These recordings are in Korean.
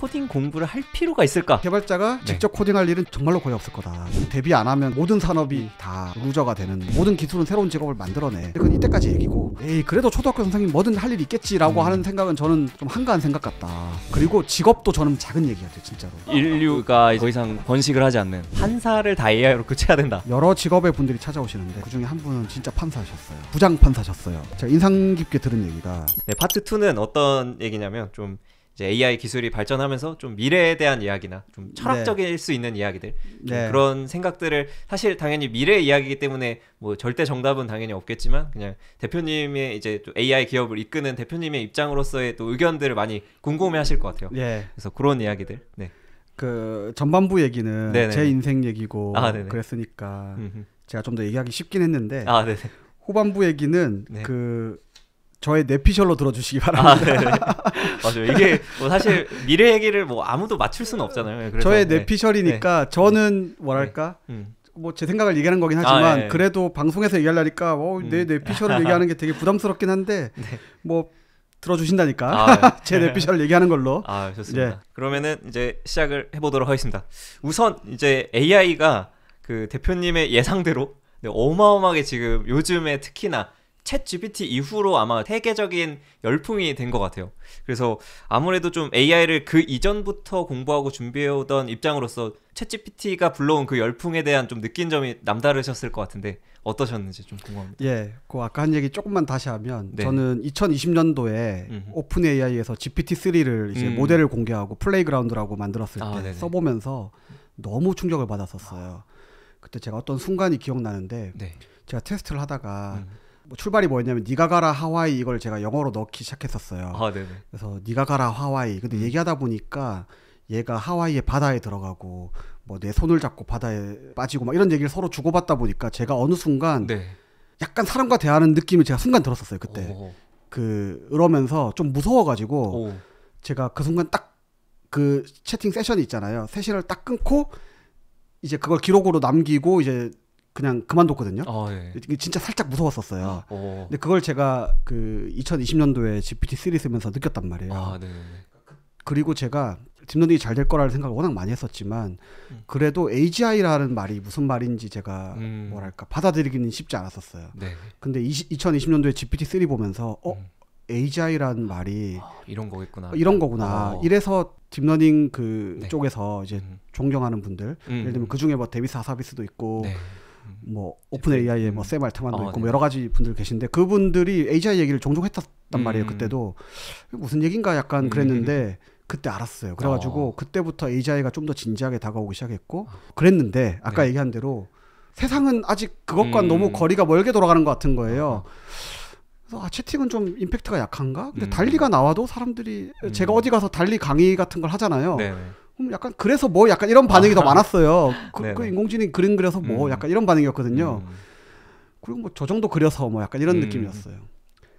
코딩 공부를 할 필요가 있을까? 개발자가 네. 직접 코딩할 일은 정말로 거의 없을 거다. 대비 안 하면 모든 산업이 다 루저가 되는, 모든 기술은 새로운 직업을 만들어내. 그건 이때까지 얘기고, 에이 그래도 초등학교 선생님 뭐든 할 일 있겠지라고 하는 생각은 저는 좀 한가한 생각 같다. 그리고 직업도 저는 작은 얘기였죠, 진짜로. 인류가 더 이상 번식을 하지 않는 판사를 다 AI로 교체해야 된다. 여러 직업의 분들이 찾아오시는데 그중에 한 분은 진짜 판사셨어요. 부장 판사셨어요. 제가 인상 깊게 들은 얘기가, 네, 파트 2는 어떤 얘기냐면 좀 이제 AI 기술이 발전하면서 좀 미래에 대한 이야기나 좀 철학적일 수 있는 이야기들, 네. 그런 생각들을, 사실 당연히 미래의 이야기이기 때문에 뭐 절대 정답은 당연히 없겠지만 그냥 대표님의 이제 또 AI 기업을 이끄는 대표님의 입장으로서의 또 의견들을 많이 궁금해하실 것 같아요. 예. 그래서 그런 이야기들. 네. 그 전반부 얘기는 네네네. 제 인생 얘기고 네네. 그랬으니까 제가 좀 더 얘기하기 쉽긴 했는데, 네네. 후반부 얘기는 네. 그 저의 뇌피셜로 들어주시기 바랍니다. 네네. 맞아요. 이게 뭐 사실 미래 얘기를 뭐 아무도 맞출 수는 없잖아요. 그래서 저의 뇌피셜이니까 저는 뭐랄까, 뭐 제 생각을 얘기하는 거긴 하지만 예. 그래도 방송에서 얘기하려니까 내 뇌피셜을 얘기하는 게 되게 부담스럽긴 한데 뭐 들어주신다니까 제 뇌피셜을 얘기하는 걸로. 좋습니다. 예. 그러면은 이제 시작을 해보도록 하겠습니다. 우선 이제 AI가 그 대표님의 예상대로 어마어마하게 지금 요즘에 특히나 챗 GPT 이후로 아마 세계적인 열풍이 된 것 같아요. 그래서 아무래도 좀 AI를 그 이전부터 공부하고 준비해오던 입장으로서 챗 GPT가 불러온 그 열풍에 대한 좀 느낀 점이 남다르셨을 것 같은데 어떠셨는지 좀 궁금합니다. 예, 그 아까 한 얘기 조금만 다시 하면, 네. 저는 2020년도에 오픈 AI에서 GPT-3를 이제 모델을 공개하고 플레이그라운드라고 만들었을 때 네네. 써보면서 너무 충격을 받았었어요. 그때 제가 어떤 순간이 기억나는데, 네. 제가 테스트를 하다가 뭐 출발이 뭐였냐면 니가 가라 하와이, 이걸 제가 영어로 넣기 시작했었어요. 네네. 그래서 니가 가라 하와이. 근데 얘기하다 보니까 얘가 하와이의 바다에 들어가고 뭐 내 손을 잡고 바다에 빠지고 막 이런 얘기를 서로 주고받다 보니까 제가 어느 순간 약간 사람과 대하는 느낌이 제가 순간 들었었어요. 그때 그러면서 좀 무서워가지고 제가 그 순간 딱 그 채팅 세션이 있잖아요. 세션을 딱 끊고 이제 그걸 기록으로 남기고 이제 그냥 그만뒀거든요. 이게 진짜 살짝 무서웠었어요. 근데 그걸 제가 그 2020년도에 GPT-3 쓰면서 느꼈단 말이에요. 그리고 제가 딥러닝이 잘 될 거라는 생각을 워낙 많이 했었지만 그래도 AGI라는 말이 무슨 말인지 제가 뭐랄까 받아들이기는 쉽지 않았었어요. 근데 2020년도에 GPT-3 보면서 AGI라는 말이 이런 거겠구나. 이런 거구나. 이래서 딥러닝 그 쪽에서 이제 존경하는 분들, 예를 들면 그 중에 뭐 데비스 하사비스도 있고 뭐 오픈 AI의 뭐 샘 알트만도 있고 뭐 여러 가지 분들 계신데, 그분들이 AGI 얘기를 종종 했었단 말이에요. 그때도 무슨 얘긴가 약간 그랬는데 그때 알았어요. 그래가지고 그때부터 AGI가 좀 더 진지하게 다가오기 시작했고 그랬는데, 아까 얘기한 대로 세상은 아직 그것과 너무 거리가 멀게 돌아가는 것 같은 거예요. 그래서 채팅은 좀 임팩트가 약한가? 근데 달리가 나와도 사람들이 제가 어디 가서 달리 강의 같은 걸 하잖아요. 그럼 약간 그래서 뭐 약간 이런 반응이 더 많았어요. 그 인공지능이 그림 그려서 뭐 약간 이런 반응이었거든요. 그리고 뭐 저 정도 그려서 뭐 약간 이런 느낌이었어요.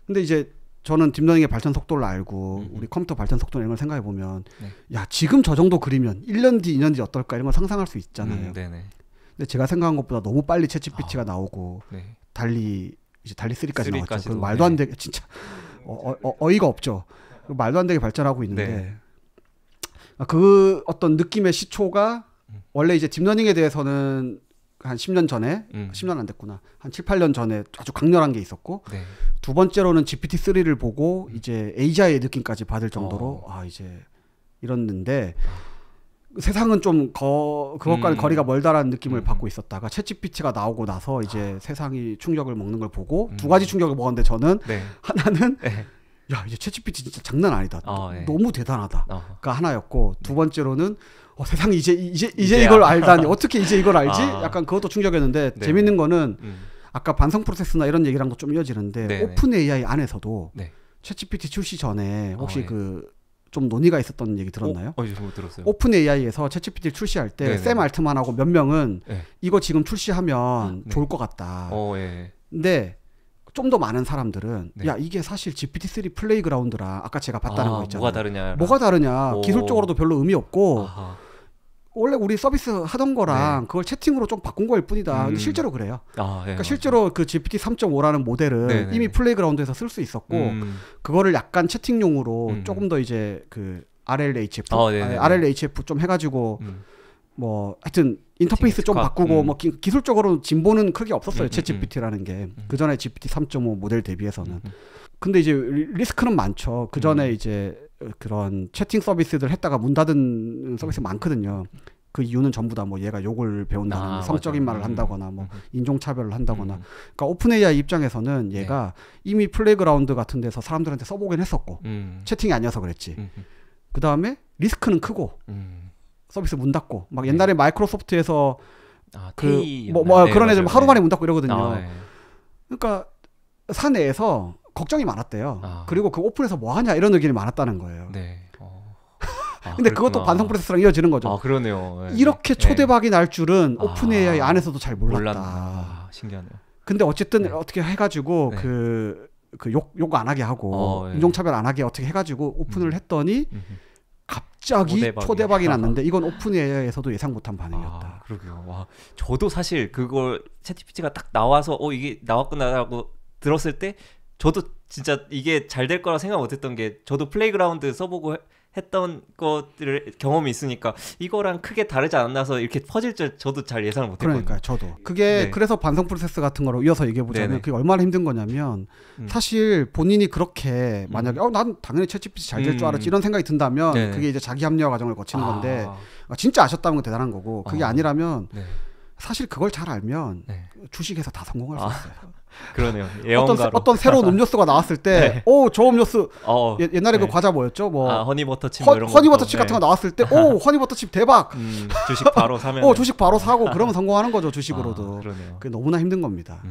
근데 이제 저는 딥러닝의 발전 속도를 알고 우리 컴퓨터 발전 속도 이런 걸 생각해 보면 야 지금 저 정도 그리면 1년 뒤 2년 뒤 어떨까 이런 걸 상상할 수 있잖아요. 근데 제가 생각한 것보다 너무 빨리 챗 GPT가 나오고 달리 이제 달리 3까지 나왔죠. 그럼 말도 안 되게 진짜 어이가 없죠. 말도 안 되게 발전하고 있는데 그 어떤 느낌의 시초가 원래 이제 딥러닝에 대해서는 한 10년 전에 10년 안 됐구나. 한 7, 8년 전에 아주 강렬한 게 있었고 두 번째로는 GPT-3를 보고 이제 AGI의 느낌까지 받을 정도로 이제 이랬는데 세상은 좀 그것과는 거리가 멀다라는 느낌을 받고 있었다가 챗GPT가 나오고 나서 이제 세상이 충격을 먹는 걸 보고 두 가지 충격을 먹었는데 저는 하나는 야 이제 챗GPT 진짜 장난 아니다. 너무 대단하다가 하나였고, 두 번째로는 세상이 이제 이걸 알다니, 어떻게 이제 이걸 알지? 약간 그것도 충격이었는데 재밌는 거는 아까 반성 프로세스나 이런 얘기랑도 좀 이어지는데 오픈 AI 안에서도 챗GPT 출시 전에 혹시 좀 논의가 있었던 얘기 들었나요? 들었어요. 오픈 AI에서 챗GPT를 출시할 때 샘 알트만하고 몇 명은 이거 지금 출시하면 좋을 것 같다. 근데 좀 더 많은 사람들은 야 이게 사실 GPT-3 플레이그라운드라 아까 제가 봤다는 거 있잖아요. 뭐가 다르냐? 기술적으로도 별로 의미 없고 원래 우리 서비스 하던 거랑 그걸 채팅으로 좀 바꾼 거일 뿐이다. 근데 실제로 그래요. 그러니까 실제로 그 GPT 3.5라는 모델은 이미 플레이그라운드에서 쓸 수 있었고 그거를 약간 채팅용으로 조금 더 이제 그 RLHF, RLHF 좀 해가지고 뭐 하여튼 인터페이스 좀 바꾸고 뭐 기술적으로 진보는 크게 없었어요. 챗GPT라는 게 그 전에 GPT 3.5 모델 대비해서는. 근데 이제 리스크는 많죠. 그 전에 이제 그런 채팅 서비스들 했다가 문 닫은 서비스 많거든요. 그 이유는 전부 다 뭐 얘가 욕을 배운다거나 성적인 말을 한다거나 뭐 인종차별을 한다거나. 그러니까 오픈 AI 입장에서는 얘가 이미 플레이그라운드 같은 데서 사람들한테 써보긴 했었고 채팅이 아니어서 그랬지. 그 다음에 리스크는 크고 서비스 문 닫고 막 옛날에 마이크로소프트에서 그런 애들 하루 만에 문 닫고 이러거든요. 그러니까 사내에서 걱정이 많았대요. 그리고 그 오픈에서 뭐 하냐 이런 의견이 많았다는 거예요. 근데 그것도 반성 프로세스랑 이어지는 거죠. 그러네요. 이렇게 초대박이 날 줄은 오픈 AI 안에서도 잘 몰랐다. 신기하네요. 근데 어쨌든 어떻게 해가지고 욕 안 하게 하고 인종차별 안 하게 어떻게 해가지고 오픈을 했더니 갑자기 초대박이 났는데 이건 오픈 AI에서도 예상 못한 반응이었다. 그러게요. 와, 저도 사실 그걸 챗GPT가 딱 나와서 이게 나왔구나라고 들었을 때 저도 진짜 이게 잘 될 거라 생각 못했던 게 저도 플레이그라운드 써보고 했던 것들을 경험이 있으니까 이거랑 크게 다르지 않나서 이렇게 퍼질 줄 저도 잘 예상을 못했거든요. 그러니까요. 저도. 그게 그래서 반성 프로세스 같은 거로 이어서 얘기해보자면 그게 얼마나 힘든 거냐면 사실 본인이 그렇게 만약에 난 당연히 챗GPT 잘 될 줄 알았지 이런 생각이 든다면 그게 이제 자기 합리화 과정을 거치는 건데 진짜 아셨다면 대단한 거고 그게 아니라면 사실 그걸 잘 알면 주식에서 다 성공할 수 있어요. 그러네요. 어떤 새로운 음료수가 나왔을 때, 저 음료수 옛날에 그 과자 뭐였죠? 뭐 허니버터칩 뭐 이런 거. 허니버터칩 같은 거 나왔을 때, 허니버터칩 대박. 주식 바로 사면. 주식 바로 사고 그러면 성공하는 거죠 주식으로도. 그러네요. 그게 너무나 힘든 겁니다.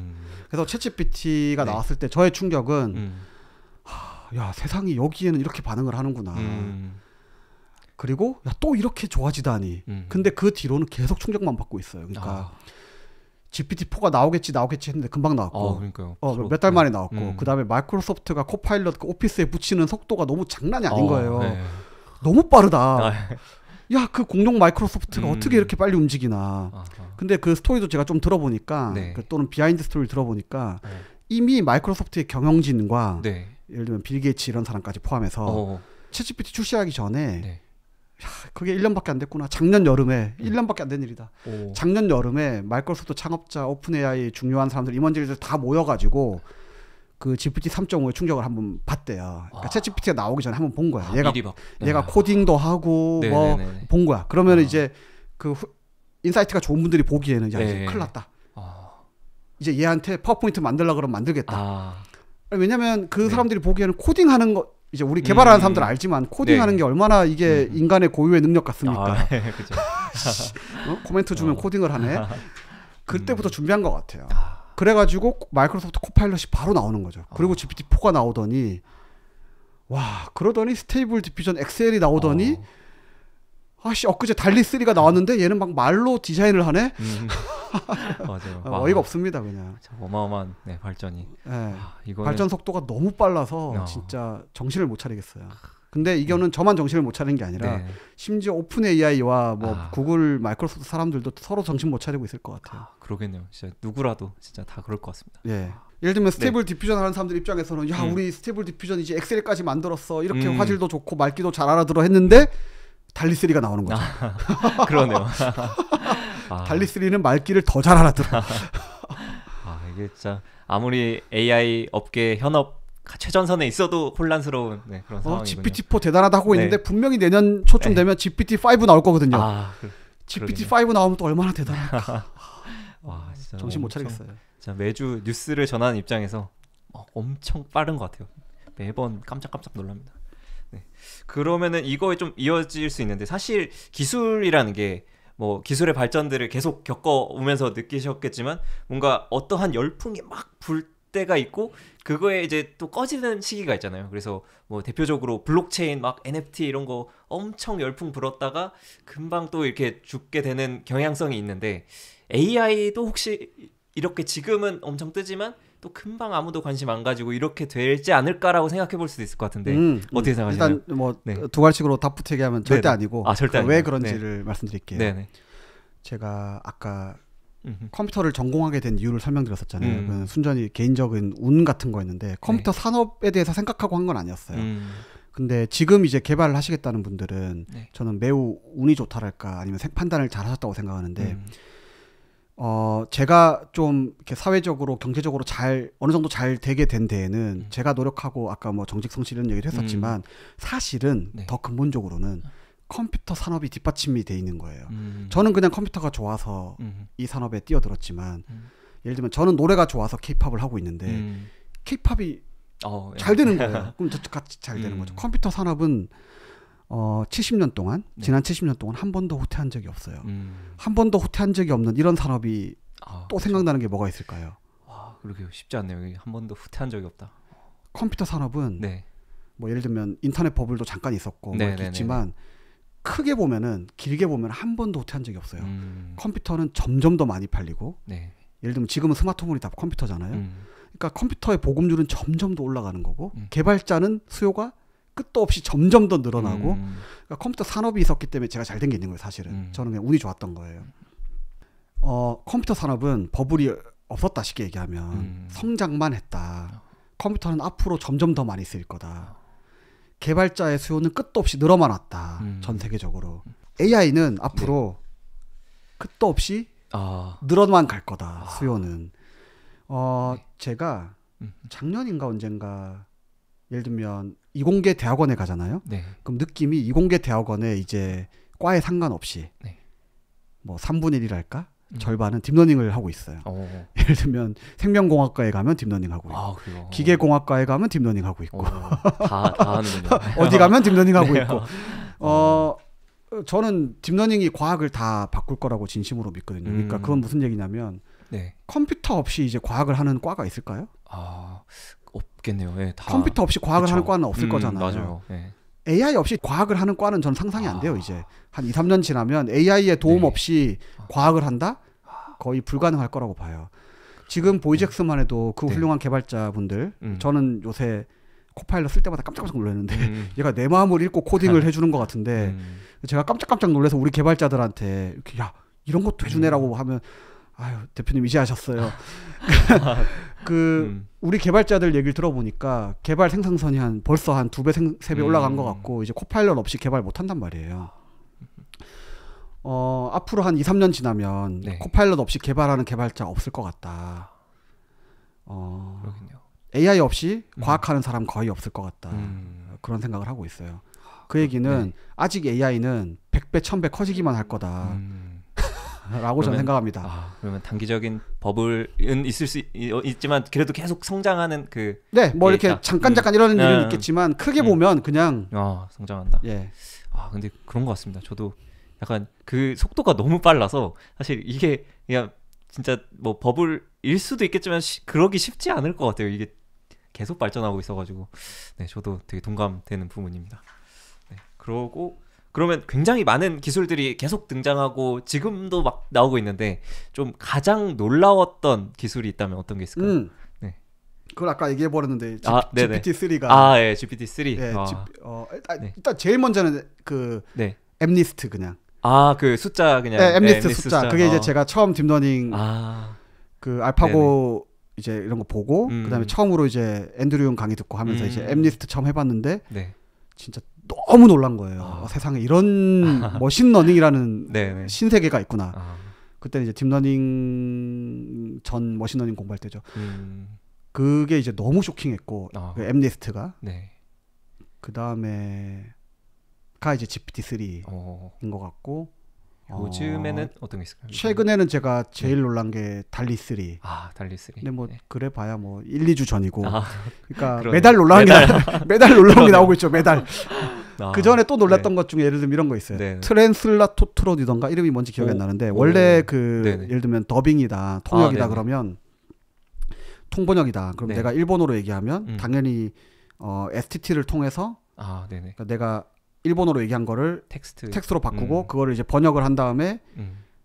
그래서 챗GPT가 나왔을 때 저의 충격은, 야 세상이 여기에는 이렇게 반응을 하는구나. 그리고 또 이렇게 좋아지다니. 근데 그 뒤로는 계속 충격만 받고 있어요. 그러니까. GPT-4가 나오겠지 했는데 금방 나왔고 그러니까요. 몇 달 만에 나왔고 그 다음에 마이크로소프트가 코파일럿 그 오피스에 붙이는 속도가 너무 장난이 아닌 거예요. 너무 빠르다. 야, 그 공룡 마이크로소프트가 어떻게 이렇게 빨리 움직이나. 근데 그 스토리도 제가 좀 들어보니까 또는 비하인드 스토리를 들어보니까 이미 마이크로소프트의 경영진과 예를 들면 빌 게이츠 이런 사람까지 포함해서 챗GPT 출시하기 전에 야, 그게 1년밖에 안 됐구나. 작년 여름에 1년밖에 안 된 일이다. 작년 여름에 마이크로소프트 창업자 오픈 AI 중요한 사람들 임원진들 다 모여가지고 그 GPT 3.5의 충격을 한번 봤대요. 그러니까 챗GPT가 나오기 전에 한번 본 거야. 얘가 코딩도 하고 뭐 본 거야. 그러면 이제 그 인사이트가 좋은 분들이 보기에는 야 이제 큰일 났다. 이제 얘한테 파워포인트 만들려고 그러면 만들겠다. 왜냐면 그 사람들이 보기에는 코딩하는 거 이제 우리 개발하는 사람들은 알지만 코딩하는 게 얼마나 이게 인간의 고유의 능력 같습니까? 그죠. 코멘트 주면 코딩을 하네. 그때부터 준비한 것 같아요. 그래가지고 마이크로소프트 코파일럿이 바로 나오는 거죠. 그리고 GPT-4가 나오더니 와 그러더니 스테이블 디퓨전 XL이 나오더니 엊그제 달리3가 나왔는데 얘는 막 말로 디자인을 하네? 맞아요. 어이가 없습니다 그냥. 어마어마한 발전이. 이거는... 발전 속도가 너무 빨라서 진짜 정신을 못 차리겠어요. 근데 이거는 저만 정신을 못 차리는 게 아니라 심지어 오픈 AI와 뭐 구글, 마이크로소프트 사람들도 서로 정신 못 차리고 있을 것 같아요. 그러겠네요. 진짜 누구라도 진짜 다 그럴 것 같습니다. 예를 들면 스테이블 디퓨전 하는 사람들 입장에서는 야 우리 스테이블 디퓨전 이제 엑셀까지 만들었어. 이렇게 화질도 좋고 말기도 잘 알아들어 했는데 달리3가 나오는 거죠. 그러네요. 달리3는 말귀를 더 잘 알아들어. 이게 진짜 아무리 AI 업계 현업 최전선에 있어도 혼란스러운 그런 상황이군요. GPT-4 대단하다 하고 있는데 분명히 내년 초쯤 되면 GPT-5 나올 거거든요. GPT-5 나오면 또 얼마나 대단할까. 진짜 정신 못 차리겠어요. 진짜 매주 뉴스를 전하는 입장에서 엄청 빠른 것 같아요. 매번 깜짝깜짝 놀랍니다. 그러면은 이거에 좀 이어질 수 있는데 사실 기술이라는 게 뭐 기술의 발전들을 계속 겪어오면서 느끼셨겠지만 뭔가 어떠한 열풍이 막 불 때가 있고 그거에 이제 또 꺼지는 시기가 있잖아요. 그래서 뭐 대표적으로 블록체인 막 NFT 이런 거 엄청 열풍 불었다가 금방 또 이렇게 죽게 되는 경향성이 있는데 AI도 혹시 이렇게 지금은 엄청 뜨지만 또 금방 아무도 관심 안 가지고 이렇게 되지 않을까라고 생각해 볼 수도 있을 것 같은데 어떻게 생각하시나요? 일단 뭐 두 가지로 답부터 얘기하면 절대 아니고 절대 왜 그런지를 말씀드릴게요. 제가 아까 컴퓨터를 전공하게 된 이유를 설명드렸었잖아요. 그건 순전히 개인적인 운 같은 거였는데 컴퓨터 산업에 대해서 생각하고 한 건 아니었어요. 근데 지금 이제 개발을 하시겠다는 분들은 네. 저는 매우 운이 좋다랄까 아니면 판단을 잘 하셨다고 생각하는데 제가 좀 이렇게 사회적으로 경제적으로 잘 어느 정도 잘 되게 된 데에는 제가 노력하고 아까 뭐 정직 성실 이런 얘기를 했었지만 사실은 네. 더 근본적으로는 컴퓨터 산업이 뒷받침이 돼 있는 거예요. 저는 그냥 컴퓨터가 좋아서 이 산업에 뛰어들었지만 예를 들면 저는 노래가 좋아서 케이팝을 하고 있는데 케이팝이 잘 되는 거예요. 그럼 같이 잘 되는 거죠. 컴퓨터 산업은 70년 동안 네. 지난 70년 동안 한 번도 후퇴한 적이 없어요. 한 번도 후퇴한 적이 없는 이런 산업이 또 생각나는 게 뭐가 있을까요? 와, 그러게요. 쉽지 않네요. 한 번도 후퇴한 적이 없다. 컴퓨터 산업은 네. 뭐 예를 들면 인터넷 버블도 잠깐 있었고 네, 뭐 이렇게 있지만 크게 보면은 길게 보면 한 번도 후퇴한 적이 없어요. 컴퓨터는 점점 더 많이 팔리고 네. 예를 들면 지금은 스마트폰이 다 컴퓨터잖아요. 그러니까 컴퓨터의 보급률은 점점 더 올라가는 거고 개발자는 수요가 끝도 없이 점점 더 늘어나고 그러니까 컴퓨터 산업이 있었기 때문에 제가 잘 된 게 있는 거예요. 사실은 저는 그냥 운이 좋았던 거예요. 컴퓨터 산업은 버블이 없었다 쉽게 얘기하면 성장만 했다. 컴퓨터는 앞으로 점점 더 많이 쓰일 거다. 개발자의 수요는 끝도 없이 늘어만 왔다. 전 세계적으로. AI는 앞으로 끝도 없이 늘어만 갈 거다. 수요는. 제가 작년인가 언젠가 예를 들면 이공계 대학원에 가잖아요. 네. 그럼 느낌이 이공계 대학원에 이제 과에 상관없이 네. 뭐 3분의 1이랄까? 절반은 딥러닝을 하고 있어요. 예를 들면 생명공학과에 가면 딥러닝 하고 있고 기계공학과에 가면 딥러닝 하고 있고 다 하는군요. 어디 가면 딥러닝 하고 네. 있고 저는 딥러닝이 과학을 다 바꿀 거라고 진심으로 믿거든요. 그러니까 그건 무슨 얘기냐면 네. 컴퓨터 없이 이제 과학을 하는 과가 있을까요? 없겠네요. 네, 다. 컴퓨터 없이 과학을 그쵸. 하는 과는 없을 거잖아요. 맞아요. 네. AI 없이 과학을 하는 과는 전 상상이 안 돼요. 이제 한 2, 3년 지나면 AI의 도움 네. 없이 과학을 한다? 거의 불가능할 거라고 봐요. 지금 보이젝스만 해도 그 훌륭한 개발자분들 저는 요새 코파일럿 쓸 때마다 깜짝깜짝 놀랐는데 얘가 내 마음을 읽고 코딩을 해주는 것 같은데 제가 깜짝깜짝 놀라서 우리 개발자들한테 이렇게 야 이런 것도 해주네라고 하면 아유 대표님 이제 하셨어요. 우리 개발자들 얘기를 들어보니까 개발 생산선이 벌써 한 2배, 3배 올라간 것 같고 이제 코파일럿 없이 개발 못 한단 말이에요. 앞으로 한 2, 3년 지나면 네. 코파일럿 없이 개발하는 개발자 없을 것 같다. 그렇군요. AI 없이 과학하는 사람 거의 없을 것 같다. 그런 생각을 하고 있어요. 그 얘기는 아직 AI는 100배, 1000배 커지기만 할 거다. 라고 저는 생각합니다. 그러면 단기적인 버블은 있을 수 있지만 그래도 계속 성장하는 뭐 이렇게 잠깐 이런 일은 있겠지만 크게 보면 그냥 성장한다. 예. 근데 그런 것 같습니다. 저도 약간 그 속도가 너무 빨라서 사실 이게 그냥 진짜 뭐 버블일 수도 있겠지만 그러기 쉽지 않을 것 같아요. 이게 계속 발전하고 있어가지고 네, 저도 되게 동감되는 부분입니다. 네, 그러면 굉장히 많은 기술들이 계속 등장하고 지금도 막 나오고 있는데 좀 가장 놀라웠던 기술이 있다면 어떤 게 있을까요? 네. 그걸 아까 얘기해 버렸는데 GPT-3가 예, GPT-3. 예, 일단 제일 먼저는 엠니스트 그냥. 그 숫자 그냥. 네, 엠니스트 숫자. 그게 이제 제가 처음 딥러닝 그 알파고 이제 이런 거 보고 그다음에 처음으로 이제 앤드류 용 강의 듣고 하면서 이제 엠니스트 처음 해봤는데 진짜 너무 놀란 거예요. 세상에 이런 머신러닝이라는 신세계가 있구나. 그때는 이제 딥러닝 전 머신러닝 공부할 때죠. 그게 이제 너무 쇼킹했고 그 엠니스트가 그다음에가 이제 GPT-3인 것 같고 요즘에는 어떤 게 있을까요? 최근에는 제가 제일 놀란 게 달리3. 달리3. 근데 뭐 그래 봐야 뭐 1, 2주 전이고. 그러니까 그러네. 매달 놀라운 매달 놀라운 게 나오고 있죠. 매달. 그 전에 또 놀랐던 것 중에 예를 들면 이런 거 있어요. 트랜슬라토트로디던가 이름이 뭔지 기억이 안 나는데 원래 예를 들면 더빙이다, 통역이다 그러면 통번역이다. 그럼 내가 일본어로 얘기하면 당연히 STT를 통해서 그러니까 내가 일본어로 얘기한 거를 텍스트로 바꾸고 그거를 이제 번역을 한 다음에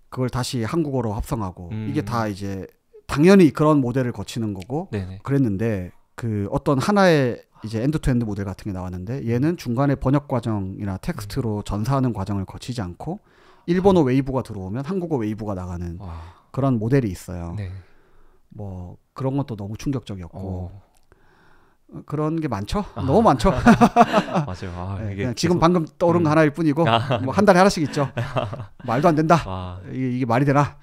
그걸 다시 한국어로 합성하고 이게 다 이제 당연히 그런 모델을 거치는 거고 그랬는데 그 어떤 하나의 이제 엔드투엔드 모델 같은 게 나왔는데 얘는 중간에 번역 과정이나 텍스트로 전사하는 과정을 거치지 않고 일본어 웨이브가 들어오면 한국어 웨이브가 나가는 그런 모델이 있어요. 뭐 그런 것도 너무 충격적이었고 그런 게 많죠. 너무 많죠. 맞아요. 네, 이게 지금 방금 떠오른 거 하나일 뿐이고 뭐 한 달에 하나씩 있죠. 말도 안 된다. 이게 말이 되나?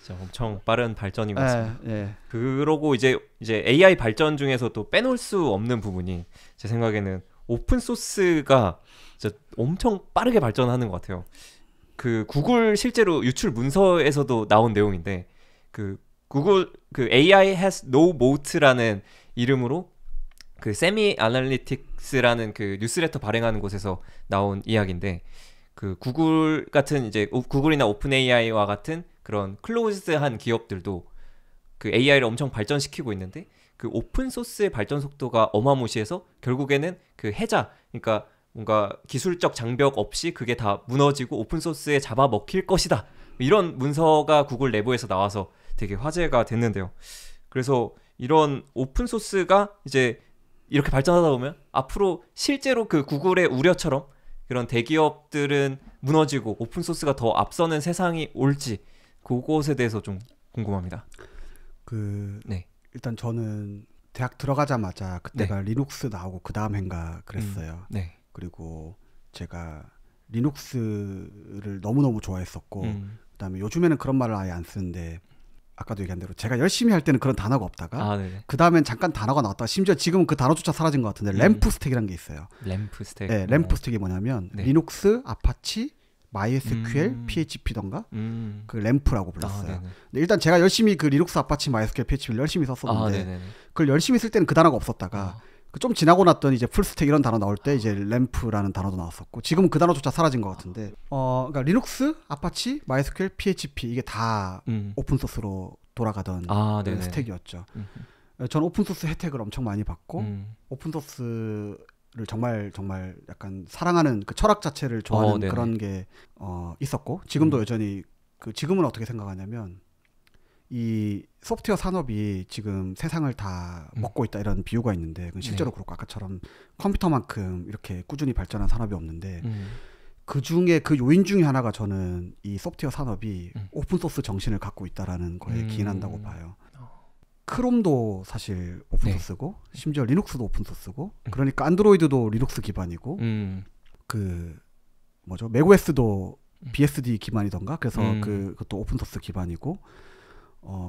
진짜 엄청 빠른 발전인 것 같습니다. 그러고 이제 AI 발전 중에서 또 빼놓을 수 없는 부분이 제 생각에는 오픈 소스가 진짜 엄청 빠르게 발전하는 것 같아요. 그 구글 실제로 유출 문서에서도 나온 내용인데 그 구글 그 AI has no moat라는 이름으로 그 세미 애널리틱스라는 그 뉴스레터 발행하는 곳에서 나온 이야기인데 그 구글 같은 이제 구글이나 오픈 AI와 같은 그런 클로즈한 기업들도 그 AI를 엄청 발전시키고 있는데 그 오픈 소스의 발전 속도가 어마무시해서 결국에는 그 해자 그러니까 뭔가 기술적 장벽 없이 그게 다 무너지고 오픈소스에 잡아먹힐 것이다. 이런 문서가 구글 내부에서 나와서 되게 화제가 됐는데요. 그래서 이런 오픈소스가 이제 이렇게 발전하다 보면 앞으로 실제로 그 구글의 우려처럼 그런 대기업들은 무너지고 오픈소스가 더 앞서는 세상이 올지 그것에 대해서 좀 궁금합니다. 일단 저는 대학 들어가자마자 그때가 리눅스 나오고 그 다음 해인가 그랬어요. 그리고 제가 리눅스를 너무너무 좋아했었고 그다음에 요즘에는 그런 말을 아예 안 쓰는데 아까도 얘기한 대로 제가 열심히 할 때는 그런 단어가 없다가 그 다음엔 잠깐 단어가 나왔다가 심지어 지금은 그 단어조차 사라진 것 같은데 램프 스택이라는 게 있어요. 램프 스택. 네, 램프 스택이 뭐냐면 리눅스, 아파치, MySQL, PHP던가 그 램프라고 불렀어요. 근데 일단 제가 열심히 그 리눅스, 아파치, MySQL, PHP를 열심히 썼었는데 그걸 열심히 쓸 때는 그 단어가 없었다가 좀 지나고 났더니 이제 풀스택 이런 단어 나올 때 이제 램프라는 단어도 나왔었고 지금은 그 단어조차 사라진 것 같은데 그러니까 리눅스, 아파치, MySQL, PHP 이게 다 오픈 소스로 돌아가던 스택이었죠. 전 오픈 소스 혜택을 엄청 많이 받고 오픈 소스를 정말 약간 사랑하는 그 철학 자체를 좋아하는 그런 게 있었고 지금도 여전히 지금은 어떻게 생각하냐면 이 소프트웨어 산업이 지금 세상을 다 먹고 있다 이런 비유가 있는데 그건 실제로 그렇고 아까처럼 컴퓨터만큼 이렇게 꾸준히 발전한 산업이 없는데 그 중에 그 요인 중에 하나가 저는 이 소프트웨어 산업이 오픈소스 정신을 갖고 있다라는 거에 기인한다고 봐요. 크롬도 사실 오픈소스고 심지어 리눅스도 오픈소스고 그러니까 안드로이드도 리눅스 기반이고 그 뭐죠 맥OS도 BSD 기반이던가 그래서 그것도 오픈소스 기반이고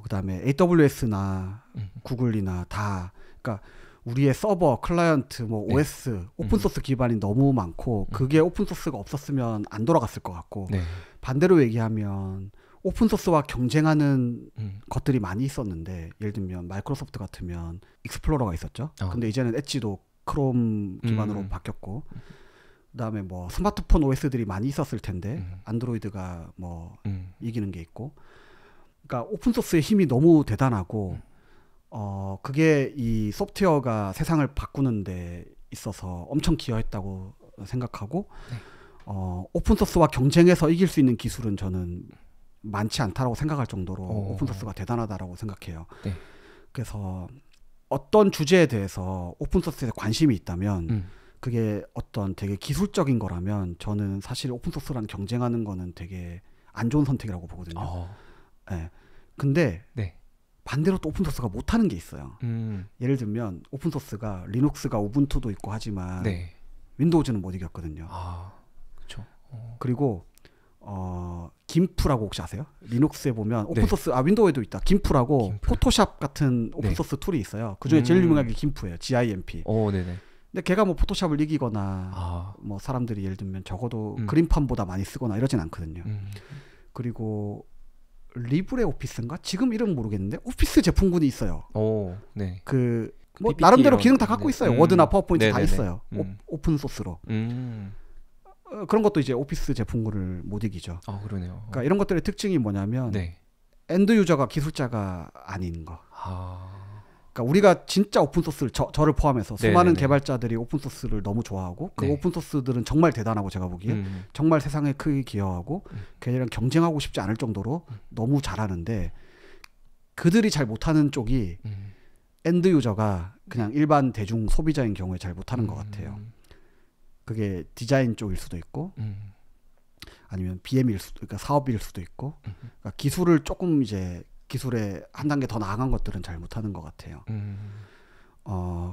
그다음에 AWS나 구글이나 다 그러니까 우리의 서버, 클라이언트, 뭐 OS, 오픈소스 기반이 너무 많고 그게 오픈소스가 없었으면 안 돌아갔을 것 같고 반대로 얘기하면 오픈소스와 경쟁하는 것들이 많이 있었는데 예를 들면 마이크로소프트 같으면 익스플로러가 있었죠. 근데 이제는 엣지도 크롬 기반으로 바뀌었고 그다음에 뭐 스마트폰 OS들이 많이 있었을 텐데 안드로이드가 뭐 이기는 게 있고 그러니까 오픈소스의 힘이 너무 대단하고 그게 이 소프트웨어가 세상을 바꾸는 데 있어서 엄청 기여했다고 생각하고 오픈소스와 경쟁해서 이길 수 있는 기술은 저는 많지 않다라고 생각할 정도로 오픈소스가 대단하다라고 생각해요. 그래서 어떤 주제에 대해서 오픈소스에 관심이 있다면 그게 어떤 되게 기술적인 거라면 저는 사실 오픈소스랑 경쟁하는 거는 되게 안 좋은 선택이라고 보거든요. 근데 반대로 또 오픈소스가 못하는 게 있어요. 예를 들면 오픈소스가 리눅스가 우분투도 있고 하지만 윈도우즈는 못 이겼거든요. 그렇죠. 그리고 김프라고 혹시 아세요? 리눅스에 보면 오픈소스 윈도우에도 있다. 김프라고 포토샵 같은 오픈소스 툴이 있어요. 그중에 제일 유명한 게 김프예요. GIMP. 근데 걔가 뭐 포토샵을 이기거나 뭐 사람들이 예를 들면 적어도 그림판보다 많이 쓰거나 이러진 않거든요. 그리고 리브레 오피스인가? 지금 이름 모르겠는데 오피스 제품군이 있어요. 그 뭐 나름대로 기능 다 갖고 있어요. 워드나 파워포인트 다 있어요. 오픈 소스로. 그런 것도 이제 오피스 제품군을 못 이기죠. 그러네요. 그러니까 이런 것들의 특징이 뭐냐면 엔드 유저가 기술자가 아닌 거. 그러니까 우리가 진짜 오픈소스를 저를 포함해서 수많은 개발자들이 오픈소스를 너무 좋아하고 그 오픈소스들은 정말 대단하고 제가 보기에 정말 세상에 크게 기여하고 걔네랑 경쟁하고 싶지 않을 정도로 너무 잘하는데 그들이 잘 못하는 쪽이 엔드 유저가 그냥 일반 대중 소비자인 경우에 잘 못하는 것 같아요. 그게 디자인 쪽일 수도 있고 아니면 BM일 수도 그러니까 사업일 수도 있고 그러니까 기술을 조금 이제 기술에 한 단계 더 나아간 것들은 잘 못하는 것 같아요.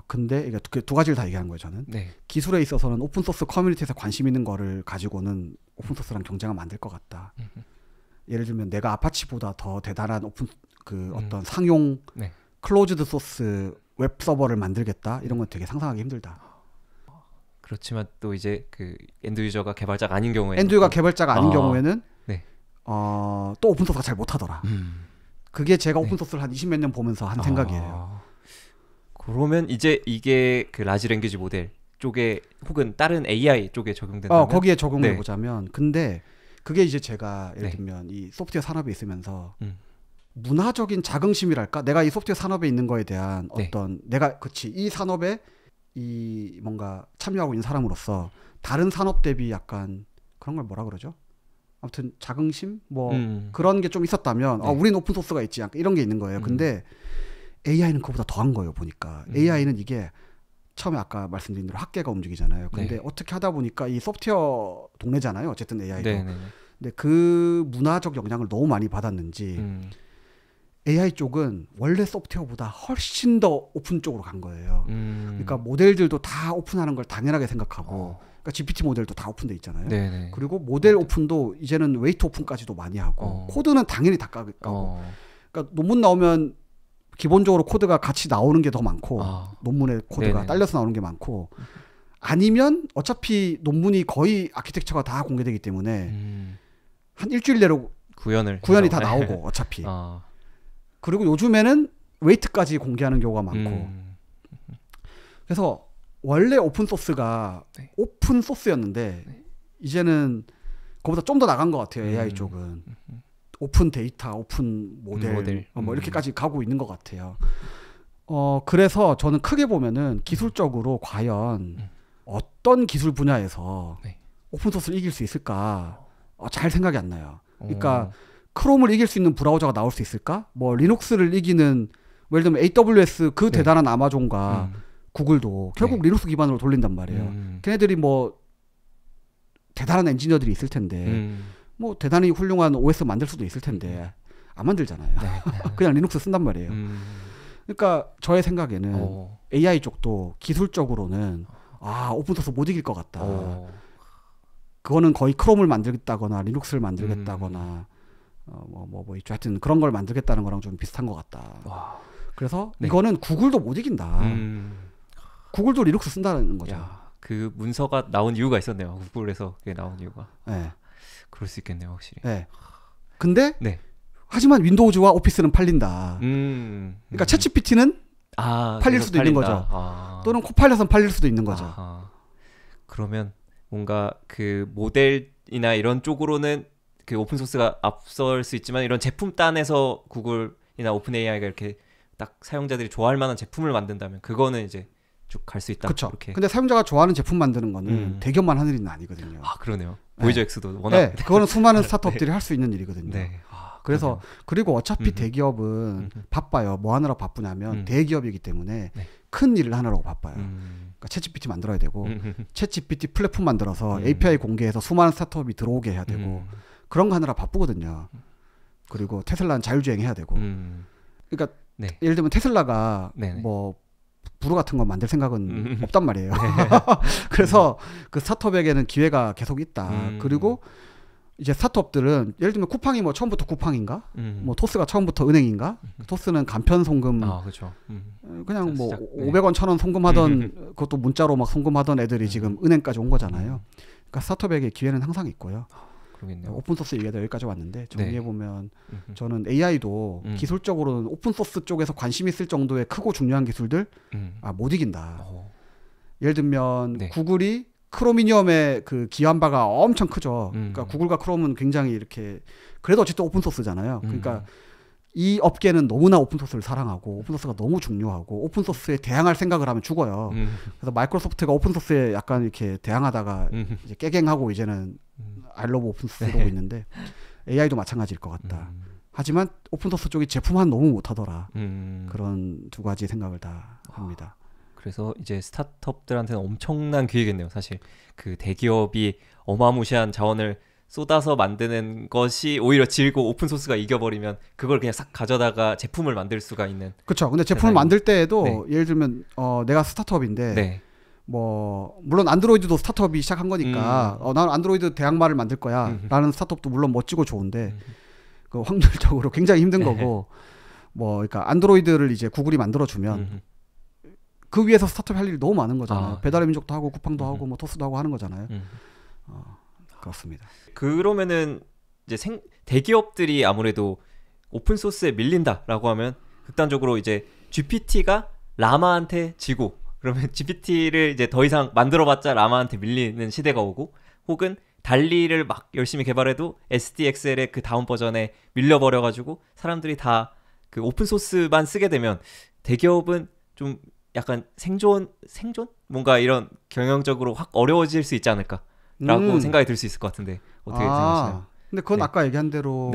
근데 이게 두 가지를 다 얘기하는 거예요, 저는. 네. 기술에 있어서는 오픈 소스 커뮤니티에서 관심 있는 거를 가지고는 오픈 소스랑 경쟁하면 안 될 것 같다. 예를 들면 내가 아파치보다 더 대단한 어떤 상용 네. 클로즈드 소스 웹 서버를 만들겠다. 이런 건 되게 상상하기 힘들다. 그렇지만 또 이제 그 엔드 유저가 개발자가 아닌 경우에 엔드 유저가 개발자가 아닌 경우에는 네. 또 오픈 소스가 잘 못하더라. 그게 제가 오픈 소스를 한 20몇 년 보면서 한 생각이에요. 그러면 이제 이게 그 라지 랭귀지 모델 쪽에 혹은 다른 AI 쪽에 적용된다면 거기에 적용해 보자면 근데 그게 이제 제가 예를 들면 이 소프트웨어 산업에 있으면서 문화적인 자긍심이랄까? 내가 이 소프트웨어 산업에 있는 거에 대한 어떤 내가 이 산업에 이 뭔가 참여하고 있는 사람으로서 다른 산업 대비 약간 그런 걸 뭐라 그러죠? 아무튼 자긍심 뭐 그런 게 좀 있었다면 우린 오픈 소스가 있지 약간 이런 게 있는 거예요. 근데 AI는 그보다 더한 거예요. 보니까 AI는 이게 처음에 아까 말씀드린 대로 학계가 움직이잖아요. 근데 어떻게 하다 보니까 이 소프트웨어 동네잖아요. 어쨌든 AI도. 근데 그 문화적 영향을 너무 많이 받았는지 AI 쪽은 원래 소프트웨어보다 훨씬 더 오픈 쪽으로 간 거예요. 그러니까 모델들도 다 오픈하는 걸 당연하게 생각하고 그러니까 GPT 모델도 다 오픈돼 있잖아요. 네네. 그리고 모델 오픈도 이제는 웨이트 오픈까지도 많이 하고 코드는 당연히 다 까고 그러니까 논문 나오면 기본적으로 코드가 같이 나오는 게 더 많고 논문에 코드가 네네. 딸려서 나오는 게 많고 아니면 어차피 논문이 거의 아키텍처가 다 공개되기 때문에 한 일주일 내로 구현이 다 나오고 어차피 그리고 요즘에는 웨이트까지 공개하는 경우가 많고 그래서 원래 오픈 소스가 오픈 소스였는데 이제는 그보다 좀 더 나간 것 같아요. AI 쪽은 오픈 데이터, 오픈 모델. 뭐 이렇게까지 가고 있는 것 같아요. 그래서 저는 크게 보면은 기술적으로 과연 어떤 기술 분야에서 오픈 소스를 이길 수 있을까 잘 생각이 안 나요. 그러니까 크롬을 이길 수 있는 브라우저가 나올 수 있을까? 뭐 리눅스를 이기는 예를 들면 AWS 그 대단한 아마존과 구글도 결국 리눅스 기반으로 돌린단 말이에요. 걔네들이 뭐 대단한 엔지니어들이 있을 텐데 뭐 대단히 훌륭한 OS 만들 수도 있을 텐데 안 만들잖아요. 그냥 리눅스 쓴단 말이에요. 그러니까 저의 생각에는 AI 쪽도 기술적으로는 오픈소스 못 이길 것 같다. 그거는 거의 크롬을 만들겠다거나 리눅스를 만들겠다거나 뭐 있죠. 하여튼 그런 걸 만들겠다는 거랑 좀 비슷한 것 같다. 그래서 이거는 구글도 못 이긴다. 구글도 리눅스 쓴다는 거죠. 야, 그 문서가 나온 이유가 있었네요. 구글에서 그게 나온 이유가. 네. 그럴 수 있겠네요, 확실히. 네. 근데 하지만 윈도우즈와 오피스는 팔린다. 그러니까 챗GPT는 팔릴 수도 있는 거죠. 또는 코파일럿은 팔릴 수도 있는 거죠. 그러면 뭔가 그 모델이나 이런 쪽으로는 그 오픈 소스가 앞설 수 있지만 이런 제품 단에서 구글이나 오픈 AI가 이렇게 딱 사용자들이 좋아할 만한 제품을 만든다면 그거는 이제 쭉 갈 수 있다. 그렇죠. 근데 사용자가 좋아하는 제품 만드는 거는 대기업만 하는 일은 아니거든요. 그러네요. 보이저 X도 워낙 그거는 수많은 스타트업들이 할 수 있는 일이거든요. 그래서 그러네요. 그리고 어차피 대기업은 바빠요. 뭐 하느라 바쁘냐면 대기업이기 때문에 큰 일을 하느라고 바빠요. 그러니까 챗GPT 만들어야 되고 챗GPT 플랫폼 만들어서 API 공개해서 수많은 스타트업이 들어오게 해야 되고 그런 거 하느라 바쁘거든요. 그리고 테슬라는 자율주행 해야 되고. 그러니까 예를 들면 테슬라가 뭐 부루 같은 거 만들 생각은 없단 말이에요. 그래서 그 스타트업에게는 기회가 계속 있다. 그리고 이제 스타트업들은 예를 들면 쿠팡이 뭐 처음부터 쿠팡인가? 뭐 토스가 처음부터 은행인가? 토스는 간편 송금 그렇죠. 그냥 뭐 500원 1000원 송금하던 그것도 문자로 막 송금하던 애들이 지금 은행까지 온 거잖아요. 그러니까 스타트업에게 기회는 항상 있고요. 그러겠네요. 오픈소스 얘기가 여기까지 왔는데 정리해보면 저는 AI도 기술적으로는 오픈소스 쪽에서 관심 있을 정도의 크고 중요한 기술들 못 이긴다. 예를 들면 구글이 크로미니엄의 그 기여한 바가 엄청 크죠. 그러니까 구글과 크롬은 굉장히 이렇게 그래도 어쨌든 오픈소스잖아요. 그러니까 이 업계는 너무나 오픈소스를 사랑하고 오픈소스가 너무 중요하고 오픈소스에 대항할 생각을 하면 죽어요. 그래서 마이크로소프트가 오픈소스에 약간 이렇게 대항하다가 이제 깨갱하고 이제는 I love 오픈소스 이러고 있는데 AI도 마찬가지일 것 같다. 하지만 오픈소스 쪽이 제품만 너무 못하더라. 그런 두 가지 생각을 다 합니다. 그래서 이제 스타트업들한테는 엄청난 기회겠네요. 사실 그 대기업이 어마무시한 자원을 쏟아서 만드는 것이 오히려 질고 오픈 소스가 이겨버리면 그걸 그냥 싹 가져다가 제품을 만들 수가 있는. 그렇죠. 근데 제품을 만들 때에도 예를 들면 내가 스타트업인데 뭐 물론 안드로이드도 스타트업이 시작한 거니까 나는 안드로이드 대항마를 만들 거야 라는 스타트업도 물론 멋지고 좋은데 그 확률적으로 굉장히 힘든 거고 뭐 그러니까 안드로이드를 이제 구글이 만들어주면 그 위에서 스타트업 할 일이 너무 많은 거잖아요. 배달의 민족도 하고 쿠팡도 하고 뭐 토스도 하고 하는 거잖아요. 그렇습니다. 그러면은 이제 대기업들이 아무래도 오픈 소스에 밀린다라고 하면 극단적으로 이제 GPT가 라마한테 지고 그러면 GPT를 이제 더 이상 만들어봤자 라마한테 밀리는 시대가 오고 혹은 달리를 막 열심히 개발해도 SDXL의 그 다음 버전에 밀려버려가지고 사람들이 다 그 오픈 소스만 쓰게 되면 대기업은 좀 약간 생존? 뭔가 이런 경영적으로 확 어려워질 수 있지 않을까라고 생각이 들 수 있을 것 같은데 어떻게 생각하시나요? 근데 그건 아까 얘기한 대로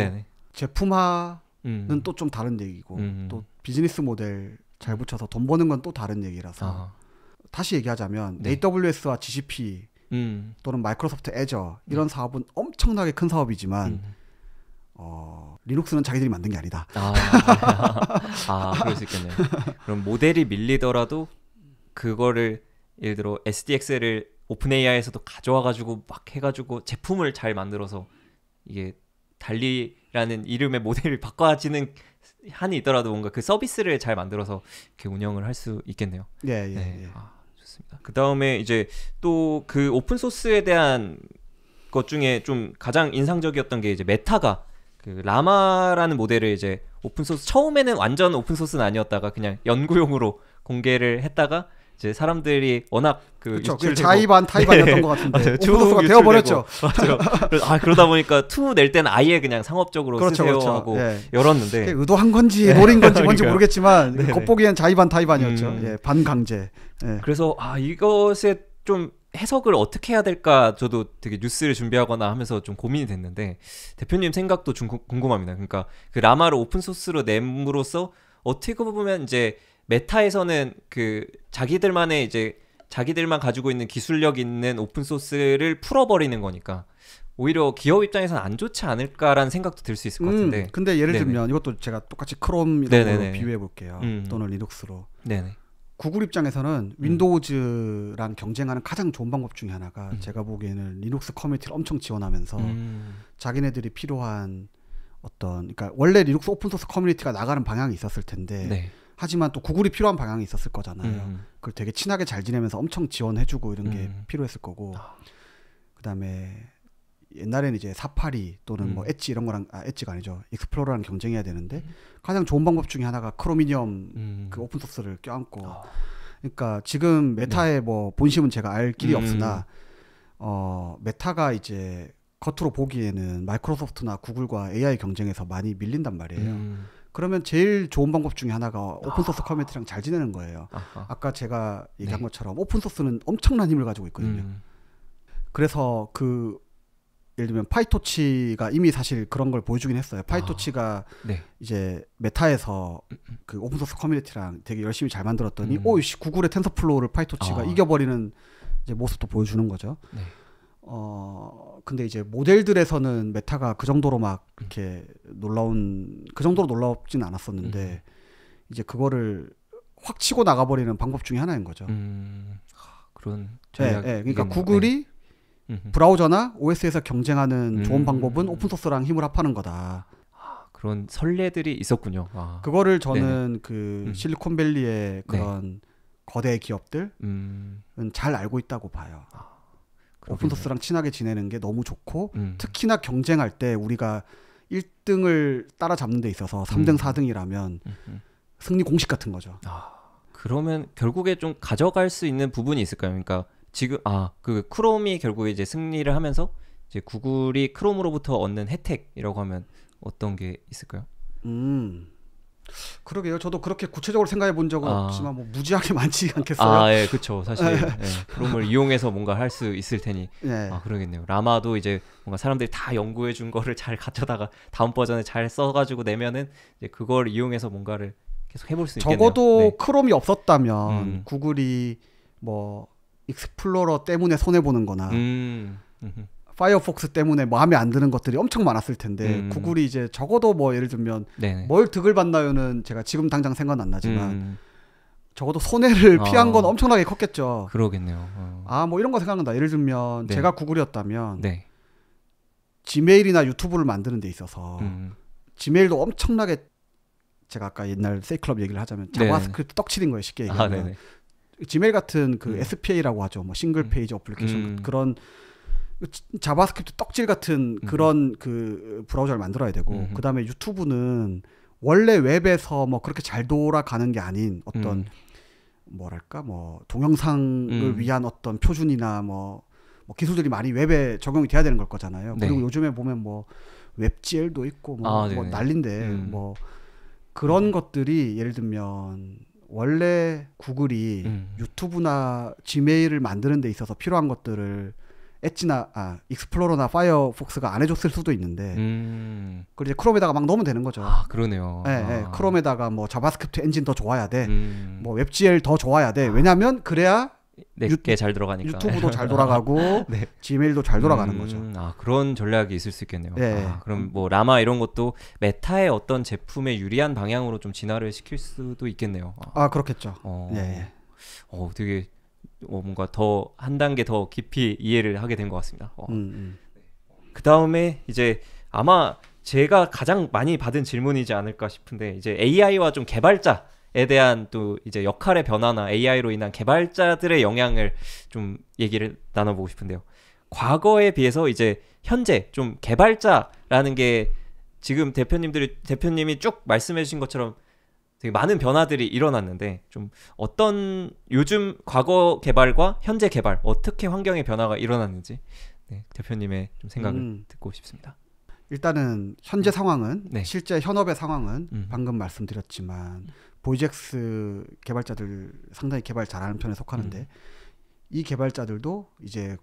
제품화는 또 좀 다른 얘기고 또 비즈니스 모델 잘 붙여서 돈 버는 건 또 다른 얘기라서 다시 얘기하자면 AWS와 GCP 또는 마이크로소프트 애저 이런 사업은 엄청나게 큰 사업이지만 리눅스는 자기들이 만든 게 아니다. 그럴 수 있겠네요. 그럼 모델이 밀리더라도 그거를 예를 들어 SDXL을 오픈 AI에서도 가져와가지고 막 해가지고 제품을 잘 만들어서 이게 달리라는 이름의 모델을 바꿔지는 한이 있더라도 뭔가 그 서비스를 잘 만들어서 이렇게 운영을 할 수 있겠네요. 예. 좋습니다. 그 다음에 이제 또 그 오픈 소스에 대한 것 중에 좀 가장 인상적이었던 게 이제 메타가 그 라마라는 모델을 이제 오픈 소스 처음에는 완전 오픈 소스는 아니었다가 그냥 연구용으로 공개를 했다가 이제 사람들이 워낙 그 자의반 타의반이었던 것 같은데 오픈 소스가 되어버렸죠. 맞아요. 그러다 보니까 2 낼 때는 아예 그냥 상업적으로 쓰세요 하고 열었는데 의도한 건지 노린 건지 뭔지 모르겠지만 겉보기엔 자의반 타의반이었죠. 반강제. 그래서 이것에 좀 해석을 어떻게 해야 될까 저도 되게 뉴스를 준비하거나 하면서 좀 고민이 됐는데 대표님 생각도 좀 궁금합니다. 그러니까 그 라마를 오픈 소스로 냄으로써 어떻게 보면 이제 메타에서는 그 자기들만의 이제 자기들만 가지고 있는 기술력 있는 오픈 소스를 풀어버리는 거니까 오히려 기업 입장에서는 안 좋지 않을까라는 생각도 들 수 있을 것 같은데. 근데 예를 들면 이것도 제가 똑같이 크롬이라고 비유해 볼게요. 또는 리눅스로. 구글 입장에서는 윈도우즈랑 경쟁하는 가장 좋은 방법 중에 하나가 제가 보기에는 리눅스 커뮤니티를 엄청 지원하면서 자기네들이 필요한 그러니까 원래 리눅스 오픈소스 커뮤니티가 나가는 방향이 있었을 텐데 하지만 또 구글이 필요한 방향이 있었을 거잖아요. 그걸 되게 친하게 잘 지내면서 엄청 지원해주고 이런 게 필요했을 거고 그다음에 옛날에는 이제 사파리 또는 뭐 엣지 이런 거랑 엣지가 아니죠. 익스플로러랑 경쟁해야 되는데 가장 좋은 방법 중에 하나가 크로미니엄 그 오픈 소스를 껴안고 그러니까 지금 메타의 뭐 본심은 제가 알 길이 없으나 메타가 이제 겉으로 보기에는 마이크로소프트나 구글과 AI 경쟁에서 많이 밀린단 말이에요. 그러면 제일 좋은 방법 중에 하나가 오픈소스 커뮤니티랑 잘 지내는 거예요. 아까 제가 얘기한 것처럼 오픈소스는 엄청난 힘을 가지고 있거든요. 그래서 예를 들면 파이토치가 이미 사실 그런 걸 보여주긴 했어요. 파이토치가 이제 메타에서 그 오픈소스 커뮤니티랑 되게 열심히 잘 만들었더니 구글의 텐서플로우를 파이토치가 이겨버리는 이제 모습도 보여주는 거죠. 근데 이제 모델들에서는 메타가 그 정도로 막 이렇게 그 정도로 놀랍진 않았었는데 이제 그거를 확 치고 나가버리는 방법 중에 하나인 거죠. 그런 그러니까 구글이 브라우저나 OS에서 경쟁하는 좋은 방법은 오픈소스랑 힘을 합하는 거다. 그런 선례들이 있었군요. 그거를 저는 그 실리콘밸리의 그런 거대 기업들은 잘 알고 있다고 봐요. 오픈소스랑 친하게 지내는 게 너무 좋고 특히나 경쟁할 때 우리가 1등을 따라잡는 데 있어서 3등, 4등이라면 승리 공식 같은 거죠. 그러면 결국에 좀 가져갈 수 있는 부분이 있을까요? 그러니까 지금 그 크롬이 결국에 이제 승리를 하면서 이제 구글이 크롬으로부터 얻는 혜택이라고 하면 어떤 게 있을까요? 그러게요. 저도 그렇게 구체적으로 생각해 본 적은 없지만 뭐 무지하게 많지 않겠어요? 예, 그렇죠. 사실 크롬을 이용해서 뭔가 할 수 있을 테니. 그러겠네요. 라마도 이제 뭔가 사람들이 다 연구해 준 거를 잘 갖춰다가 다음 버전에 잘 써가지고 내면은 이제 그걸 이용해서 뭔가를 계속 해볼 수 있겠네요. 적어도 크롬이 없었다면 구글이 뭐 익스플로러 때문에 손해 보는 거나 파이어폭스 때문에 마음에 안 드는 것들이 엄청 많았을 텐데 구글이 이제 적어도 뭐 예를 들면 네네. 뭘 득을 봤나요는 제가 지금 당장 생각은 안 나지만 적어도 손해를 피한 건 엄청나게 컸겠죠. 그러겠네요. 뭐 이런 거 생각난다. 예를 들면 제가 구글이었다면 지메일이나 유튜브를 만드는 데 있어서 지메일도 엄청나게 제가 아까 옛날 세이클럽 얘기를 하자면 자바스크립트 떡칠인 거예요. 쉽게 얘기하면. 지메일 같은 그 SPA라고 하죠. 뭐 싱글 페이지 어플리케이션 그런 자바스크립트 떡질 같은 그런 그 브라우저를 만들어야 되고 그다음에 유튜브는 원래 웹에서 뭐 그렇게 잘 돌아가는 게 아닌 어떤 뭐랄까 뭐 동영상을 위한 어떤 표준이나 뭐 기술들이 많이 웹에 적용이 돼야 되는 걸 거잖아요. 그리고 요즘에 보면 뭐 웹GL도 있고 뭐 난리인데 뭐 그런 것들이 예를 들면 원래 구글이 유튜브나 지메일을 만드는 데 있어서 필요한 것들을 엣지나 익스플로러나 파이어폭스가 안 해줬을 수도 있는데 그걸 이제 크롬에다가 막 넣으면 되는 거죠. 그러네요. 네, 크롬에다가 뭐 자바스크립트 엔진 더 좋아야 돼, 뭐 웹GL 더 좋아야 돼. 왜냐하면 그래야 내게 잘 돌아가니까 유튜브도 잘 돌아가고 지메일도 잘 돌아가는 거죠. 그런 전략이 있을 수 있겠네요. 그럼 뭐 라마 이런 것도 메타의 어떤 제품에 유리한 방향으로 좀 진화를 시킬 수도 있겠네요. 그렇겠죠. 되게 뭔가 더 한 단계 더 깊이 이해를 하게 된 것 같습니다. 그 다음에 이제 아마 제가 가장 많이 받은 질문이지 않을까 싶은데 이제 AI와 좀 개발자에 대한 또 이제 역할의 변화나 AI로 인한 개발자들의 영향을 좀 얘기를 나눠보고 싶은데요. 과거에 비해서 이제 현재 좀 개발자라는 게 지금 대표님이 쭉 말씀해 주신 것처럼 되게 많은 변화들이 일어났는데 좀 어떤 요즘 과거 개발과 현재 개발 어떻게 환경의 변화가 일어났는지 대표님의 좀 생각을 듣고 싶습니다. 일단은 현재 상황은 실제 현업의 상황은 방금 말씀드렸지만 보이젝스 개발자들 상당히 개발 잘하는 편에 속하는데 이 개발자들도 이제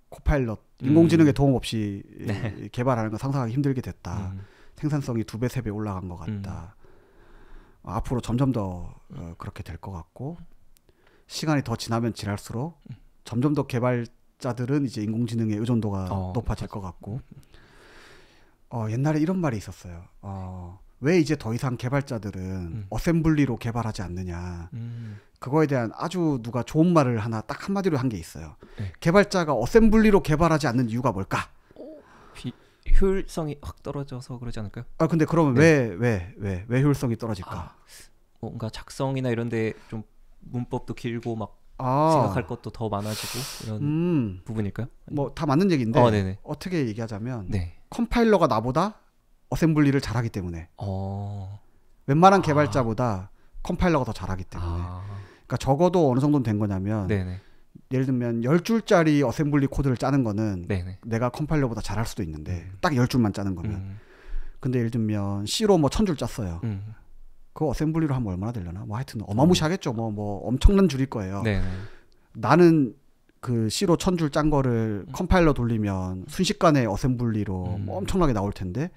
코파일럿 인공지능의 도움 없이 개발하는 거 상상하기 힘들게 됐다. 생산성이 2배, 3배 올라간 것 같다. 앞으로 점점 더 그렇게 될 것 같고 시간이 더 지나면 지날수록 점점 더 개발자들은 이제 인공지능의 의존도가 높아질 것 같고 옛날에 이런 말이 있었어요. 왜 이제 더 이상 개발자들은 어셈블리로 개발하지 않느냐. 그거에 대한 아주 누가 좋은 말을 하나 딱 한마디로 한 게 있어요. 개발자가 어셈블리로 개발하지 않는 이유가 뭘까? 효율성이 확 떨어져서 그러지 않을까요? 근데 그러면 왜 효율성이 떨어질까? 뭔가 작성이나 이런데 좀 문법도 길고 막 생각할 것도 더 많아지고 이런 부분일까요? 뭐 다 맞는 얘기인데 어떻게 얘기하자면 컴파일러가 나보다 어셈블리를 잘하기 때문에 웬만한 개발자보다 컴파일러가 더 잘하기 때문에 그러니까 적어도 어느 정도는 된 거냐면 예를 들면 10줄짜리 어셈블리 코드를 짜는 거는 내가 컴파일러보다 잘할 수도 있는데 딱 10줄만 짜는 거면 근데 예를 들면 C로 뭐 1000줄 짰어요. 그거 어셈블리로 하면 얼마나 되려나? 뭐 하여튼 어마무시하겠죠. 뭐 엄청난 줄일 거예요. 나는 그 C로 1000줄 짠 거를 컴파일러 돌리면 순식간에 어셈블리로 뭐 엄청나게 나올 텐데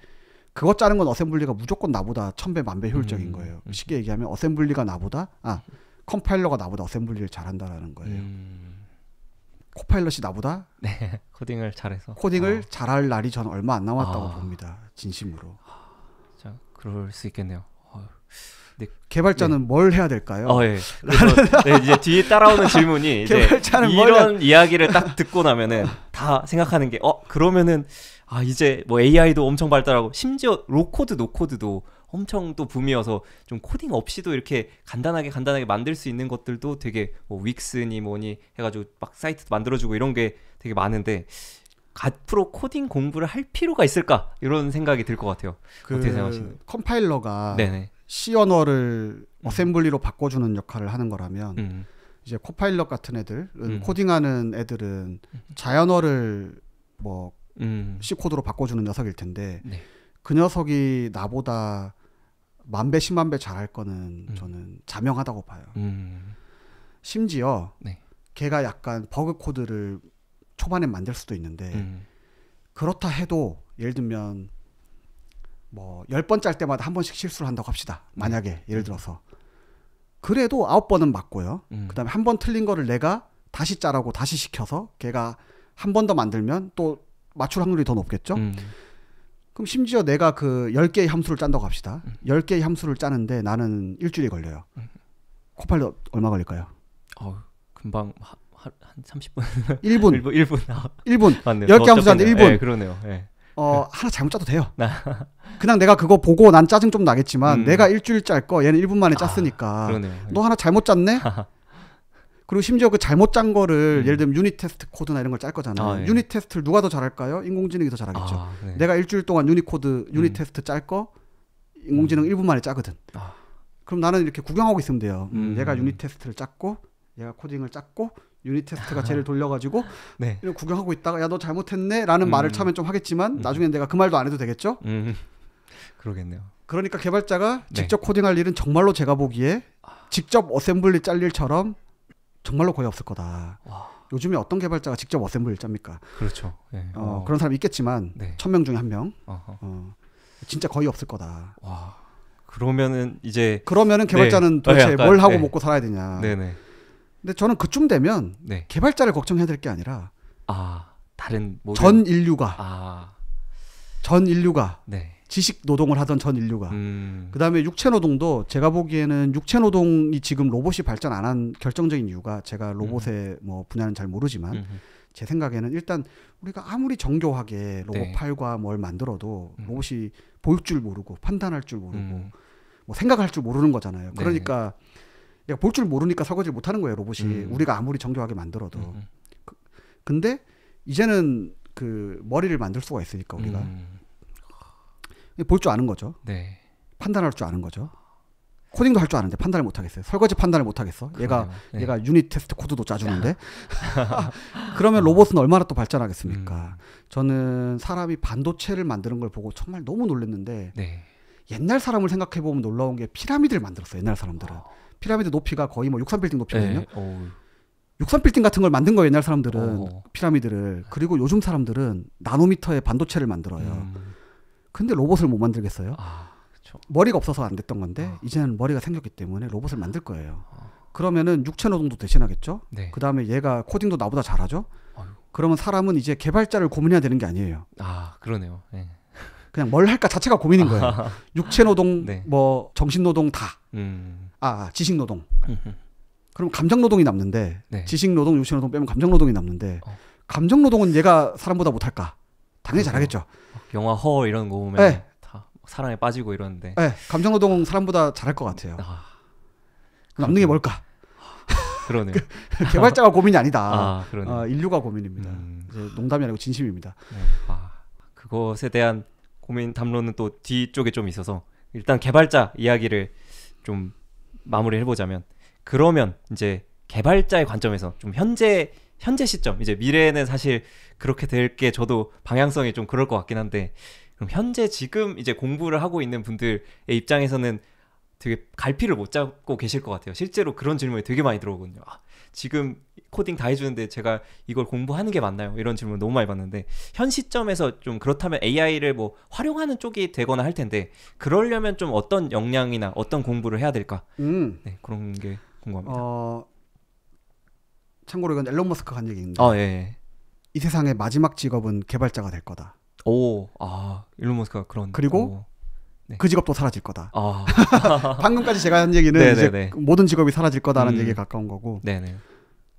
그거 짜는 건 어셈블리가 무조건 나보다 1000배, 1000배 효율적인 거예요. 쉽게 얘기하면 어셈블리가 컴파일러가 나보다 어셈블리를 잘한다라는 거예요. 코파일럿이 나보다 코딩을 잘해서 잘할 날이 저는 얼마 안 남았다고 봅니다. 진심으로. 자, 그럴 수 있겠네요. 개발자는 뭘 해야 될까요? 그래서 이제 뒤에 따라오는 질문이 이제 이런 이야기를 딱 듣고 나면은 다 생각하는 게 그러면은 이제 뭐 AI도 엄청 발달하고 심지어 로코드 노코드도 엄청 또 붐이어서 좀 코딩 없이도 이렇게 간단하게 만들 수 있는 것들도 되게 뭐 윅스니 뭐니 해가지고 막 사이트도 만들어주고 이런 게 되게 많은데 앞으로 코딩 공부를 할 필요가 있을까 이런 생각이 들 것 같아요. 어떻게 생각하시나요? 컴파일러가 C 언어를 어셈블리로 바꿔주는 역할을 하는 거라면 이제 코파일럿 같은 애들은 코딩하는 애들은 자연어를 뭐 C 코드로 바꿔주는 녀석일 텐데 그 녀석이 나보다 10,000배, 100,000배 잘할 거는 저는 자명하다고 봐요. 심지어 걔가 약간 버그 코드를 초반에 만들 수도 있는데 그렇다 해도 예를 들면 뭐 10번 짤 때마다 한 번씩 실수를 한다고 합시다. 만약에 예를 들어서 그래도 9번은 맞고요. 그 다음에 한 번 틀린 거를 내가 다시 짜라고 다시 시켜서 걔가 한 번 더 만들면 또 맞출 확률이 더 높겠죠. 그럼 심지어 내가 그 10개의 함수를 짠다고 합시다. 10개의 함수를 짜는데 나는 일주일이 걸려요. 코팔도 얼마 걸릴까요? 금방 한 30분. 1분. 1분. 맞네요. 10개 함수 짜는데 1분. 네, 그러네요. 네. 하나 잘못 짜도 돼요. 그냥 내가 그거 보고 난 짜증 좀 나겠지만 내가 일주일 짤 거 얘는 1분 만에 짰으니까 그러네요. 너 하나 잘못 짰네? 그리고 심지어 그 잘못 짠 거를 예를 들면 유닛 테스트 코드나 이런 걸 짤 거잖아요. 예. 유닛 테스트를 누가 더 잘할까요? 인공지능이 더 잘하겠죠. 네. 내가 일주일 동안 유닛 테스트 짤 거 인공지능 1분 만에 짜거든. 그럼 나는 이렇게 구경하고 있으면 돼요. 얘가 유닛 테스트를 짰고 얘가 코딩을 짰고 유닛 테스트가 쟤를 돌려가지고 네. 이렇게 구경하고 있다가 야 너 잘못했네 라는 말을 처음엔 좀 하겠지만 나중엔 내가 그 말도 안 해도 되겠죠. 그러겠네요. 그러니까 개발자가 네. 직접 코딩할 일은 정말로 제가 보기에 직접 어셈블리 짤 일처럼 정말로 거의 없을 거다. 요즘에 어떤 개발자가 직접 어셈블리 짭니까? 그렇죠. 네. 그런 사람 있겠지만 네. 1000명 중에 1명 진짜 거의 없을 거다. 그러면은 개발자는 도대체 약간, 뭘 하고 먹고 살아야 되냐. 네네. 근데 저는 그쯤 되면 개발자를 걱정해야 될 게 아니라 다른 모든 전 인류가 네. 지식 노동을 하던 전 인류가 그다음에 육체 노동도 제가 보기에는 육체 노동이 지금 로봇이 발전 안 한 결정적인 이유가 제가 로봇의 뭐 분야는 잘 모르지만 제 생각에는 일단 우리가 아무리 정교하게 로봇 팔과 뭘 만들어도 로봇이 볼 줄 모르고 판단할 줄 모르고 뭐 생각할 줄 모르는 거잖아요. 그러니까 얘가 볼 줄 모르니까 설거지를 못 하는 거예요, 로봇이. 우리가 아무리 정교하게 만들어도. 근데 이제는 그 머리를 만들 수가 있으니까 우리가 볼 줄 아는 거죠. 네. 판단할 줄 아는 거죠. 코딩도 할 줄 아는데 판단을 못 하겠어요. 설거지 판단을 못 하겠어. 얘가 유닛 테스트 코드도 짜주는데. 그러면 로봇은 얼마나 또 발전하겠습니까? 저는 사람이 반도체를 만드는 걸 보고 정말 너무 놀랐는데 옛날 사람을 생각해 보면 놀라운 게 피라미드를 만들었어요. 옛날 사람들은. 피라미드 높이가 거의 뭐 63빌딩 높이거든요. 63빌딩 같은 걸 만든 거예요. 옛날 사람들은 피라미드를. 그리고 요즘 사람들은 나노미터의 반도체를 만들어요. 근데 로봇을 못 만들겠어요? 그쵸. 머리가 없어서 안 됐던 건데 이제는 머리가 생겼기 때문에 로봇을 만들 거예요. 그러면은 육체 노동도 대신하겠죠? 그 다음에 얘가 코딩도 나보다 잘하죠? 그러면 사람은 이제 개발자를 고민해야 되는 게 아니에요. 그러네요. 그냥 뭘 할까 자체가 고민인 거예요. 육체 노동, 뭐 정신 노동 다. 지식 노동. 그럼 감정 노동이 남는데 지식 노동, 육체 노동 빼면 감정 노동이 남는데 감정 노동은 얘가 사람보다 못할까? 당연히 잘하겠죠. 영화 허 이런 거 보면 다 사랑에 빠지고 이러는데. 감정 노동은 사람보다 잘할 것 같아요. 남는 게 뭘까? 그러네요. 개발자가 고민이 아니다. 그러네요. 인류가 고민입니다. 이제 농담이 아니고 진심입니다. 그것에 대한 고민 담론은 또 뒤쪽에 좀 있어서 일단 개발자 이야기를 좀 마무리를 해보자면 그러면 이제 개발자의 관점에서 좀 현재 시점 이제 미래에는 사실 그렇게 될 게 저도 방향성이 좀 그럴 것 같긴 한데 그럼 현재 지금 이제 공부를 하고 있는 분들의 입장에서는 되게 갈피를 못 잡고 계실 것 같아요. 실제로 그런 질문이 되게 많이 들어오거든요. 지금 코딩 다 해주는데 제가 이걸 공부하는 게 맞나요? 이런 질문 너무 많이 받는데 현 시점에서 좀 그렇다면 AI를 뭐 활용하는 쪽이 되거나 할 텐데 그러려면 좀 어떤 역량이나 어떤 공부를 해야 될까? 그런 게 궁금합니다. 참고로 이건 앨런 머스크가 한 얘기인데 이 세상의 마지막 직업은 개발자가 될 거다. 앨런 머스크가 그런. 그리고 그 직업도 사라질 거다. 방금까지 제가 한 얘기는 이제 모든 직업이 사라질 거다라는 얘기에 가까운 거고.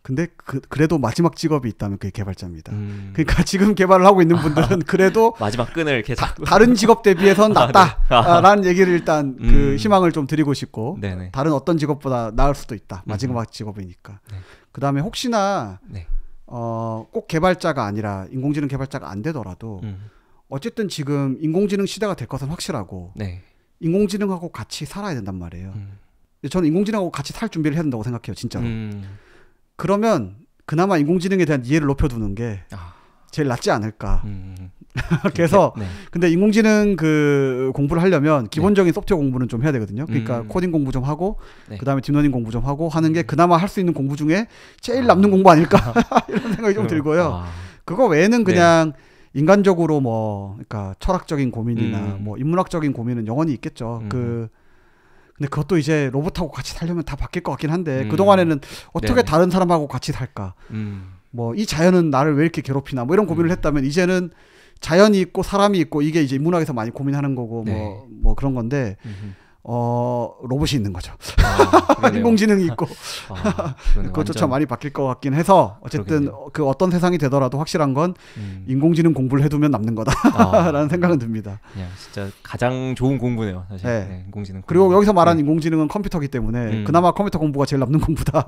근데 그래도 마지막 직업이 있다면 그게 개발자입니다. 그러니까 지금 개발을 하고 있는 분들은 그래도 마지막 끈을 이렇게 다른 직업 대비해서는 낫다라는 얘기를 일단 그 희망을 좀 드리고 싶고 다른 어떤 직업보다 나을 수도 있다. 마지막 직업이니까. 그다음에 혹시나 꼭 개발자가 아니라 인공지능 개발자가 안 되더라도 어쨌든 지금 인공지능 시대가 될 것은 확실하고 인공지능하고 같이 살아야 된단 말이에요. 저는 인공지능하고 같이 살 준비를 해야 된다고 생각해요. 진짜로. 그러면 그나마 인공지능에 대한 이해를 높여두는 게 제일 낫지 않을까. 그래서 근데 인공지능 그 공부를 하려면 기본적인 소프트웨어 공부는 좀 해야 되거든요. 그러니까 코딩 공부 좀 하고 그다음에 딥러닝 공부 좀 하고 하는 게 그나마 할 수 있는 공부 중에 제일 남는 공부 아닐까 이런 생각이 좀 들고요. 그거 외에는 그냥 인간적으로 뭐 그러니까 철학적인 고민이나 뭐 인문학적인 고민은 영원히 있겠죠. 근데 그것도 이제 로봇하고 같이 살려면 다 바뀔 것 같긴 한데 그동안에는 어떻게 다른 사람하고 같이 살까 뭐 이 자연은 나를 왜 이렇게 괴롭히나 뭐 이런 고민을 했다면 이제는 자연이 있고 사람이 있고 이게 이제 인문학에서 많이 고민하는 거고 네. 뭐 그런 건데 로봇이 있는 거죠. 인공지능이 있고 그것조차 많이 바뀔 것 같긴 해서 어쨌든 그러겠네요. 그 어떤 세상이 되더라도 확실한 건 인공지능 공부를 해두면 남는 거다라는 생각은 듭니다. 그냥 진짜 가장 좋은 공부네요, 사실. 네. 네, 인공지능. 그리고 여기서 말하는 인공지능은 컴퓨터기 때문에 그나마 컴퓨터 공부가 제일 남는 공부다.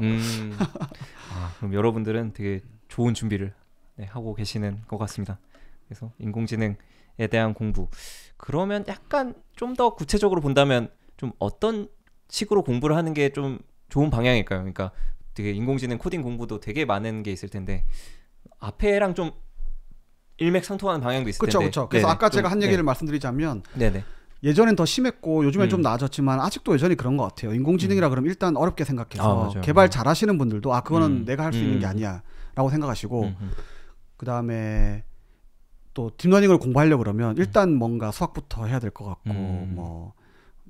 그럼 여러분들은 되게 좋은 준비를 하고 계시는 것 같습니다. 그래서 인공지능에 대한 공부. 그러면 약간 좀 더 구체적으로 본다면 좀 어떤 식으로 공부를 하는 게 좀 좋은 방향일까요? 그러니까 되게 인공지능 코딩 공부도 되게 많은 게 있을 텐데 앞에랑 좀 일맥상통하는 방향도 있을 텐데. 그렇죠. 그래서 네네. 아까 제가 한 얘기를 말씀드리자면 네네. 예전엔 더 심했고 요즘엔 좀 나아졌지만 아직도 여전히 그런 것 같아요. 인공지능이라 그러면 일단 어렵게 생각해서 개발 잘하시는 분들도 그거는 내가 할 수 있는 게 아니야 라고 생각하시고 그 다음에 또 딥러닝을 공부하려고 그러면 일단 뭔가 수학부터 해야 될 것 같고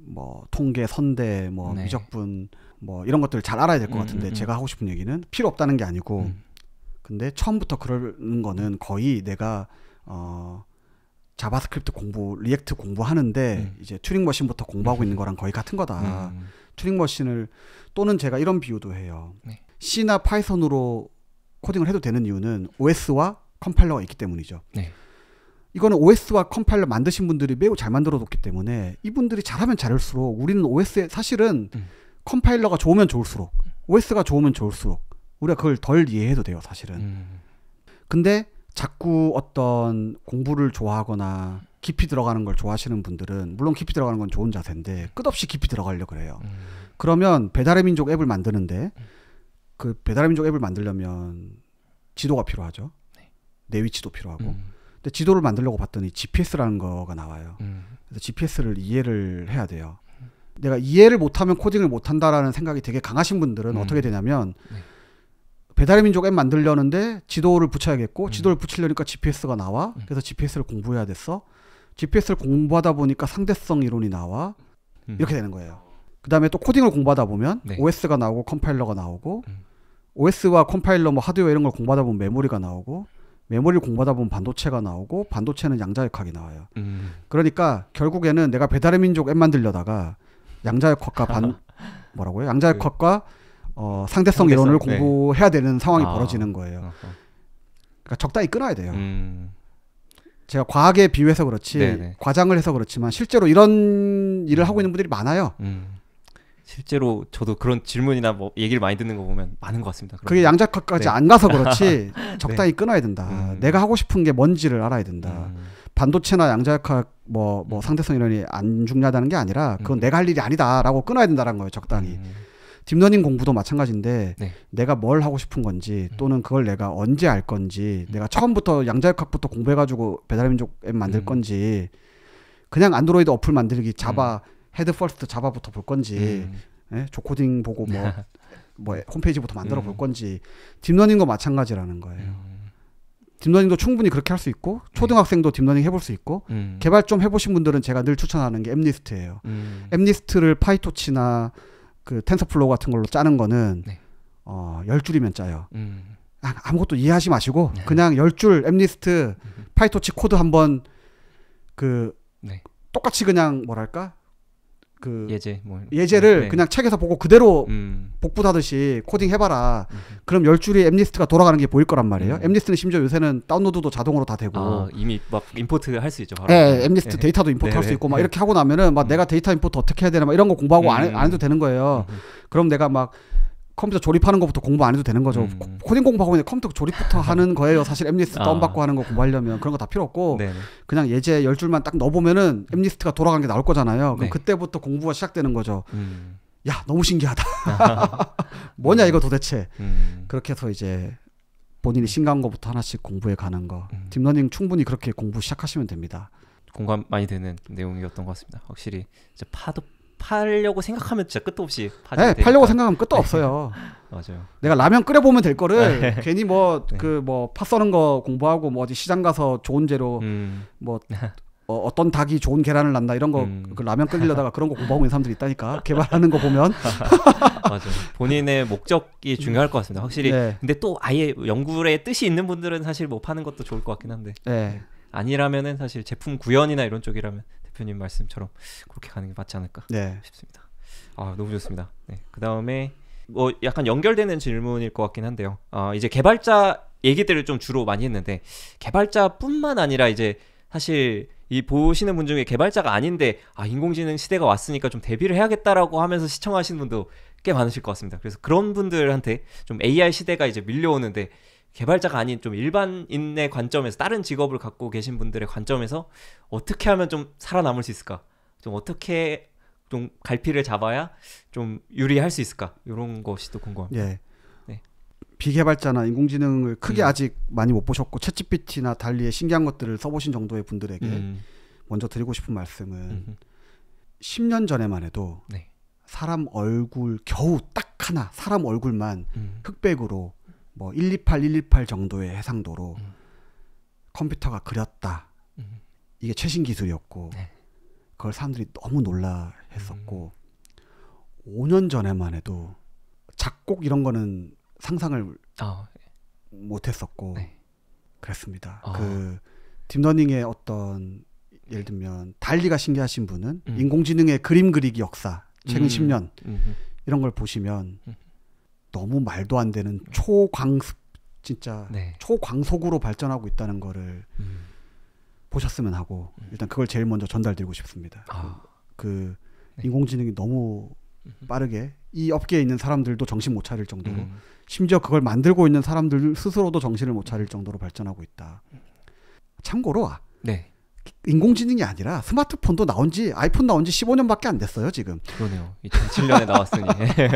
뭐 통계, 선대, 뭐 미적분 뭐 이런 것들을 잘 알아야 될 것 같은데 제가 하고 싶은 얘기는 필요 없다는 게 아니고 근데 처음부터 그러는 거는 거의 내가 자바스크립트 공부, 리액트 공부하는데 이제 튜링 머신부터 공부하고 있는 거랑 거의 같은 거다. 튜링 머신을 또는 제가 이런 비유도 해요. C나 파이썬으로 코딩을 해도 되는 이유는 OS와 컴파일러가 있기 때문이죠. 이거는 OS와 컴파일러 만드신 분들이 매우 잘 만들어 뒀기 때문에 이분들이 잘하면 잘할수록 우리는 OS에 사실은 컴파일러가 좋으면 좋을수록 OS가 좋으면 좋을수록 우리가 그걸 덜 이해해도 돼요, 사실은. 근데 자꾸 어떤 공부를 좋아하거나 깊이 들어가는 걸 좋아하시는 분들은 물론 깊이 들어가는 건 좋은 자세인데 끝없이 깊이 들어가려고 그래요. 그러면 배달의 민족 앱을 만드는데 그 배달의 민족 앱을 만들려면 지도가 필요하죠. 내 위치도 필요하고. 근데 지도를 만들려고 봤더니 GPS라는 거가 나와요. 그래서 GPS를 이해를 해야 돼요. 내가 이해를 못하면 코딩을 못한다라는 생각이 되게 강하신 분들은 어떻게 되냐면 배달의 민족 앱 만들려는데 지도를 붙여야겠고 지도를 붙이려니까 GPS가 나와. 그래서 GPS를 공부해야 됐어. GPS를 공부하다 보니까 상대성 이론이 나와. 이렇게 되는 거예요. 그 다음에 또 코딩을 공부하다 보면 OS가 나오고 컴파일러가 나오고 OS와 컴파일러 뭐 하드웨어 이런 걸 공부하다 보면 메모리가 나오고 메모리를 공부하다 보면 반도체가 나오고 반도체는 양자역학이 나와요. 그러니까 결국에는 내가 배달의 민족 앱 만들려다가 양자역학과 뭐라고요? 양자역학과 상대성 이론을 공부해야 되는 상황이 벌어지는 거예요. 그러니까 적당히 끊어야 돼요. 제가 과하게 비유해서 그렇지 과장을 해서 그렇지만 실제로 이런 일을 하고 있는 분들이 많아요. 실제로 저도 그런 질문이나 뭐 얘기를 많이 듣는 거 보면 많은 것 같습니다. 그게 양자역학까지 안 가서 그렇지 적당히 끊어야 된다. 내가 하고 싶은 게 뭔지를 알아야 된다. 반도체나 양자역학 뭐 상대성 이론이 안 중요하다는 게 아니라 그건 내가 할 일이 아니다라고 끊어야 된다는 거예요. 적당히. 딥러닝 공부도 마찬가지인데 내가 뭘 하고 싶은 건지 또는 그걸 내가 언제 알 건지 내가 처음부터 양자역학부터 공부해가지고 배달의 민족 앱 만들 건지 그냥 안드로이드 어플 만들기 자바 헤드 퍼스트 자바부터 볼 건지 조코딩 보고 뭐 홈페이지부터 만들어 볼 건지 딥러닝도 마찬가지라는 거예요. 딥러닝도 충분히 그렇게 할 수 있고 초등학생도 딥러닝 해볼 수 있고 개발 좀 해보신 분들은 제가 늘 추천하는 게 앱리스트예요. 앱리스트를 파이토치나 그 텐서플로우 같은 걸로 짜는 거는 10줄이면 짜요. 아무것도 이해하지 마시고 그냥 10줄 앱리스트 파이토치 코드 한번 그 똑같이 그냥 뭐랄까 그 예제를 그냥 책에서 보고 그대로 복붙하듯이 코딩 해봐라. 그럼 10줄이 앱리스트가 돌아가는 게 보일 거란 말이에요. 앱리스트는 심지어 요새는 다운로드도 자동으로 다 되고 이미 막 임포트 할 수 있죠. 바로. 네, 앱리스트 데이터도 임포트 할 수 있고 막 이렇게 하고 나면은 막 내가 데이터 임포트 어떻게 해야 되나 막 이런 거 공부하고 안 해도 되는 거예요. 그럼 내가 막 컴퓨터 조립하는 것부터 공부 안 해도 되는 거죠. 코딩 공부하고 있는데 컴퓨터 조립부터 하는 거예요. 사실 앱리스트 다운받고 하는 거 공부하려면 그런 거 다 필요 없고 그냥 예제 10줄만 딱 넣어보면은 앱리스트가 돌아가는 게 나올 거잖아요. 그럼 그때부터 공부가 시작되는 거죠. 야, 너무 신기하다. 뭐냐 이거 도대체. 그렇게 해서 이제 본인이 신기한 거부터 하나씩 공부해 가는 거. 딥러닝 충분히 그렇게 공부 시작하시면 됩니다. 공감 많이 되는 내용이었던 것 같습니다. 확실히 이제 팔려고 생각하면 진짜 끝도 없이 팔려고 생각하면 끝도 없어요. 맞아요. 내가 라면 끓여보면 될 거를 괜히 파 써는 거 공부하고 뭐 어디 시장 가서 좋은 재료 뭐 어떤 닭이 좋은 계란을 낳나 이런 거 그 라면 끓이려다가 그런 거 공부하고 있는 사람들이 있다니까. 개발하는 거 보면. 맞아. 본인의 목적이 중요할 것 같습니다. 확실히. 네. 근데 또 아예 연구에 뜻이 있는 분들은 사실 뭐 파는 것도 좋을 것 같긴 한데. 네. 아니라면은 사실 제품 구현이나 이런 쪽이라면 대표님 말씀처럼 그렇게 가는 게 맞지 않을까 싶습니다. 아, 너무 좋습니다. 네. 그다음에 뭐 약간 연결되는 질문일 것 같긴 한데요. 이제 개발자 얘기들을 좀 주로 많이 했는데 개발자뿐만 아니라 이제 사실 이 보시는 분 중에 개발자가 아닌데 인공지능 시대가 왔으니까 좀 대비를 해야겠다라고 하면서 시청하시는 분도 꽤 많으실 것 같습니다. 그래서 그런 분들한테 좀 AI 시대가 이제 밀려오는데 개발자가 아닌 좀 일반인의 관점에서 다른 직업을 갖고 계신 분들의 관점에서 어떻게 하면 좀 살아남을 수 있을까? 좀 어떻게 좀 갈피를 잡아야 좀 유리할 수 있을까? 이런 것이 또 궁금합니다. 예. 네. 비개발자나 인공지능을 크게 아직 많이 못 보셨고 챗GPT나 달리의 신기한 것들을 써보신 정도의 분들에게 먼저 드리고 싶은 말씀은 10년 전에만 해도 네. 사람 얼굴 겨우 딱 하나 사람 얼굴만 흑백으로 뭐 128 정도의 해상도로 컴퓨터가 그렸다. 이게 최신 기술이었고 네. 그걸 사람들이 너무 놀라했었고 5년 전에만 해도 작곡 이런 거는 상상을 못했었고 네. 그랬습니다. 그 딥러닝의 어떤 예를 들면 달리가 신기하신 분은 인공지능의 그림 그리기 역사 최근 10년 이런 걸 보시면 너무 말도 안 되는 진짜 네. 초광속으로 발전하고 있다는 거를 보셨으면 하고 일단 그걸 제일 먼저 전달드리고 싶습니다. 그 네. 인공지능이 너무 빠르게 이 업계에 있는 사람들도 정신 못 차릴 정도로 심지어 그걸 만들고 있는 사람들 스스로도 정신을 못 차릴 정도로 발전하고 있다. 참고로 네. 인공지능이 아니라 스마트폰도 아이폰 나온 지 15년밖에 안 됐어요 지금. 그러네요. 2007년에 나왔으니. 네.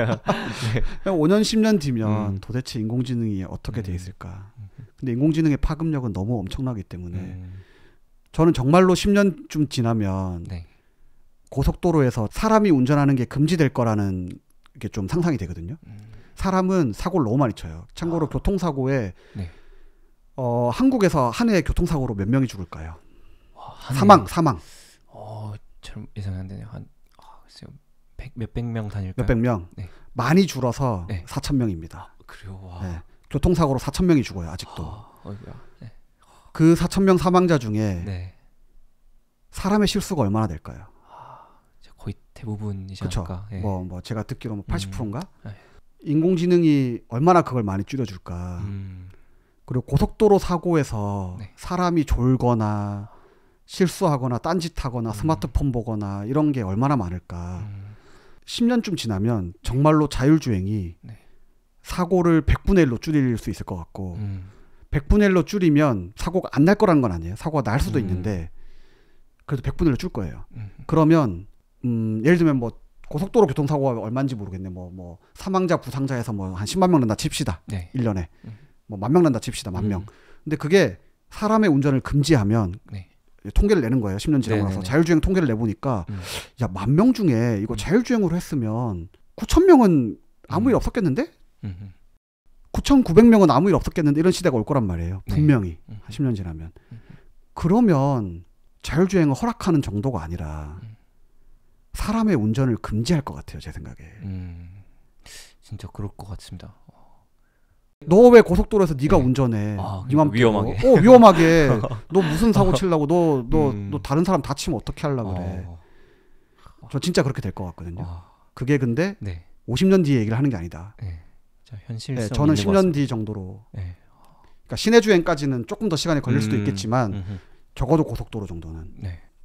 5년 10년 뒤면 도대체 인공지능이 어떻게 돼 있을까. 근데 인공지능의 파급력은 너무 엄청나기 때문에 저는 정말로 10년쯤 지나면 네. 고속도로에서 사람이 운전하는 게 금지될 거라는 게 좀 상상이 되거든요. 사람은 사고를 너무 많이 쳐요. 참고로 교통사고에 네. 한국에서 한 해 교통사고로 몇 명이 죽을까요? 사망. 잘 예상이 안 되네요. 한 몇백 명 다닐까요? 몇백 명. 네. 많이 줄어서 네. 4,000명입니다. 그래요. 와. 네. 교통사고로 4,000명이 죽어요. 아직도. 네. 그 4,000명 사망자 중에 네. 사람의 실수가 얼마나 될까요? 거의 대부분이지 그쵸? 않을까. 네. 뭐 제가 듣기로 80%인가? 네. 인공지능이 얼마나 그걸 많이 줄여줄까. 그리고 고속도로 사고에서 네. 사람이 졸거나 실수하거나 딴짓하거나 스마트폰 보거나 이런 게 얼마나 많을까. 10년쯤 지나면 정말로 자율주행이 네. 사고를 100분의 1로 줄일 수 있을 것 같고 100분의 1로 줄이면 사고가 안 날 거라는 건 아니에요. 사고가 날 수도 있는데 그래도 100분의 1로 줄 거예요. 그러면 예를 들면 뭐 고속도로 교통사고가 얼마인지 모르겠네. 뭐 사망자 부상자에서 뭐 한 10만 명 난다 칩시다. 네. 1년에. 뭐 10,000명 난다 칩시다. 10,000명. 근데 그게 사람의 운전을 금지하면 네. 통계를 내는 거예요. 10년 지나고 나서 자율주행 통계를 내보니까 야 10,000명 중에 이거 자율주행으로 했으면 9,000명은 아무 일 없었겠는데? 9,900명은 아무 일 없었겠는데 이런 시대가 올 거란 말이에요. 분명히. 10년 지나면. 그러면 자율주행을 허락하는 정도가 아니라 사람의 운전을 금지할 것 같아요. 제 생각에. 진짜 그럴 것 같습니다. 너 왜 고속도로에서 네가 운전해? 위험하게. 위험하게. 너 무슨 사고 치려고 너 다른 사람 다치면 어떻게 하려고 그래. 저 진짜 그렇게 될 것 같거든요. 그게 근데 50년 뒤에 얘기를 하는 게 아니다. 현실성 저는 10년 뒤 정도로. 그러니까 시내 주행까지는 조금 더 시간이 걸릴 수도 있겠지만 적어도 고속도로 정도는.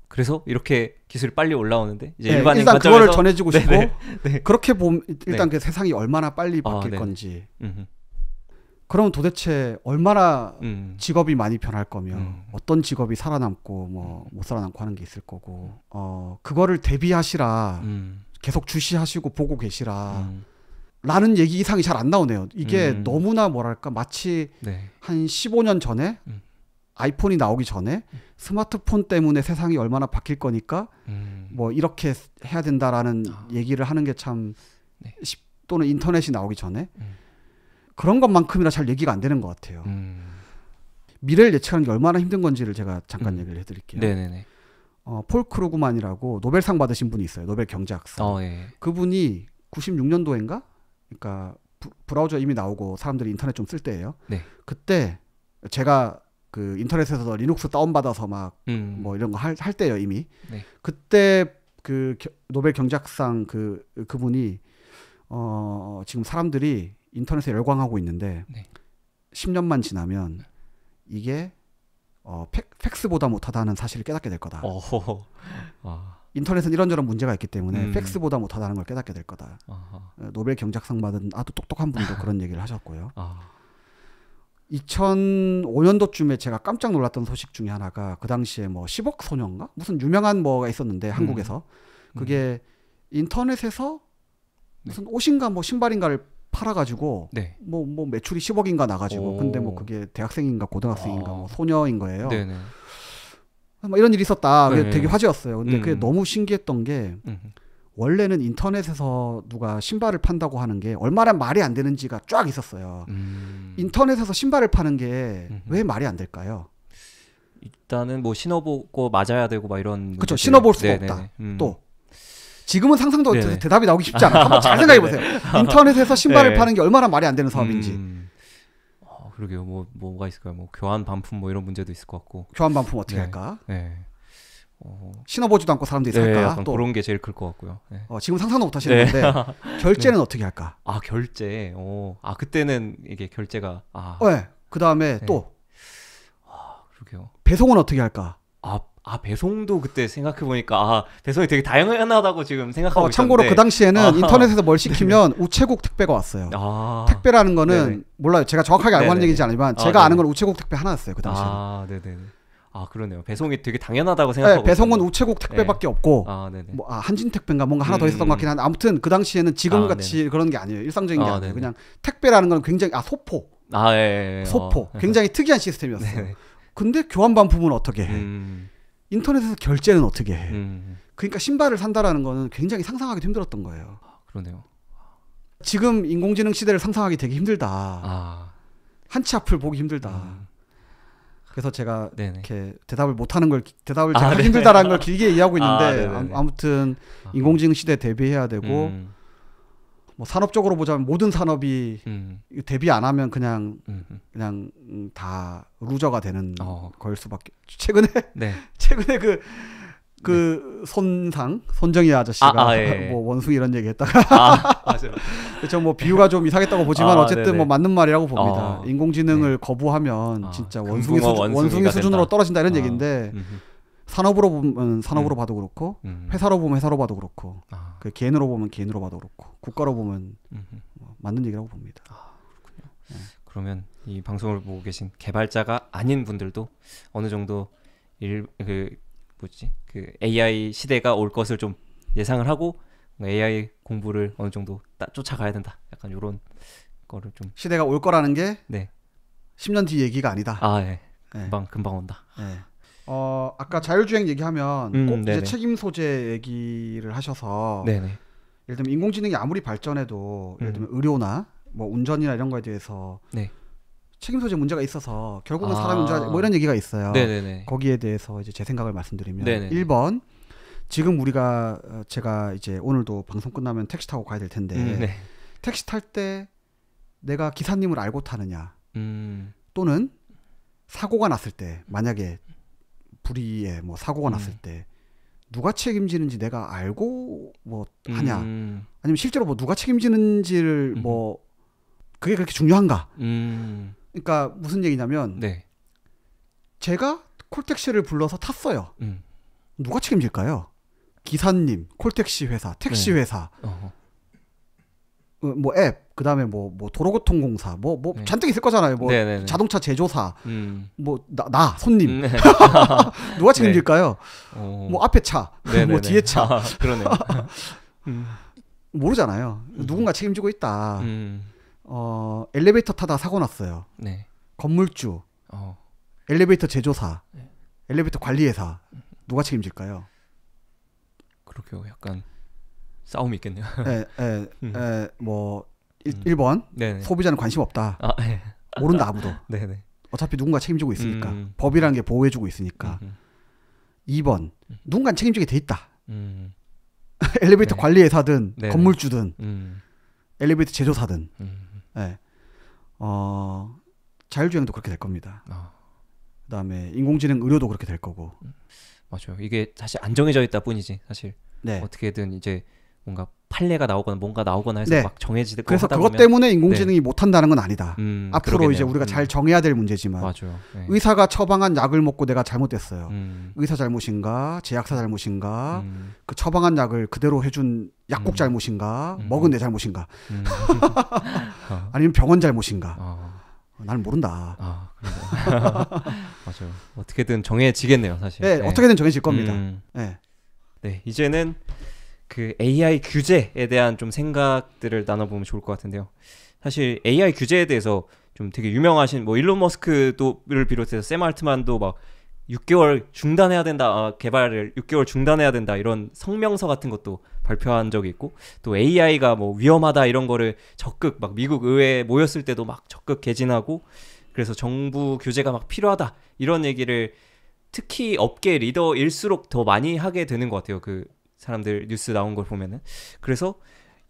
그래서 이렇게 기술이 빨리 올라오는데 이제 일단 관점에서 그거를 전해주고 싶고 그렇게 보면 일단 그 세상이 얼마나 빨리 바뀔 건지. 그럼 도대체 얼마나 직업이 많이 변할 거며 어떤 직업이 살아남고 뭐 못 살아남고 하는 게 있을 거고 그거를 대비하시라 계속 주시하시고 보고 계시라 라는 얘기 이상이 잘 안 나오네요. 이게 너무나 뭐랄까 마치 한 15년 전에 아이폰이 나오기 전에 스마트폰 때문에 세상이 얼마나 바뀔 거니까 뭐 이렇게 해야 된다라는 얘기를 하는 게 참 또는 인터넷이 나오기 전에 그런 것만큼이나 잘 얘기가 안 되는 것 같아요. 미래를 예측하는 게 얼마나 힘든 건지를 제가 잠깐 얘기를 해드릴게요. 폴 크루그만이라고 노벨상 받으신 분이 있어요. 노벨 경제학상. 예. 그분이 96년도인가? 그러니까 브라우저 이미 나오고 사람들이 인터넷 좀 쓸 때예요. 네. 그때 제가 그 인터넷에서 리눅스 다운받아서 막 뭐 이런 거 할 때예요 이미. 네. 그때 그 노벨 경제학상 그분이 지금 사람들이 인터넷에 열광하고 있는데 네. 10년만 지나면 이게 팩스보다 못하다는 사실을 깨닫게 될 거다. 인터넷은 이런저런 문제가 있기 때문에 팩스보다 못하다는 걸 깨닫게 될 거다. 노벨 경제학상 받은 아주 똑똑한 분도 그런 얘기를 하셨고요. 2005년도쯤에 제가 깜짝 놀랐던 소식 중에 하나가 그 당시에 뭐 10억 소녀인가? 무슨 유명한 뭐가 있었는데 한국에서 그게 인터넷에서 무슨 옷인가 뭐 신발인가를 팔아가지고 네. 뭐 매출이 10억인가 나가지고 근데 뭐 그게 대학생인가 고등학생인가 뭐 소녀인 거예요. 네네. 뭐 이런 일이 있었다. 그게 네. 되게 화제였어요. 근데 그게 너무 신기했던 게 원래는 인터넷에서 누가 신발을 판다고 하는 게 얼마나 말이 안 되는지가 쫙 있었어요. 인터넷에서 신발을 파는 게 왜 말이 안 될까요? 일단은 뭐 신어보고 맞아야 되고 막 이런. 그렇죠. 신어볼 수가 네네. 없다. 또 지금은 상상도 네네. 대답이 나오기 쉽지 않아. 한번 잘 생각해 보세요. 인터넷에서 신발을 네. 파는 게 얼마나 말이 안 되는 사업인지. 그러게요. 뭐가 있을까요? 뭐 교환 반품 뭐 이런 문제도 있을 것 같고. 교환 반품 어떻게 네. 할까? 네. 신어보지도 않고 사람들이 네, 살까? 약간 또 그런 게 제일 클 것 같고요. 네. 지금 상상도 못 하시는 건데 결제는 어떻게 할까? 결제. 그때는 이게 결제가 네. 그다음에 네. 또 그러게요. 배송은 어떻게 할까? 배송도 그때 생각해 보니까 배송이 되게 다양하다고 지금 생각하고 참고로 있었는데. 그 당시에는 인터넷에서 뭘 시키면 우체국 택배가 왔어요. 택배라는 거는 네네. 몰라요. 제가 정확하게 알고 하는 네네. 얘기지 않지만 제가 아는 건 우체국 택배 하나였어요. 그 당시에는. 네네. 그러네요. 배송이 되게 당연하다고 생각하고. 네, 배송은 있었는데. 우체국 택배밖에 없고 네네. 뭐 한진 택배인가 뭔가 하나 더 있었던 것 같긴 한데 아무튼 그 당시에는 지금 같이 그런 게 아니에요. 일상적인 게 아니에요. 네네. 그냥 택배라는 건 굉장히 소포. 예. 소포. 굉장히 특이한 시스템이었어요. 네네. 근데 교환 반품은 어떻게 해? 인터넷에서 결제는 어떻게 해? 그러니까 신발을 산다라는 거는 굉장히 상상하기도 힘들었던 거예요. 그러네요. 지금 인공지능 시대를 상상하기 되게 힘들다. 한치 앞을 보기 힘들다. 그래서 제가 네네. 이렇게 대답을 제가 하기 힘들다라는 걸 길게 이해하고 있는데 아무튼 인공지능 시대에 대비해야 되고 뭐 산업적으로 보자면 모든 산업이 대비 안 하면 그냥 다 루저가 되는 거일 수밖에. 최근에 그 손정희 아저씨가 예. 뭐 원숭이 이런 얘기 했다가 맞아요. 그렇죠. 뭐 비유가 좀 이상했다고 보지만 어쨌든 네네. 뭐 맞는 말이라고 봅니다. 인공지능을 거부하면 진짜 원숭이 수준으로 떨어진다 이런 얘기인데 산업으로 보면 산업으로 봐도 그렇고 회사로 보면 회사로 봐도 그렇고 그 개인으로 보면 개인으로 봐도 그렇고 국가로 보면 맞는 얘기라고 봅니다. 그렇군요. 네. 그러면 이 방송을 보고 계신 개발자가 아닌 분들도 어느 정도 그 AI 시대가 올 것을 좀 예상을 하고 AI 공부를 어느 정도 쫓아가야 된다. 약간 이런 거를 좀. 시대가 올 거라는 게 네. 10년 뒤 얘기가 아니다. 네. 금방 온다. 네. 아까 자율주행 얘기하면 꼭 네네. 이제 책임 소재 얘기를 하셔서 네네. 예를 들면 인공지능이 아무리 발전해도 예를 들면 의료나 뭐 운전이나 이런 거에 대해서 책임 소재 문제가 있어서 결국은 사람이 운전하지 뭐 이런 얘기가 있어요. 네네네. 거기에 대해서 이제 제 생각을 말씀드리면 네네. 1번 지금 제가 이제 오늘도 방송 끝나면 택시 타고 가야 될 텐데 택시 탈 때 내가 기사님을 알고 타느냐 또는 사고가 났을 때 만약에 불의에 뭐 사고가 났을 때 누가 책임지는지 내가 알고 뭐 하냐 아니면 실제로 뭐 누가 책임지는지를 뭐 그게 그렇게 중요한가? 그러니까 무슨 얘기냐면 제가 콜택시를 불러서 탔어요. 누가 책임질까요? 기사님, 콜택시 회사, 택시 회사, 뭐 앱, 그다음에 뭐 도로교통공사, 뭐 잔뜩 있을 거잖아요. 뭐 자동차 제조사, 뭐 나 손님 누가 책임질까요? 뭐 앞에 차, 뭐 뒤에 차, 그러네요. 모르잖아요. 누군가 책임지고 있다. 엘리베이터 타다 사고 났어요. 건물주, 엘리베이터 제조사, 엘리베이터 관리회사 누가 책임질까요? 그렇게요. 약간 싸움이 있겠네요. 뭐 1번 소비자는 관심 없다. 모른다 아무도. 어차피 누군가 책임지고 있으니까 법이라는 게 보호해주고 있으니까. 2번 누군가 책임지게 돼 있다. 엘리베이터 네. 관리회사든 네. 건물주든 엘리베이터 제조사든 네. 자율주행도 그렇게 될 겁니다. 그다음에 인공지능 의료도 그렇게 될 거고. 맞아요. 이게 사실 안 정해져 있다 뿐이지 사실 네. 어떻게든 이제 뭔가 판례가 나오거나 뭔가 나오거나 해서 네. 막 정해지고 그래서 그것 때문에 인공지능이 네. 못한다는 건 아니다. 앞으로 그러겠네요. 이제 우리가 잘 정해야 될 문제지만 맞아요. 네. 의사가 처방한 약을 먹고 내가 잘못됐어요. 의사 잘못인가 제약사 잘못인가 그 처방한 약을 그대로 해준 약국 잘못인가 먹은 내 잘못인가 아니면 병원 잘못인가 나는 모른다. 맞아요. 어떻게든 정해지겠네요 사실. 네, 네. 어떻게든 정해질 겁니다. 네. 네, 이제는 그 AI 규제에 대한 좀 생각들을 나눠보면 좋을 것 같은데요. 사실 AI 규제에 대해서 좀 되게 유명하신 뭐 일론 머스크를 비롯해서 샘 알트만도 막 6개월 중단해야 된다, 개발을 6개월 중단해야 된다 이런 성명서 같은 것도 발표한 적이 있고 또 AI가 뭐 위험하다 이런 거를 적극 막 미국 의회에 모였을 때도 막 적극 개진하고 그래서 정부 규제가 막 필요하다 이런 얘기를 특히 업계 리더일수록 더 많이 하게 되는 것 같아요. 그 사람들 뉴스 나온 걸 보면은. 그래서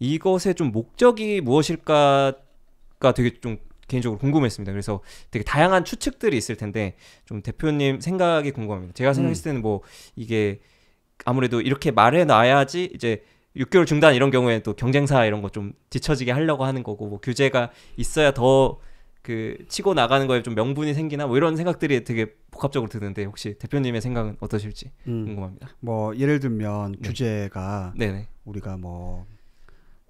이것의 좀 목적이 무엇일까가 되게 좀 개인적으로 궁금했습니다. 그래서 되게 다양한 추측들이 있을 텐데 좀 대표님 생각이 궁금합니다. 제가 생각했을 때는 뭐 이게 아무래도 이렇게 말해놔야지 이제 6개월 중단 이런 경우에는 또 경쟁사 이런 거 좀 뒤처지게 하려고 하는 거고 뭐 규제가 있어야 더 그 치고 나가는 거에 좀 명분이 생기나 뭐 이런 생각들이 되게 복합적으로 드는데 혹시 대표님의 생각은 어떠실지 궁금합니다. 뭐 예를 들면 네. 규제가 네네. 우리가 뭐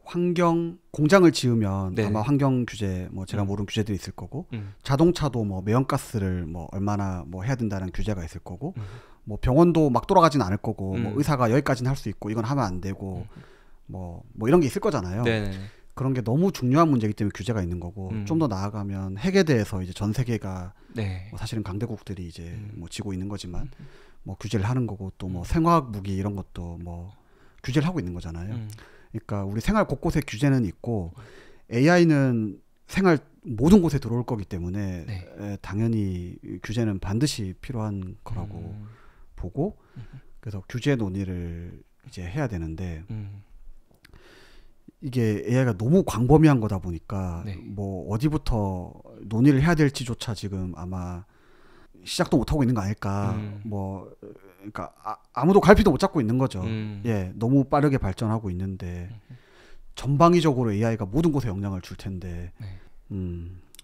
환경 공장을 지으면 네네. 아마 환경 규제 뭐 제가 모르는 규제들이 있을 거고 자동차도 뭐 매연가스를 뭐 얼마나 뭐 해야 된다는 규제가 있을 거고 뭐 병원도 막 돌아가진 않을 거고 뭐 의사가 여기까지는 할 수 있고 이건 하면 안 되고 뭐 이런 게 있을 거잖아요. 네네. 그런 게 너무 중요한 문제이기 때문에 규제가 있는 거고 좀 더 나아가면 핵에 대해서 이제 전 세계가 네. 뭐 사실은 강대국들이 이제 뭐 지고 있는 거지만 뭐 규제를 하는 거고 또 뭐 생화학 무기 이런 것도 뭐 규제를 하고 있는 거잖아요. 그러니까 우리 생활 곳곳에 규제는 있고 AI는 생활 모든 곳에 들어올 거기 때문에 네. 당연히 규제는 반드시 필요한 거라고 보고 그래서 규제 논의를 이제 해야 되는데 이게 AI가 너무 광범위한 거다 보니까 네. 뭐 어디부터 논의를 해야 될지조차 지금 아마 시작도 못 하고 있는 거 아닐까. 뭐 그러니까 아무도 갈피도 못 잡고 있는 거죠. 예, 너무 빠르게 발전하고 있는데 전방위적으로 AI가 모든 곳에 영향을 줄 텐데. 네.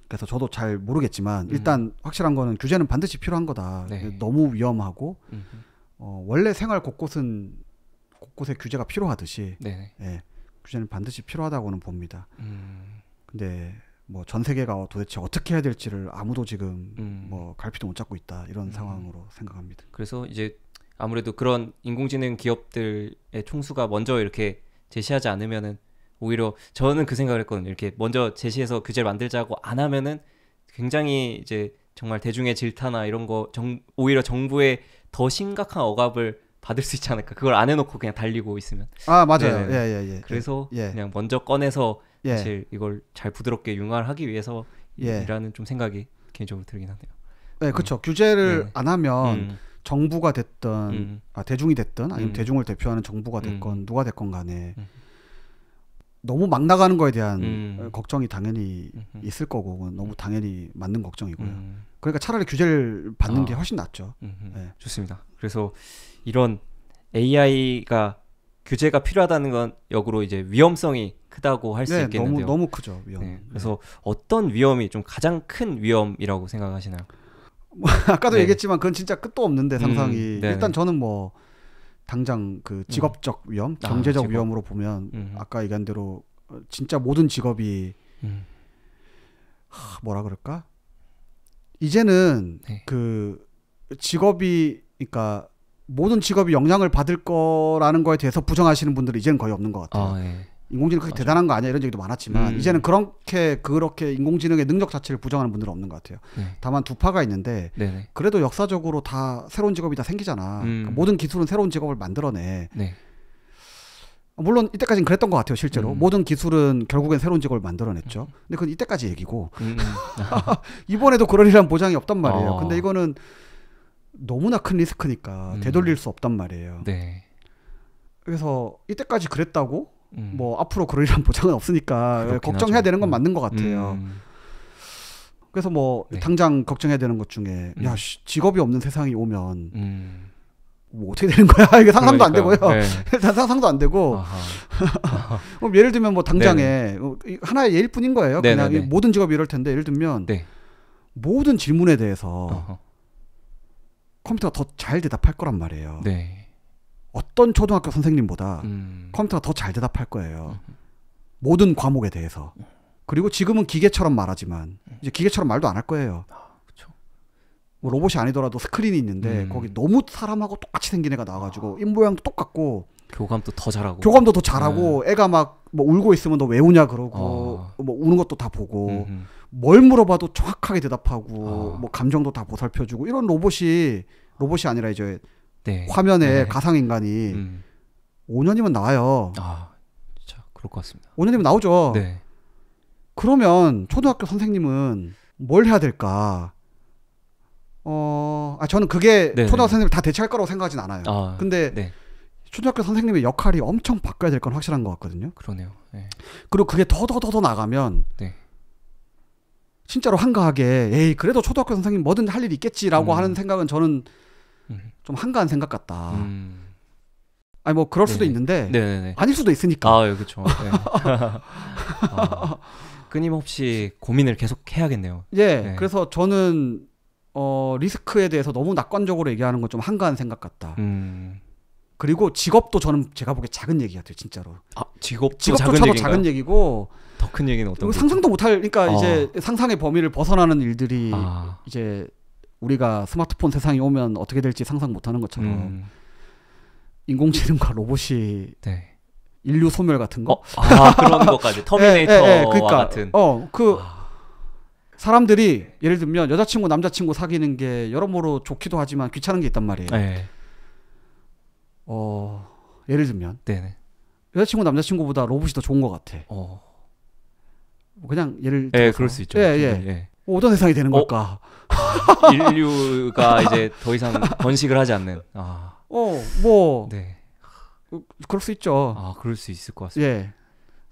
그래서 저도 잘 모르겠지만 일단 확실한 거는 규제는 반드시 필요한 거다. 네. 너무 위험하고 원래 생활 곳곳에 규제가 필요하듯이. 네. 예. 규제는 반드시 필요하다고는 봅니다. 근데 뭐 전 세계가 도대체 어떻게 해야 될지를 아무도 지금 뭐 갈피도 못 잡고 있다 이런 상황으로 생각합니다. 그래서 이제 아무래도 그런 인공지능 기업들의 총수가 먼저 이렇게 제시하지 않으면은 오히려 저는 그 생각을 했거든요. 이렇게 먼저 제시해서 규제를 만들자고 안 하면은 굉장히 이제 정말 대중의 질타나 이런 거 오히려 정부의 더 심각한 억압을 받을 수 있지 않을까. 그걸 안 해놓고 그냥 달리고 있으면. 아 맞아요. 예. 그래서 그냥 먼저 꺼내서 사실 이걸 잘 부드럽게 융화하기 위해서 이라는 좀 생각이 개인적으로 들긴 하네요. 네, 그렇죠. 규제를 안 하면 정부가 됐든 대중이 됐든 아니면 대중을 대표하는 정부가 됐건 누가 됐건 간에 너무 막 나가는 거에 대한 걱정이 당연히 있을 거고 너무 당연히 맞는 걱정이고요. 그러니까 차라리 규제를 받는 게 훨씬 낫죠. 네. 좋습니다. 그래서 이런 AI가 규제가 필요하다는 건 역으로 이제 위험성이 크다고 할 수 있겠는데요. 너무 크죠. 위험. 네. 그래서 어떤 위험이 좀 가장 큰 위험이라고 생각하시나요? 뭐 아까도 얘기했지만 그건 진짜 끝도 없는데 상상이. 일단 저는 뭐 당장 그 직업적 위험, 경제적 위험으로 보면 아까 얘기한 대로 진짜 모든 직업이 뭐라 그럴까? 이제는 그 직업이 그러니까 모든 직업이 영향을 받을 거라는 거에 대해서 부정하시는 분들이 이제는 거의 없는 것 같아요. 인공지능 그렇게 대단한 거 아니야 이런 얘기도 많았지만 이제는 그렇게 인공지능의 능력 자체를 부정하는 분들은 없는 것 같아요. 다만 두 파가 있는데 그래도 역사적으로 다 새로운 직업이 다 생기잖아. 그러니까 모든 기술은 새로운 직업을 만들어내. 물론 이때까지는 그랬던 것 같아요. 실제로 모든 기술은 결국엔 새로운 직업을 만들어냈죠. 근데 그건 이때까지 얘기고 이번에도 그러리란 보장이 없단 말이에요. 근데 이거는 너무나 큰 리스크니까 되돌릴 수 없단 말이에요. 네. 그래서 이때까지 그랬다고 뭐 앞으로 그러리란 보장은 없으니까 걱정해야 되는 건 맞는 것 같아요. 그래서 뭐 네. 당장 걱정해야 되는 것 중에 야 직업이 없는 세상이 오면 뭐 어떻게 되는 거야? 이게 상상도 안 되고요. 네. 상상도 안 되고. 예를 들면 뭐 당장에 하나의 예일 뿐인 거예요. 네네네. 그냥 모든 직업이 이럴 텐데 예를 들면 네. 모든 질문에 대해서 컴퓨터가 더 잘 대답할 거란 말이에요. 네. 어떤 초등학교 선생님보다 컴퓨터가 더 잘 대답할 거예요. 모든 과목에 대해서. 그리고 지금은 기계처럼 말하지만 이제 기계처럼 말도 안 할 거예요. 그렇죠. 뭐 로봇이 아니더라도 스크린이 있는데 거기 너무 사람하고 똑같이 생긴 애가 나와가지고 입 모양도 똑같고 교감도 더 잘하고 교감도 더 잘하고 애가 막 뭐 울고 있으면 너 왜 우냐 그러고 뭐 우는 것도 다 보고 뭘 물어봐도 정확하게 대답하고 뭐 감정도 다 보살펴주고 이런 로봇이 아니라 이제 네. 화면에 네. 가상인간이 5년이면 나와요. 아, 진짜 그럴 것 같습니다. 5년이면 나오죠. 네. 그러면 초등학교 선생님은 뭘 해야 될까? 저는 그게 네네. 초등학교 선생님을 다 대체할 거라고 생각하진 않아요. 근데 네. 초등학교 선생님의 역할이 엄청 바뀌어야 될 건 확실한 것 같거든요. 그러네요. 네. 그리고 그게 더 나가면 네. 진짜로 한가하게 에이 그래도 초등학교 선생님 뭐든 할 일이 있겠지라고 하는 생각은 저는 좀 한가한 생각 같다. 아니 뭐 그럴 수도 있는데 네네네. 아닐 수도 있으니까. 아, 그렇죠. 네. 끊임없이 고민을 계속 해야겠네요. 예. 네. 그래서 저는 리스크에 대해서 너무 낙관적으로 얘기하는 건 좀 한가한 생각 같다. 그리고 직업도 저는 제가 보기에 작은 얘기 같아요, 진짜로. 아, 직업도 직업조차도 작은 얘기고 더 큰 얘기는 어떤 거죠? 상상도 못할, 그러니까 이제 상상의 범위를 벗어나는 일들이 아. 이제 우리가 스마트폰 세상이 오면 어떻게 될지 상상 못하는 것처럼 인공지능과 로봇이 네. 인류 소멸 같은 거. 그런 것까지 터미네이터와 그러니까, 같은. 사람들이 예를 들면 여자친구 남자친구 사귀는 게 여러모로 좋기도 하지만 귀찮은 게 있단 말이에요. 네. 예를 들면 네네. 여자친구 남자친구보다 로봇이 더 좋은 것 같아. 그냥 예를 들어서. 그럴 수 있죠. 예. 어떤 세상이 되는 걸까? 인류가 이제 더 이상 번식을 하지 않는. 뭐. 네. 그럴 수 있죠. 그럴 수 있을 것 같습니다. 예.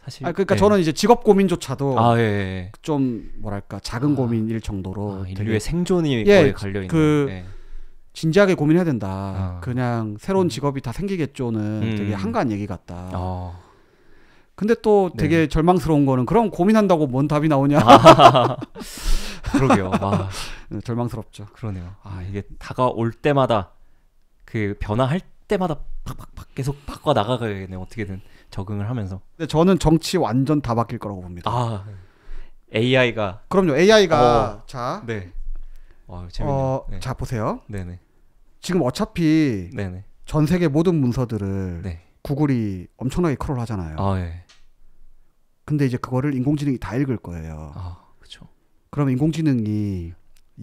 사실. 그러니까 저는 이제 직업 고민조차도 예. 좀 뭐랄까 작은 고민일 정도로 인류의 생존이 거의 걸려 있는. 네. 진지하게 고민해야 된다. 그냥 새로운 직업이 다 생기겠죠는 되게 한가한 얘기 같다. 근데 또 되게 절망스러운 거는 그럼 고민한다고 뭔 답이 나오냐. 그러게요. 절망스럽죠. 그러네요. 이게 다가올 때마다 그 변화할 때마다 팍팍팍 계속 바꿔 나가야겠네요. 어떻게든 적응을 하면서. 근데 저는 정치 완전 다 바뀔 거라고 봅니다. AI가. 그럼요. AI가 자. 네. 재밌네요. 자 보세요. 네네. 지금 어차피 네네. 전 세계 모든 문서들을 구글이 엄청나게 크롤 하잖아요. 예. 근데 이제 그거를 인공지능이 다 읽을 거예요. 그렇죠. 그럼 인공지능이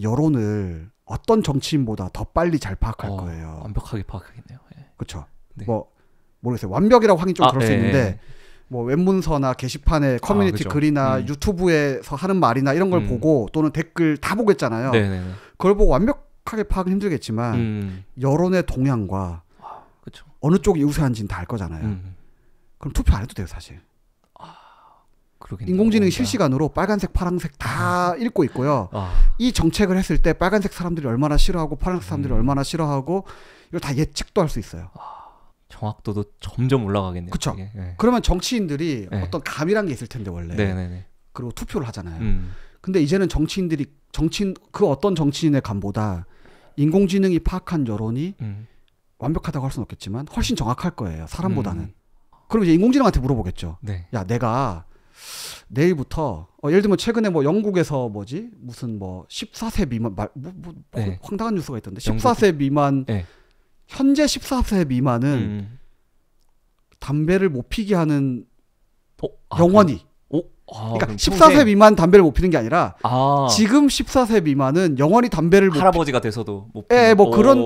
여론을 어떤 정치인보다 더 빨리 잘 파악할 거예요. 완벽하게 파악하겠네요. 그렇죠. 네. 뭐 모르겠어요. 완벽이라고 하긴 좀 그럴 수 있는데 뭐 웹문서나 게시판에 커뮤니티 글이나 유튜브에서 하는 말이나 이런 걸 보고 또는 댓글 다 보겠잖아요. 네네네. 그걸 보고 완벽하게 파악은 힘들겠지만 여론의 동향과 그쵸. 어느 쪽이 우세한지는 다 알 거잖아요. 그럼 투표 안 해도 돼요, 사실. 인공지능이 실시간으로 빨간색, 파란색 다 읽고 있고요. 이 정책을 했을 때 빨간색 사람들이 얼마나 싫어하고 파란색 사람들이 얼마나 싫어하고 이걸 다 예측도 할 수 있어요. 정확도도 점점 올라가겠네요. 그렇죠. 그러면 정치인들이 어떤 감이란 게 있을 텐데 원래. 네네네. 그리고 투표를 하잖아요. 근데 이제는 그 어떤 정치인의 감보다 인공지능이 파악한 여론이 완벽하다고 할 수는 없겠지만 훨씬 정확할 거예요. 사람보다는. 그럼 이제 인공지능한테 물어보겠죠. 야, 내가 내일부터 예를 들면 최근에 뭐 영국에서 무슨 14세 미만 황당한 뉴스가 있던데 14세 미만 현재 14세 미만은 담배를 못 피게 하는 영원히. 그러니까 14세 미만 담배를 못 피는 게 아니라 지금 14세 미만은 영원히 담배를 할아버지가 돼서도 못 피는. 그런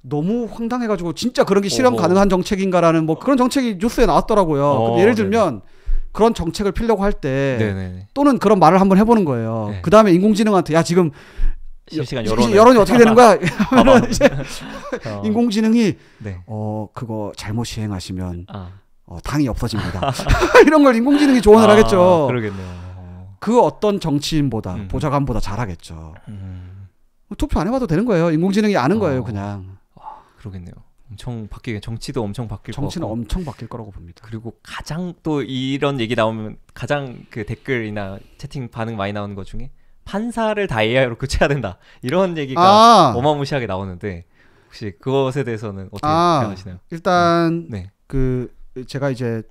너무 황당해가지고 진짜 그런 게 실현 가능한 정책인가라는 그런 정책이 뉴스에 나왔더라고요. 예를 들면 그런 정책을 피려고 할 때 또는 그런 말을 한번 해보는 거예요. 그 다음에 인공지능한테 야 지금 실시간 여론이 어떻게 되는 거야? 하면은 이제 인공지능이 네. 그거 잘못 시행하시면 당이 없어집니다. 이런 걸 인공지능이 조언을 하겠죠. 그러겠네요. 그 어떤 정치인보다 보좌관보다 잘하겠죠. 투표 안 해봐도 되는 거예요. 인공지능이 아는 거예요, 그냥. 그러겠네요. 엄청 정치도 엄청 바뀔 거고. 정치는 엄청 바뀔 거라고 봅니다. 그리고 가장 또 이런 얘기 나오면 가장 그 댓글이나 채팅 반응 많이 나오는 것 중에 판사를 다 AI로 교체해야 된다. 이런 얘기가 어마무시하게 나오는데 혹시 그것에 대해서는 어떻게 생각하시나요? 일단 그 제가 이제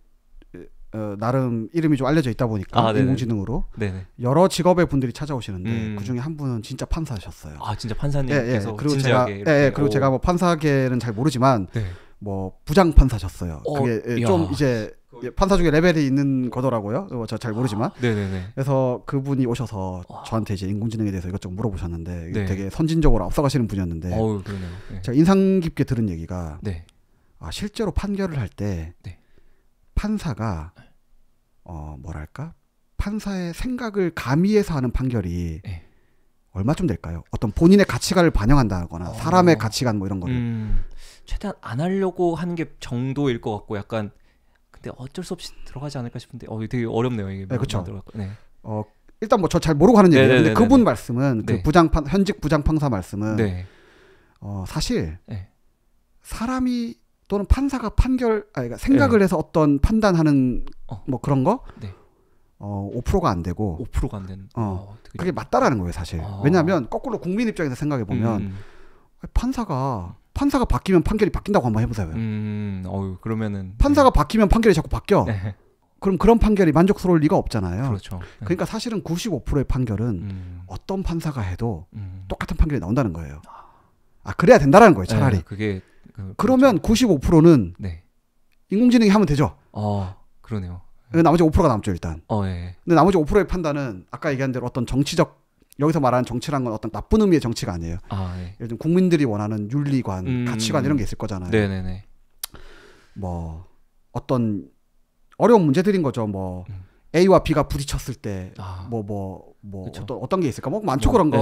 나름 이름이 좀 알려져 있다 보니까 인공지능으로 여러 직업의 분들이 찾아오시는데 그 중에 한 분은 진짜 판사셨어요. 진짜 판사님께서 그리고 제가 뭐 판사계는 잘 모르지만 뭐 부장 판사셨어요. 그게 좀 이제 판사 중에 레벨이 있는 거더라고요. 저 잘 모르지만. 그래서 그분이 오셔서 저한테 이제 인공지능에 대해서 이것저것 물어보셨는데 되게 선진적으로 앞서가시는 분이었는데 제가 인상 깊게 들은 얘기가 실제로 판결을 할 때 판사가 뭐랄까 판사의 생각을 가미해서 하는 판결이 얼마쯤 될까요? 어떤 본인의 가치관을 반영한다거나 사람의 가치관 뭐 이런 거를 최대한 안 하려고 하는 게 정도일 것 같고 약간 근데 어쩔 수 없이 들어가지 않을까 싶은데 되게 어렵네요 이게. 그렇죠. 일단 뭐 저 잘 모르고 하는 얘기예요. 근데 그분 말씀은 그 현직 부장 판사 말씀은 사실 사람이 또는 판사가 그러니까 생각을 해서 어떤 판단하는 뭐 그런 거 5%가 안 되고 5%가 안 되는. 그게 맞다라는 거예요 사실. 왜냐하면 거꾸로 국민 입장에서 생각해 보면 판사가 바뀌면 판결이 바뀐다고 한번 해보세요. 그러면은 판사가 바뀌면 판결이 자꾸 바뀌어. 그럼 그런 판결이 만족스러울 리가 없잖아요. 그렇죠. 그러니까 사실은 95%의 판결은 어떤 판사가 해도 똑같은 판결이 나온다는 거예요. 그래야 된다라는 거예요 차라리. 그게 그러면 95%는 인공지능이 하면 되죠. 그러네요. 나머지 5%가 남죠 일단. 근데 나머지 5%의 판단은 아까 얘기한 대로 어떤 정치적 여기서 말하는 정치란 건 어떤 나쁜 의미의 정치가 아니에요. 예를 들면 국민들이 원하는 윤리관, 가치관 이런 게 있을 거잖아요. 뭐 어떤 어려운 문제들인 거죠. 뭐 A와 B가 부딪혔을 때 또 어떤 게 있을까? 뭐 많죠 그런 거.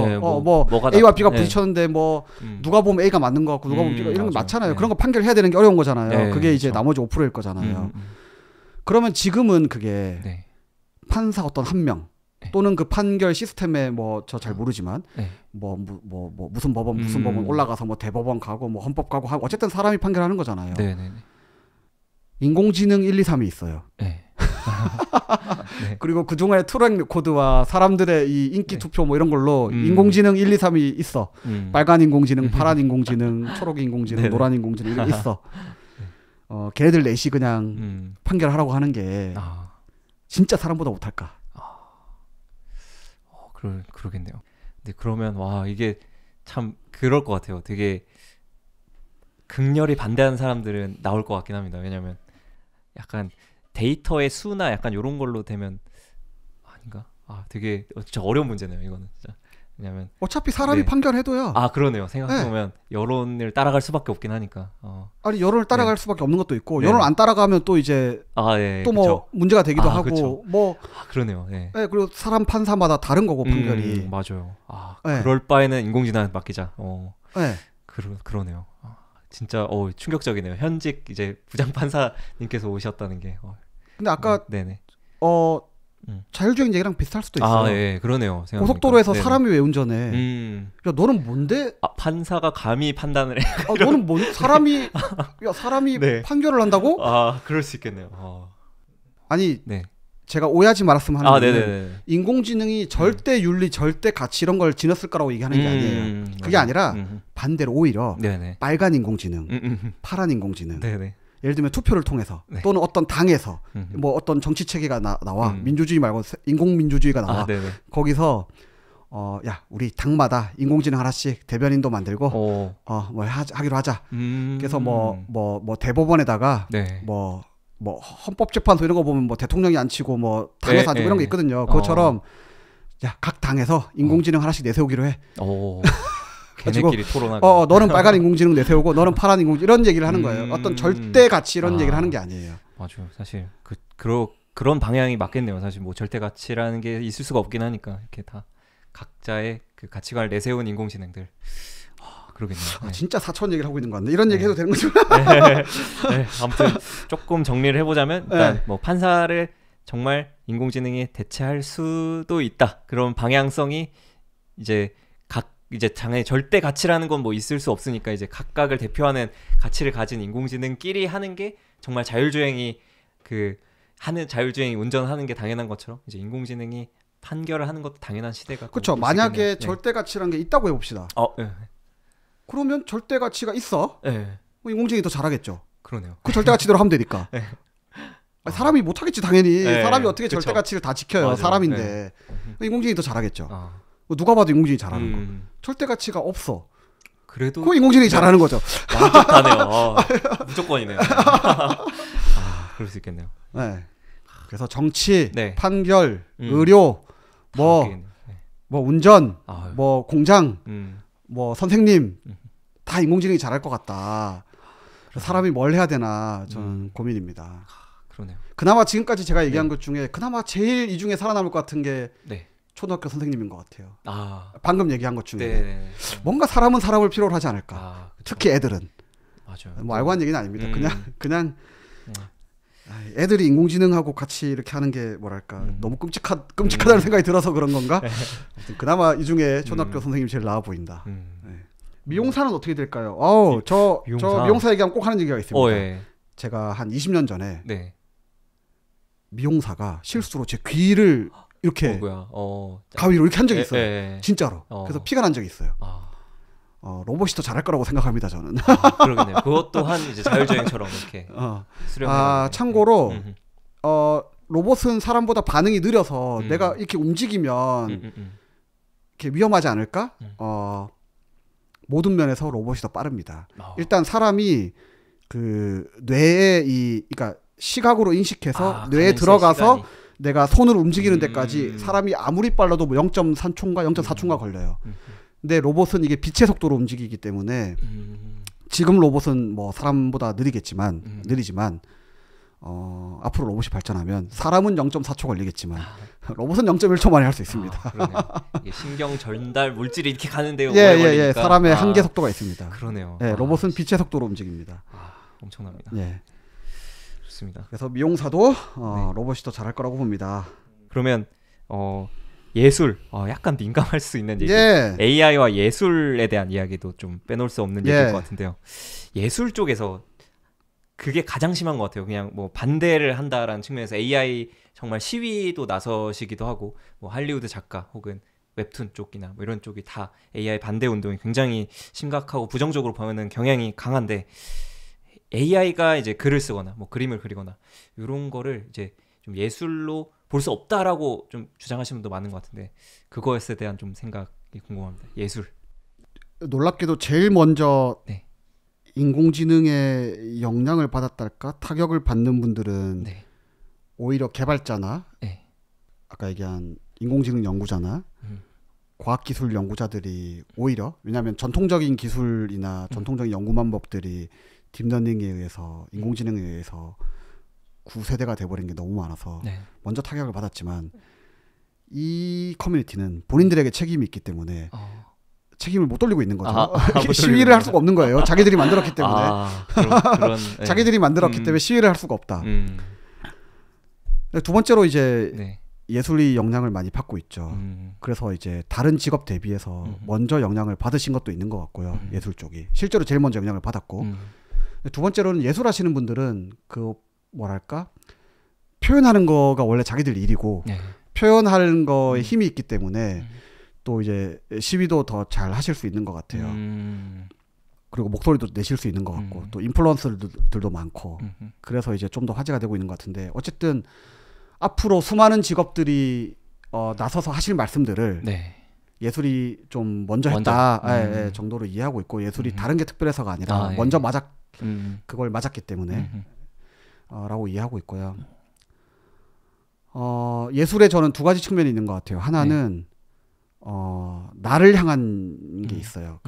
A와 B가 부딪혔는데 뭐 누가 보면 A가 맞는 거 같고 누가 보면 B가 이런 거 맞잖아요. 그런 거 판결해야 되는 게 어려운 거잖아요. 그게 이제 나머지 5%일 거잖아요. 그러면 지금은 그게 판사 어떤 한 명 또는 그 판결 시스템에 뭐 저 잘 모르지만 무슨 법원 올라가서 뭐 대법원 가고 뭐 헌법 가고 하고 어쨌든 사람이 판결하는 거잖아요. 인공지능 1, 2, 3이 있어요. 그리고 그동안의 트랙 코드와 사람들의 이 인기 투표 뭐 이런 걸로 인공지능 1, 2, 3이 있어. 빨간 인공지능, 파란 인공지능, 초록 인공지능, 노란 인공지능 이런 게 있어. 걔네들 넷이 그냥 판결하라고 하는 게 진짜 사람보다 못할까? 그러겠네요. 근데 그러면 이게 참 그럴 것 같아요. 되게 극렬히 반대하는 사람들은 나올 것 같긴 합니다. 왜냐면 약간 데이터의 수나 약간 이런 걸로 되면 아닌가? 되게 진짜 어려운 문제네요. 이거는 진짜. 왜냐면 어차피 사람이 판결해도요. 그러네요. 생각해보면 여론을 따라갈 수밖에 없긴 하니까. 아니 여론을 따라갈 수밖에 없는 것도 있고 여론 안 따라가면 또 이제 또 뭐 문제가 되기도 하고 그쵸. 뭐 그러네요. 그리고 사람 판사마다 다른 거고 판결이. 맞아요. 그럴 바에는 인공지능한테 맡기자. 그러네요. 진짜 충격적이네요. 현직 이제 부장 판사님께서 오셨다는 게. 근데 아까 자율주행 얘기랑 비슷할 수도 있어요. 그러네요. 고속도로에서 사람이 왜 운전해? 야, 너는 뭔데? 판사가 감히 판단을 해. 너는 사람이 판결을 한다고? 그럴 수 있겠네요. 아니, 제가 오해하지 말았으면 하는 게 인공지능이 절대 윤리, 절대 가치 이런 걸 지녔을 거라고 얘기하는 게 아니에요. 그게 아니라 반대로 오히려 빨간 인공지능, 파란 인공지능. 예를 들면 투표를 통해서 또는 어떤 당에서 뭐 어떤 정치 체계가 나와 민주주의 말고 인공민주주의가 나와 거기서 야 우리 당마다 인공지능 하나씩 대변인도 만들고 뭐 하기로 하자. 그래서 뭐 대법원에다가 뭐 헌법재판소 이런 거 보면 뭐 대통령이 앉히고 뭐 당에서 앉히고 이런 게 있거든요. 그것처럼 야 각 당에서 인공지능 하나씩 내세우기로 해. 걔네끼리 토론하고 너는 빨간 인공지능 내세우고 너는 파란 인공지능 이런 얘기를 하는 거예요. 어떤 절대 가치 이런 얘기를 하는 게 아니에요. 맞아요. 사실 그런 방향이 맞겠네요. 사실 뭐 절대 가치라는 게 있을 수가 없긴 하니까 이렇게 다 각자의 그 가치관을 내세운 인공지능들. 그러겠네요. 네. 진짜 사천 얘기를 하고 있는 것 같네. 이런 얘기 해도 되는 거죠? 네. 아무튼 조금 정리를 해보자면 일단 뭐 판사를 정말 인공지능이 대체할 수도 있다. 그런 방향성이 이제 장의 절대 가치라는 건 뭐 있을 수 없으니까 이제 각각을 대표하는 가치를 가진 인공지능끼리 하는 게 정말 자율주행이 운전하는 게 당연한 것처럼 이제 인공지능이 판결을 하는 것도 당연한 시대가 그렇죠. 만약에 절대 가치라는 게 있다고 해봅시다. 그러면 절대 가치가 있어. 인공지능이 더 잘하겠죠. 그러네요. 그 절대 가치대로 하면 되니까. 사람이 못 하겠지 당연히. 사람이 어떻게 그쵸. 절대 가치를 다 지켜요. 맞아요. 사람인데. 인공지능이 더 잘하겠죠. 누가 봐도 인공지능이 잘하는 거. 절대 가치가 없어. 그래도 그 인공지능이 잘하는 거죠. 완벽하네요. 무조건이네요. 그럴 수 있겠네요. 네. 그래서 정치, 판결, 의료, 뭐 운전, 뭐 공장, 뭐 선생님 다 인공지능이 잘할 것 같다. 사람이 뭘 해야 되나 저는 고민입니다. 그러네요. 그나마 지금까지 제가 얘기한 것 중에 그나마 제일 이 중에 살아남을 것 같은 게 초등학교 선생님인 것 같아요. 방금 얘기한 것 중에 뭔가 사람은 사람을 필요로 하지 않을까. 특히 애들은. 맞아요. 뭐 알고 한 얘기는 아닙니다. 그냥 애들이 인공지능하고 같이 이렇게 하는 게 뭐랄까 너무 끔찍하다는 생각이 들어서 그런 건가? 그나마 이 중에 초등학교 선생님이 제일 나아 보인다. 미용사는 어떻게 될까요? 저 미용사 얘기하면 꼭 하는 얘기가 있습니다. 제가 한 20년 전에 미용사가 실수로 제 귀를 이렇게 가위로 이렇게 한 적이 있어요. 진짜로. 그래서 피가 난 적이 있어요. 로봇이 더 잘할 거라고 생각합니다, 저는. 그러겠네요. 그것 또한 이제 자율주행처럼 이렇게 수령해. 참고로 로봇은 사람보다 반응이 느려서 내가 이렇게 움직이면 이렇게 위험하지 않을까? 모든 면에서 로봇이 더 빠릅니다. 일단 사람이 그 뇌에 그러니까 시각으로 인식해서 뇌에 들어가서 시간이. 내가 손을 움직이는 데까지 사람이 아무리 빨라도 뭐 0.3초인가 0.4초인가 걸려요. 근데 로봇은 이게 빛의 속도로 움직이기 때문에 지금 로봇은 뭐 사람보다 느리지만 앞으로 로봇이 발전하면 사람은 0.4초 걸리겠지만 로봇은 0.1초 만에 할 수 있습니다. 이게 신경 전달 물질이 이렇게 가는데요. 예. 사람의 한계 속도가 있습니다. 그러네요. 로봇은 빛의 속도로 움직입니다. 엄청납니다. 좋습니다. 그래서 미용사도 로봇이 더 잘할 거라고 봅니다. 그러면 예술 약간 민감할 수 있는 얘기. AI와 예술에 대한 이야기도 좀 빼놓을 수 없는 얘기일 것 같은데요. 예술 쪽에서 그게 가장 심한 것 같아요. 그냥 뭐 반대를 한다라는 측면에서 AI 정말 시위도 나서시기도 하고 뭐 할리우드 작가 혹은 웹툰 쪽이나 뭐 이런 쪽이 다 AI 반대 운동이 굉장히 심각하고 부정적으로 보이는 경향이 강한데 AI가 이제 글을 쓰거나 뭐 그림을 그리거나 이런 거를 이제 좀 예술로 볼 수 없다라고 좀 주장하시는 분도 많은 것 같은데 그거에 대한 좀 생각이 궁금합니다. 예술. 놀랍게도 제일 먼저 인공지능의 영향을 받았달까 타격을 받는 분들은 오히려 개발자나 아까 얘기한 인공지능 연구자나 과학기술 연구자들이 오히려 왜냐하면 전통적인 기술이나 전통적인 연구 방법들이 딥러닝에 의해서 인공지능에 의해서 구세대가 돼버린 게 너무 많아서 먼저 타격을 받았지만 이 커뮤니티는 본인들에게 책임이 있기 때문에 책임을 못 돌리고 있는 거죠. 시위를 할 수가 없는 거예요. 자기들이 만들었기 때문에. 자기들이 만들었기 때문에 시위를 할 수가 없다. 두 번째로 이제 예술이 영향을 많이 받고 있죠. 그래서 이제 다른 직업 대비해서 먼저 영향을 받으신 것도 있는 것 같고요. 예술 쪽이 실제로 제일 먼저 영향을 받았고 두 번째로는 예술 하시는 분들은 그 뭐랄까 표현하는 거가 원래 자기들 일이고 표현하는 거에 힘이 있기 때문에 또 이제 시위도 더 잘 하실 수 있는 것 같아요. 그리고 목소리도 내실 수 있는 것 같고 또 인플루언서들도 많고 그래서 이제 좀 더 화제가 되고 있는 것 같은데 어쨌든 앞으로 수많은 직업들이 나서서 하실 말씀들을 예술이 좀 먼저 했다 정도로 이해하고 있고 예술이 다른 게 특별해서가 아니라 먼저 그걸 맞았기 때문에 라고 이해하고 있고요. 예술에 저는 두 가지 측면이 있는 것 같아요. 하나는 나를 향한 게 있어요.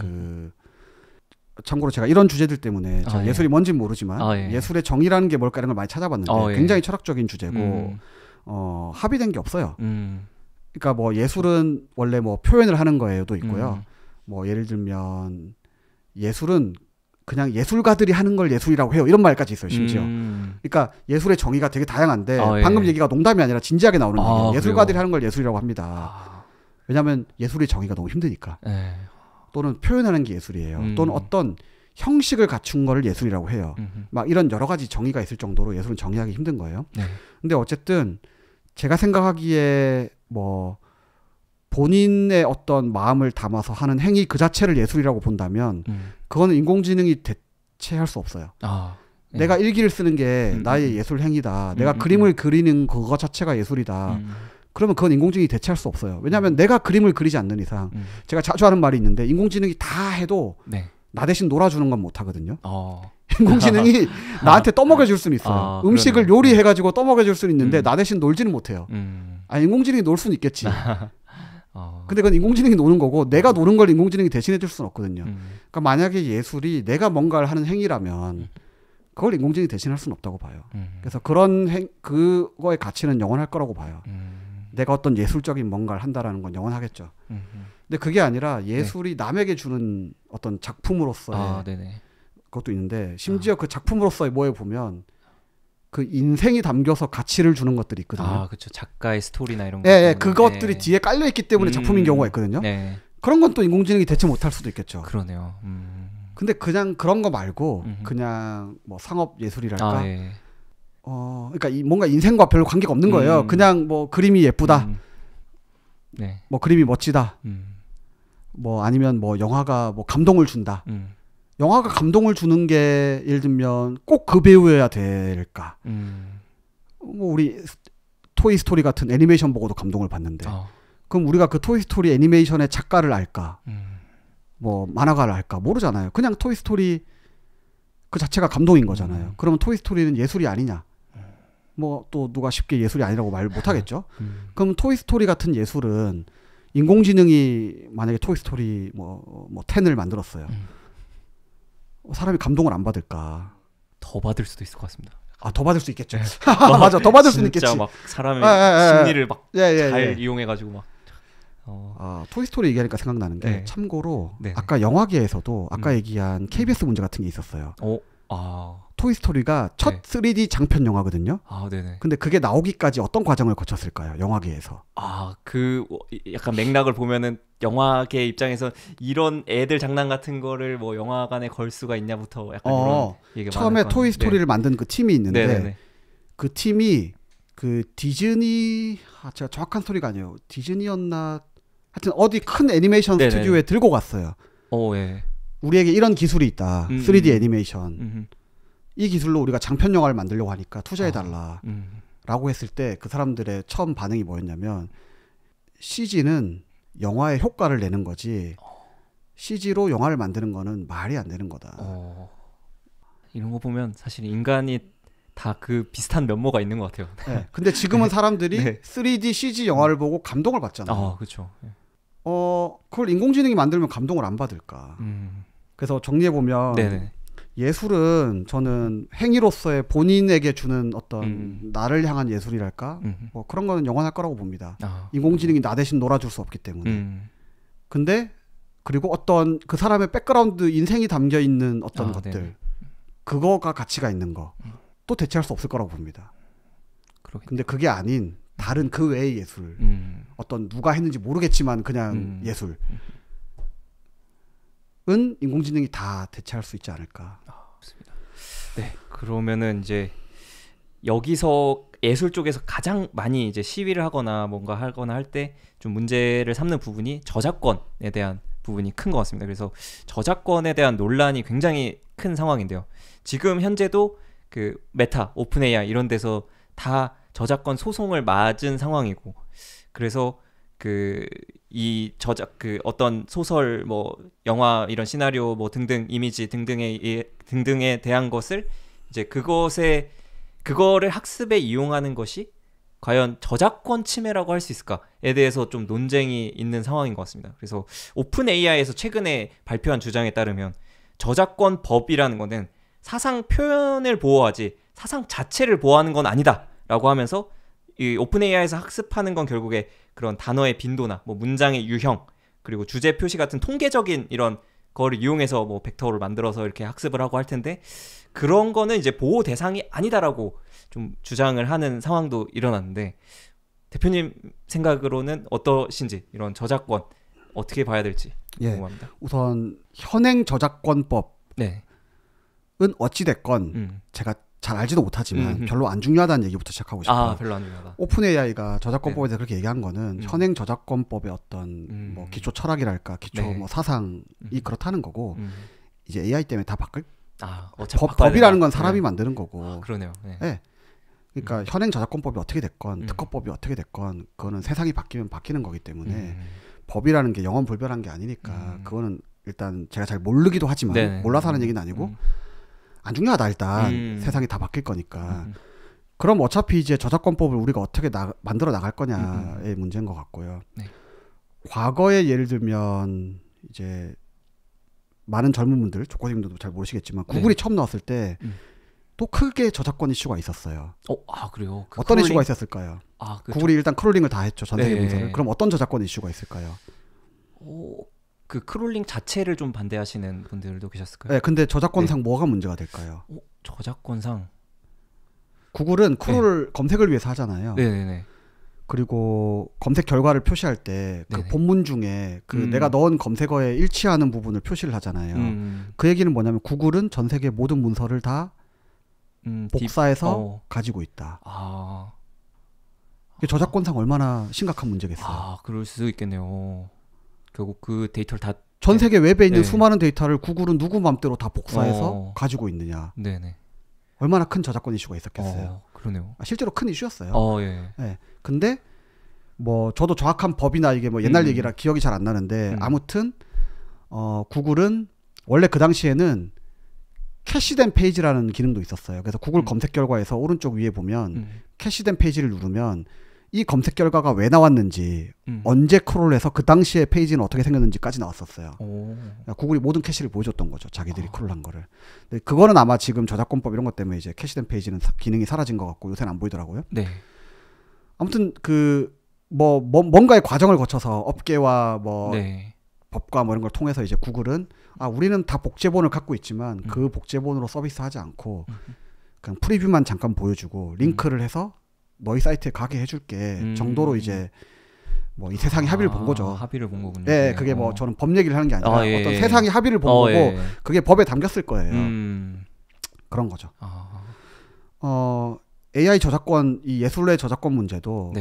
참고로 제가 이런 주제들 때문에 예술이 뭔지는 모르지만 예술의 정의라는 게 뭘까 이런 걸 많이 찾아봤는데 굉장히 철학적인 주제고 합의된 게 없어요. 그러니까 뭐 예술은 원래 뭐 표현을 하는 거예요도 있고요. 뭐 예를 들면 예술은 그냥 예술가들이 하는 걸 예술이라고 해요. 이런 말까지 있어요. 심지어. 그러니까 예술의 정의가 되게 다양한데 방금 얘기가 농담이 아니라 진지하게 나오는 얘기예요. 예술가들이 하는 걸 예술이라고 합니다. 왜냐하면 예술의 정의가 너무 힘드니까. 또는 표현하는 게 예술이에요. 또는 어떤 형식을 갖춘 거를 예술이라고 해요. 막 이런 여러 가지 정의가 있을 정도로 예술은 정의하기 힘든 거예요. 근데 어쨌든 제가 생각하기에 뭐 본인의 어떤 마음을 담아서 하는 행위 그 자체를 예술이라고 본다면 그거는 인공지능이 대체할 수 없어요. 내가 일기를 쓰는 게 나의 예술 행위다. 내가 그림을 그리는 그거 자체가 예술이다. 그러면 그건 인공지능이 대체할 수 없어요. 왜냐하면 내가 그림을 그리지 않는 이상 제가 자주 하는 말이 있는데 인공지능이 다 해도 나 대신 놀아주는 건 못하거든요. 인공지능이 나한테 떠먹여줄 수는 있어요. 음식을 요리해가지고 떠먹여줄 수는 있는데 나 대신 놀지는 못해요. 인공지능이 놀 수는 있겠지. 근데 그건 인공지능이 노는 거고 내가 노는 걸 인공지능이 대신해줄 수는 없거든요. 그러니까 만약에 예술이 내가 뭔가를 하는 행위라면 그걸 인공지능이 대신할 수는 없다고 봐요. 그래서 그거의 가치는 영원할 거라고 봐요. 내가 어떤 예술적인 뭔가를 한다라는 건 영원하겠죠. 근데 그게 아니라 예술이 남에게 주는 어떤 작품으로서의 그것도 있는데 심지어 그 작품으로서의 뭐에 보면 그 인생이 담겨서 가치를 주는 것들이 있거든요. 그렇죠. 작가의 스토리나 이런 거. 그것들이 뒤에 깔려 있기 때문에 작품인 경우가 있거든요. 그런 건 또 인공지능이 대체 못할 수도 있겠죠. 그러네요. 근데 그냥 그런 거 말고 그냥 뭐 상업 예술이랄까. 그러니까 뭔가 인생과 별로 관계가 없는 거예요. 그냥 뭐 그림이 예쁘다. 뭐 그림이 멋지다. 뭐 아니면 뭐 영화가 뭐 감동을 준다. 영화가 감동을 주는 게 예를 들면 꼭 그 배우여야 될까? 뭐 우리 토이스토리 같은 애니메이션 보고도 감동을 받는데 그럼 우리가 그 토이스토리 애니메이션의 작가를 알까? 뭐 만화가를 알까? 모르잖아요. 그냥 토이스토리 그 자체가 감동인 거잖아요. 그러면 토이스토리는 예술이 아니냐? 뭐 또 누가 쉽게 예술이 아니라고 말 못하겠죠. 그럼 토이스토리 같은 예술은 인공지능이 만약에 토이스토리 뭐 10을 만들었어요. 사람이 감동을 안 받을까? 더 받을 수도 있을 것 같습니다. 더 받을 수 있겠죠. 맞아, 더 받을 수는 있겠지. 진짜 막 사람의 심리를 막 잘 이용해가지고 막. 토이스토리 얘기하니까 생각나는 게 참고로 아까 영화계에서도 아까 얘기한 KBS 문제 같은 게 있었어요. 토이스토리가 첫 3D 장편 영화거든요. 근데 그게 나오기까지 어떤 과정을 거쳤을까요? 영화계에서. 그 약간 맥락을 보면은 영화계 입장에서 이런 애들 장난 같은 거를 뭐 영화관에 걸 수가 있냐부터 약간 이런 얘기가 처음에 토이스토리를 만든 그 팀이 있는데 그 팀이 그 디즈니 제가 정확한 스토리가 아니에요. 디즈니였나 하여튼 어디 큰 애니메이션 스튜디오에 들고 갔어요. 우리에게 이런 기술이 있다. 3D 애니메이션. 이 기술로 우리가 장편 영화를 만들려고 하니까 투자해달라 라고 했을 때 그 사람들의 처음 반응이 뭐였냐면 CG는 영화의 효과를 내는 거지 CG로 영화를 만드는 거는 말이 안 되는 거다. 이런 거 보면 사실 인간이 다 그 비슷한 면모가 있는 것 같아요. 근데 지금은 사람들이 3D CG 영화를 보고 감동을 받잖아요. 그렇죠. 그걸 인공지능이 만들면 감동을 안 받을까. 그래서 정리해보면 예술은 저는 행위로서의 본인에게 주는 어떤 나를 향한 예술이랄까 뭐 그런 거는 영원할 거라고 봅니다. 인공지능이 나 대신 놀아줄 수 없기 때문에. 근데 그리고 어떤 그 사람의 백그라운드 인생이 담겨 있는 어떤 것들 그거가 가치가 있는 거 또 대체할 수 없을 거라고 봅니다. 근데 그게 아닌 다른 그 외의 예술 어떤 누가 했는지 모르겠지만 그냥 예술은 인공지능이 다 대체할 수 있지 않을까. 좋습니다. 그러면은 이제 여기서 예술 쪽에서 가장 많이 이제 시위를 하거나 뭔가 하거나 할 때 좀 문제를 삼는 부분이 저작권에 대한 부분이 큰 것 같습니다. 그래서 저작권에 대한 논란이 굉장히 큰 상황인데요. 지금 현재도 그 메타, 오픈 AI 이런 데서 다 저작권 소송을 맞은 상황이고, 그래서 이 어떤 소설 뭐 영화 이런 시나리오 뭐 등등 이미지 등등에 대한 것을 이제 그거를 학습에 이용하는 것이 과연 저작권 침해라고 할 수 있을까에 대해서 좀 논쟁이 있는 상황인 것 같습니다. 그래서 오픈 AI에서 최근에 발표한 주장에 따르면 저작권 법이라는 거는 사상 표현을 보호하지 사상 자체를 보호하는 건 아니다라고 하면서 이 오픈 AI에서 학습하는 건 결국에 그런 단어의 빈도나 뭐 문장의 유형 그리고 주제 표시 같은 통계적인 이런 거를 이용해서 뭐 벡터를 만들어서 이렇게 학습을 하고 할 텐데 그런 거는 이제 보호 대상이 아니다라고 좀 주장을 하는 상황도 일어났는데 대표님 생각으로는 어떠신지 이런 저작권 어떻게 봐야 될지 궁금합니다. 우선 현행 저작권법은 네. 어찌됐건 제가 잘 알지도 못하지만 별로 안 중요하다는 얘기부터 시작하고 싶어요. 아, 별로 안 중요하다. 오픈 AI가 저작권법에 대해서 그렇게 얘기한 거는 현행 저작권법의 어떤 뭐 기초 철학이랄까 기초 뭐 사상이 그렇다는 거고 이제 AI 때문에 다 바뀔 법이라는 건 사람이 만드는 거고. 아, 그러네요. 네. 그러니까 현행 저작권법이 어떻게 됐건 특허법이 어떻게 됐건 그거는 세상이 바뀌면 바뀌는 거기 때문에 법이라는 게 영원불변한 게 아니니까 그거는 일단 제가 잘 모르기도 하지만 몰라서 하는 얘기는 아니고 안 중요하다 일단 세상이 다 바뀔 거니까 그럼 어차피 이제 저작권법을 우리가 어떻게 만들어 나갈 거냐의 문제인 것 같고요. 네. 과거에 예를 들면 이제 많은 젊은 분들 조코님들도 잘 모르시겠지만 구글이 처음 나왔을 때 또 크게 저작권 이슈가 있었어요. 아 그래요? 그 어떤 이슈가 있었을까요? 그렇죠. 구글이 일단 크롤링을 다 했죠. 전 세계 문서를. 그럼 어떤 저작권 이슈가 있을까요? 그 크롤링 자체를 좀 반대하시는 분들도 계셨을까요? 네, 근데 저작권상 뭐가 문제가 될까요? 저작권상 구글은 크롤 검색을 위해서 하잖아요. 네네네. 그리고 검색 결과를 표시할 때 그 본문 중에 그 내가 넣은 검색어에 일치하는 부분을 표시를 하잖아요. 그 얘기는 뭐냐면 구글은 전 세계 모든 문서를 다 복사해서 가지고 있다. 저작권상 얼마나 심각한 문제겠어요. 그럴 수 있겠네요. 결국 그 데이터를 다 전 세계 웹에 있는 수많은 데이터를 구글은 누구 맘대로 다 복사해서 가지고 있느냐. 네네. 얼마나 큰 저작권 이슈가 있었겠어요. 그러네요. 실제로 큰 이슈였어요. 예. 네. 근데 뭐 저도 정확한 법이나 이게 뭐 옛날 얘기라 기억이 잘 안 나는데 아무튼 구글은 원래 그 당시에는 캐시된 페이지라는 기능도 있었어요. 그래서 구글 검색 결과에서 오른쪽 위에 보면 캐시된 페이지를 누르면 이 검색 결과가 왜 나왔는지 언제 크롤해서 그 당시에 페이지는 어떻게 생겼는지까지 나왔었어요. 그러니까 구글이 모든 캐시를 보여줬던 거죠. 자기들이 크롤한 거를. 근데 그거는 아마 지금 저작권법 이런 것 때문에 이제 캐시된 페이지는 기능이 사라진 것 같고 요새는 안 보이더라고요. 네. 아무튼 그 뭔가의 과정을 거쳐서 업계와 뭐 법과 뭐 이런 걸 통해서 이제 구글은 우리는 다 복제본을 갖고 있지만 그 복제본으로 서비스하지 않고 그냥 프리뷰만 잠깐 보여주고 링크를 해서 너희 사이트에 가게 해줄게 정도로 이제 뭐 이 세상이 합의를 본 거죠. 합의를 본 거군요. 네, 그게 뭐 저는 법 얘기를 하는 게 아니라 어떤 세상이 합의를 본 거고 그게 법에 담겼을 거예요. 그런 거죠. AI 저작권, 이 예술의 저작권 문제도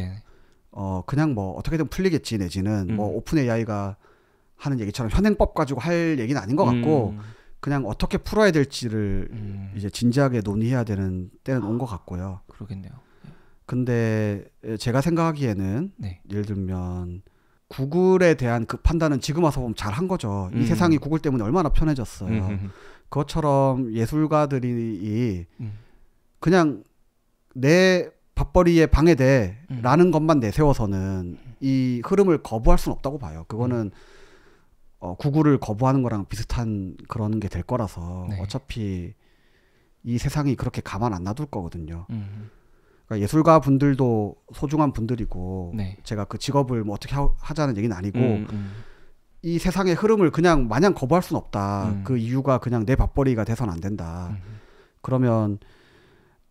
그냥 뭐 어떻게든 풀리겠지 내지는 뭐 오픈 AI가 하는 얘기처럼 현행법 가지고 할 얘기는 아닌 것 같고 그냥 어떻게 풀어야 될지를 이제 진지하게 논의해야 되는 때는 온 것 같고요. 그러겠네요. 근데 제가 생각하기에는 예를 들면 구글에 대한 그 판단은 지금 와서 보면 잘 한 거죠. 이 세상이 구글 때문에 얼마나 편해졌어요. 그것처럼 예술가들이 그냥 내 밥벌이에 방해돼라는 것만 내세워서는 이 흐름을 거부할 수는 없다고 봐요. 그거는 구글을 거부하는 거랑 비슷한 그런 게 될 거라서 어차피 이 세상이 그렇게 가만 안 놔둘 거거든요. 그러니까 예술가 분들도 소중한 분들이고 제가 그 직업을 뭐 어떻게 하자는 얘기는 아니고 이 세상의 흐름을 그냥 마냥 거부할 수는 없다. 그 이유가 그냥 내 밥벌이가 돼서는 안 된다. 그러면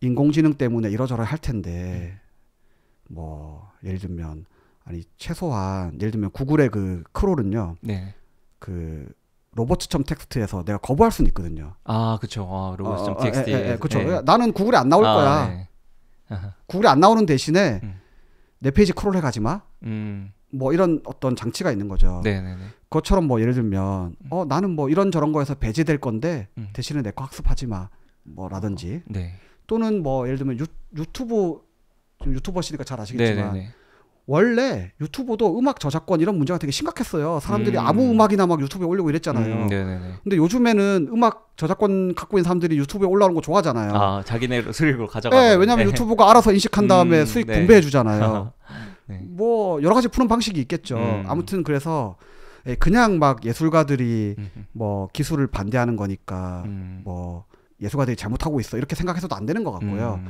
인공지능 때문에 이러저러 할 텐데 뭐 예를 들면 최소한 예를 들면 구글의 그 크롤은요. 그 로버트.텍스트에서 내가 거부할 수는 있거든요. 그렇죠. 로버트.txt. 그렇죠. 나는 구글에 안 나올 거야. 구글에 안 나오는 대신에 내 페이지 크롤해 가지 마. 뭐 이런 어떤 장치가 있는 거죠. 그것처럼 뭐 예를 들면 나는 뭐 이런 저런 거에서 배제될 건데 대신에 내 거 학습하지 마. 뭐라든지. 또는 뭐 예를 들면 유튜버시니까 잘 아시겠지만 원래 유튜브도 음악 저작권 이런 문제가 되게 심각했어요. 사람들이 아무 음악이나 막 유튜브에 올리고 이랬잖아요. 근데 요즘에는 음악 저작권 갖고 있는 사람들이 유튜브에 올라오는 거 좋아하잖아요. 자기네 수익을 가져가고. 네, 왜냐하면 유튜브가 알아서 인식한 다음에 수익 분배해 주잖아요. 뭐 여러 가지 푸는 방식이 있겠죠. 아무튼 그래서 그냥 막 예술가들이 뭐 기술을 반대하는 거니까 뭐 예술가들이 잘못하고 있어 이렇게 생각해서도 안 되는 것 같고요.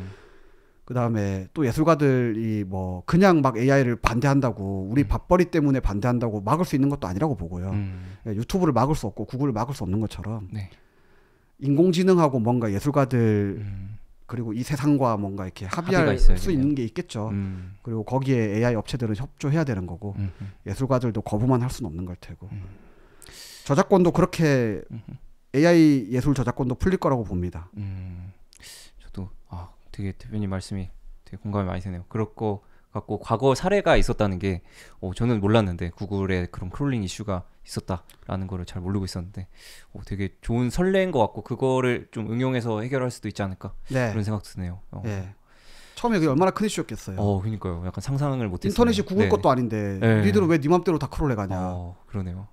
그다음에 또 예술가들이 뭐 그냥 막 AI를 반대한다고 우리 밥벌이 때문에 반대한다고 막을 수 있는 것도 아니라고 보고요. 유튜브를 막을 수 없고 구글을 막을 수 없는 것처럼 네. 인공지능하고 뭔가 예술가들 그리고 이 세상과 뭔가 이렇게 합의할 수 있는 게 있겠죠. 그리고 거기에 AI 업체들은 협조해야 되는 거고 예술가들도 거부만 할 수는 없는 걸 테고 저작권도 그렇게 AI 예술 저작권도 풀릴 거라고 봅니다. 저도 되게 대표님 말씀이 되게 공감이 많이 되네요. 그럴 거 같고 과거 사례가 있었다는 게 저는 몰랐는데 구글에 그런 크롤링 이슈가 있었다라는 거를 잘 모르고 있었는데 되게 좋은 선례인 것 같고 그거를 좀 응용해서 해결할 수도 있지 않을까 그런 생각도 드네요. 네. 처음에 그게 얼마나 큰 이슈였겠어요. 그러니까요. 약간 상상을 못했어요. 인터넷이 구글 것도 아닌데 니들은 왜 네 맘대로 다 크롤해 가냐. 그러네요.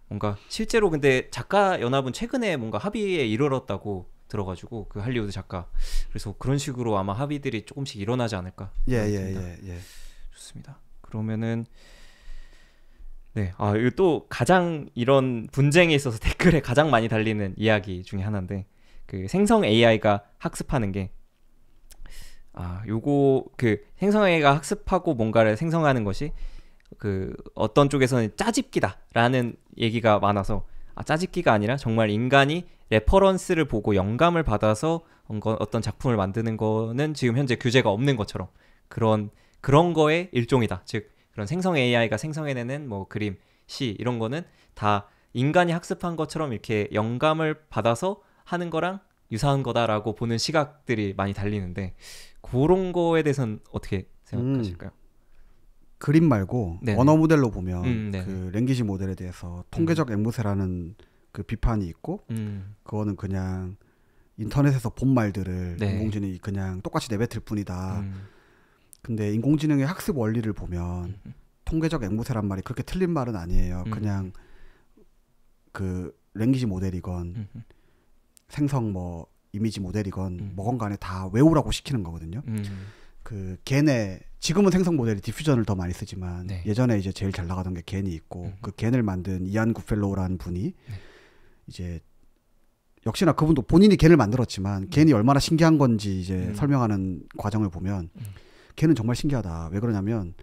뭔가 실제로 근데 작가 연합은 최근에 뭔가 합의에 이르렀다고 들어가지고 그 할리우드 작가 그래서 그런 식으로 아마 합의들이 조금씩 일어나지 않을까. 좋습니다. 그러면은 이거 또 가장 이런 분쟁에 있어서 댓글에 가장 많이 달리는 이야기 중에 하나인데 그 생성 AI가 학습하는 게 요거 그 생성 AI가 학습하고 뭔가를 생성하는 것이 그 어떤 쪽에서는 짜집기다라는 얘기가 많아서 짜집기가 아니라 정말 인간이 레퍼런스를 보고 영감을 받아서 어떤 작품을 만드는 거는 지금 현재 규제가 없는 것처럼 그런 거의 일종이다. 즉 그런 생성 AI가 생성해내는 뭐 그림, 시 이런 거는 다 인간이 학습한 것처럼 이렇게 영감을 받아서 하는 거랑 유사한 거다라고 보는 시각들이 많이 달리는데 그런 거에 대해서는 어떻게 생각하실까요? 그림 말고 언어 모델로 보면 그 랭귀지 모델에 대해서 통계적 앵무새라는 그 비판이 있고 그거는 그냥 인터넷에서 본 말들을 인공지능이 그냥 똑같이 내뱉을 뿐이다. 근데 인공지능의 학습 원리를 보면 통계적 앵무새란 말이 그렇게 틀린 말은 아니에요. 그냥 그 랭귀지 모델이건 생성 뭐 이미지 모델이건 뭐건 간에 다 외우라고 시키는 거거든요. 그 겐에 지금은 생성 모델이 디퓨전을 더 많이 쓰지만 예전에 이제 제일 잘 나가던 게 겐이 있고 그 겐을 만든 이안 굿펠로우라는 분이 이제 역시나 그분도 본인이 겐을 만들었지만 겐이 얼마나 신기한 건지 이제 설명하는 과정을 보면 겐은 정말 신기하다. 왜 그러냐면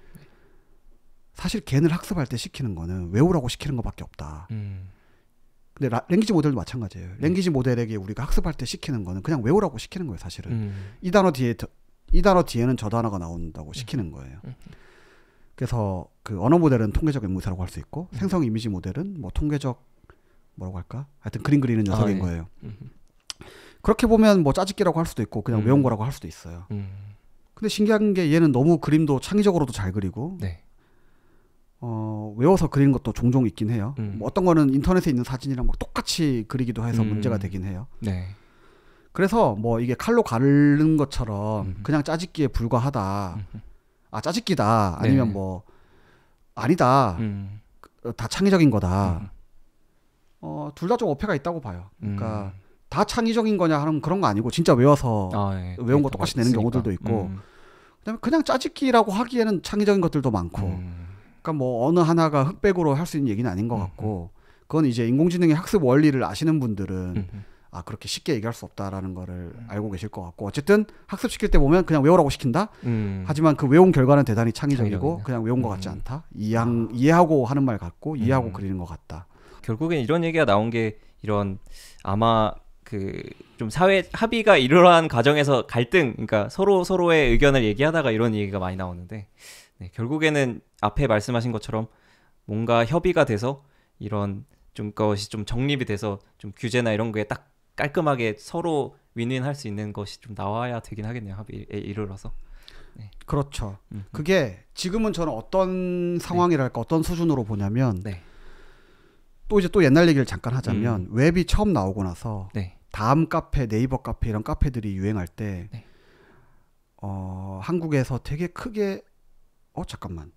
사실 겐을 학습할 때 시키는 거는 외우라고 시키는 것밖에 없다. 근데 랭귀지 모델도 마찬가지예요. 랭귀지 모델에게 우리가 학습할 때 시키는 거는 그냥 외우라고 시키는 거예요. 사실은 이 단어 뒤에는 저 단어가 나온다고 시키는 거예요. 그래서 그 언어 모델은 통계적 앵무새라고 할 수 있고 생성 이미지 모델은 뭐 통계적 뭐라고 할까? 하여튼 그림 그리는 녀석인 거예요. 그렇게 보면 뭐 짜집기라고 할 수도 있고 그냥 외운 거라고 할 수도 있어요. 근데 신기한 게 얘는 너무 그림도 창의적으로도 잘 그리고 외워서 그리는 것도 종종 있긴 해요. 뭐 어떤 거는 인터넷에 있는 사진이랑 막 똑같이 그리기도 해서 문제가 되긴 해요. 그래서 뭐 이게 칼로 가르는 것처럼 그냥 짜집기에 불과하다. 짜집기다. 아니면 뭐 아니다. 다 창의적인 거다. 둘 다 좀 어폐가 있다고 봐요. 그러니까 다 창의적인 거냐 하면 그런 거 아니고 진짜 외워서 외운 거 똑같이 내는 경우들도 있고 그다음에 그냥 짜집기라고 하기에는 창의적인 것들도 많고 그러니까 뭐 어느 하나가 흑백으로 할 수 있는 얘기는 아닌 것 같고 그건 이제 인공지능의 학습 원리를 아시는 분들은 그렇게 쉽게 얘기할 수 없다라는 거를 알고 계실 것 같고 어쨌든 학습시킬 때 보면 그냥 외우라고 시킨다. 하지만 그 외운 결과는 대단히 창의적이고 그냥 외운 것 같지 않다. 이해하고 하는 말 같고 이해하고 그리는 것 같다. 결국엔 이런 얘기가 나온 게 이런 아마 그 좀 사회 합의가 이러한 과정에서 갈등, 그러니까 서로의 의견을 얘기하다가 이런 얘기가 많이 나오는데 결국에는 앞에 말씀하신 것처럼 뭔가 협의가 돼서 이런 좀 것이 좀 정립이 돼서 좀 규제나 이런 거에 딱 깔끔하게 서로 윈윈할 수 있는 것이 좀 나와야 되긴 하겠네요. 합의에 이르러서. 그렇죠. 그게 지금은 저는 어떤 상황이랄까 어떤 수준으로 보냐면 또 이제 또 옛날 얘기를 잠깐 하자면 웹이 처음 나오고 나서 다음 카페, 네이버 카페 이런 카페들이 유행할 때 한국에서 되게 크게 잠깐만.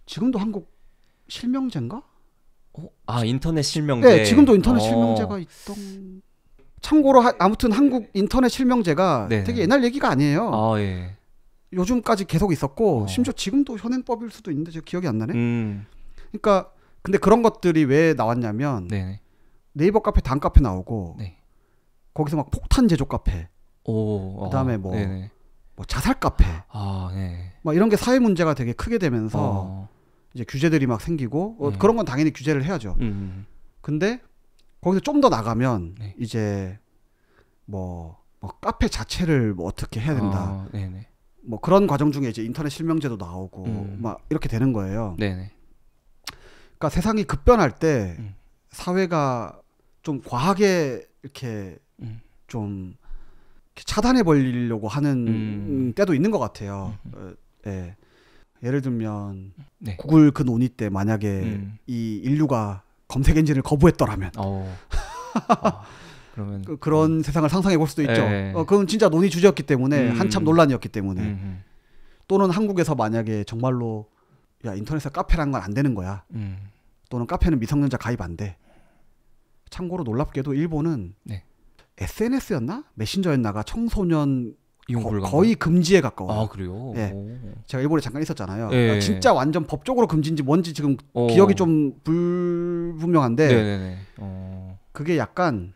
지금도 한국 실명제인가? 인터넷 실명제. 네, 지금도 인터넷 실명제가 있던. 참고로 아무튼 한국 인터넷 실명제가 되게 옛날 얘기가 아니에요. 요즘까지 계속 있었고 심지어 지금도 현행법일 수도 있는데 제가 기억이 안 나네. 그러니까 근데 그런 것들이 왜 나왔냐면 네이버 카페 단 카페 나오고 거기서 막 폭탄 제조 카페. 그다음에 뭐 뭐 자살 카페, 네. 막 이런 게 사회 문제가 되게 크게 되면서 이제 규제들이 막 생기고 그런 건 당연히 규제를 해야죠. 근데 거기서 좀 더 나가면 네. 이제 뭐 카페 자체를 뭐 어떻게 해야 된다. 네네. 뭐 그런 과정 중에 이제 인터넷 실명제도 나오고 막 이렇게 되는 거예요. 네네. 그러니까 세상이 급변할 때 사회가 좀 과하게 이렇게 좀 차단해 버리려고 하는 때도 있는 것 같아요. 예. 예를 들면 네. 구글 그 논의 때 만약에 이 인류가 검색 엔진을 거부했더라면 그러면 그런 세상을 상상해 볼 수도 있죠. 그건 진짜 논의 주제였기 때문에 한참 논란이었기 때문에 또는 한국에서 만약에 정말로 야 인터넷에 카페라는 건 안 되는 거야. 또는 카페는 미성년자 가입 안 돼. 참고로 놀랍게도 일본은 네. SNS였나? 메신저였나가 청소년 이용 거의 금지에 가까워요. 그래요? 예. 제가 일본에 잠깐 있었잖아요. 예. 그러니까 진짜 완전 법적으로 금지인지 뭔지 지금 기억이 좀 불분명한데 네네네. 그게 약간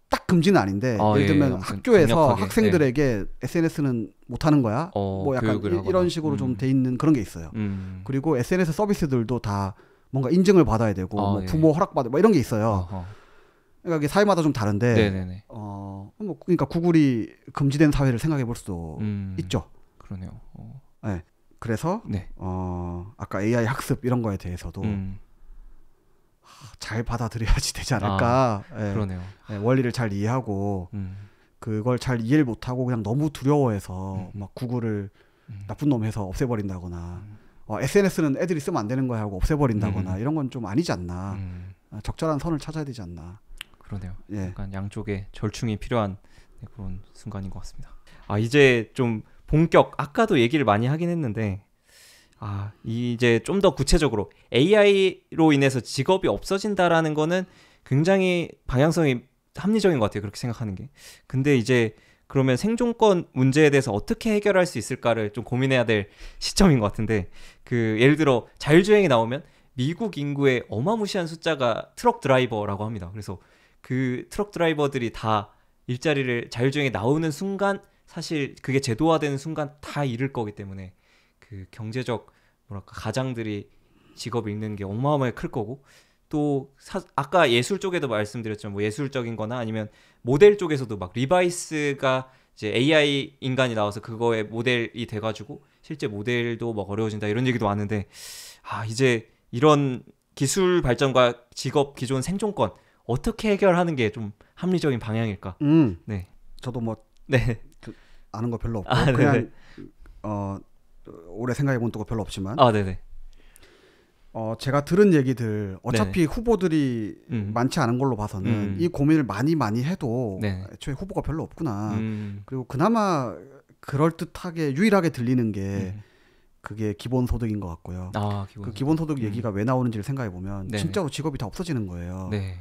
딱 금지는 아닌데 예를 들면 학교에서 강력하게, 학생들에게 SNS는 못 하는 거야. 뭐 약간 이런 식으로 좀 돼 있는 그런 게 있어요. 그리고 SNS 서비스들도 다 뭔가 인증을 받아야 되고 뭐 부모 허락받아 뭐 이런 게 있어요. 그러니까 이게 사회마다 좀 다른데 네네네. 뭐 그러니까 구글이 금지된 사회를 생각해 볼 수도 있죠. 그러네요. 네. 그래서 네. 아까 AI 학습 이런 거에 대해서도 잘 받아들여야지 되지 않을까. 예. 그러네요. 예, 원리를 잘 이해하고 그걸 잘 이해를 못하고 그냥 너무 두려워해서 막 구글을 나쁜 놈 해서 없애버린다거나 SNS는 애들이 쓰면 안 되는 거야 하고 없애버린다거나 이런 건 좀 아니지 않나. 적절한 선을 찾아야 되지 않나. 그러네요. 예. 약간 양쪽에 절충이 필요한 그런 순간인 것 같습니다. 이제 좀 본격 아까도 얘기를 많이 하긴 했는데 이제 좀 더 구체적으로 AI로 인해서 직업이 없어진다라는 거는 굉장히 방향성이 합리적인 것 같아요. 그렇게 생각하는 게. 근데 이제 그러면 생존권 문제에 대해서 어떻게 해결할 수 있을까를 좀 고민해야 될 시점인 것 같은데 예를 들어 자율주행이 나오면 미국 인구의 어마무시한 숫자가 트럭 드라이버라고 합니다. 그래서 그 트럭 드라이버들이 다 일자리를 자율주행에 나오는 순간 사실 그게 제도화되는 순간 다 잃을 거기 때문에 그 경제적 가장들이 직업 잃는 게 어마어마하게 클 거고 또 아까 예술 쪽에도 말씀드렸지만 뭐 예술적인 거나 아니면 모델 쪽에서도 막 리바이스가 이제 AI 인간이 나와서 그거에 모델이 돼가지고 실제 모델도 막 어려워진다 이런 얘기도 많은데 이제 이런 기술 발전과 직업 기존 생존권 어떻게 해결하는 게 좀 합리적인 방향일까? 네. 저도 뭐 네. 아는 거 별로 없고 그냥 오래 생각해 본 것도 별로 없지만 네네. 제가 들은 얘기들 어차피 후보들이 많지 않은 걸로 봐서는 이 고민을 많이 해도 애초에 후보가 별로 없구나. 그리고 그나마 그럴듯하게 유일하게 들리는 게 그게 기본소득인 것 같고요. 그 기본소득 얘기가 왜 나오는지를 생각해 보면 진짜로 직업이 다 없어지는 거예요. 네.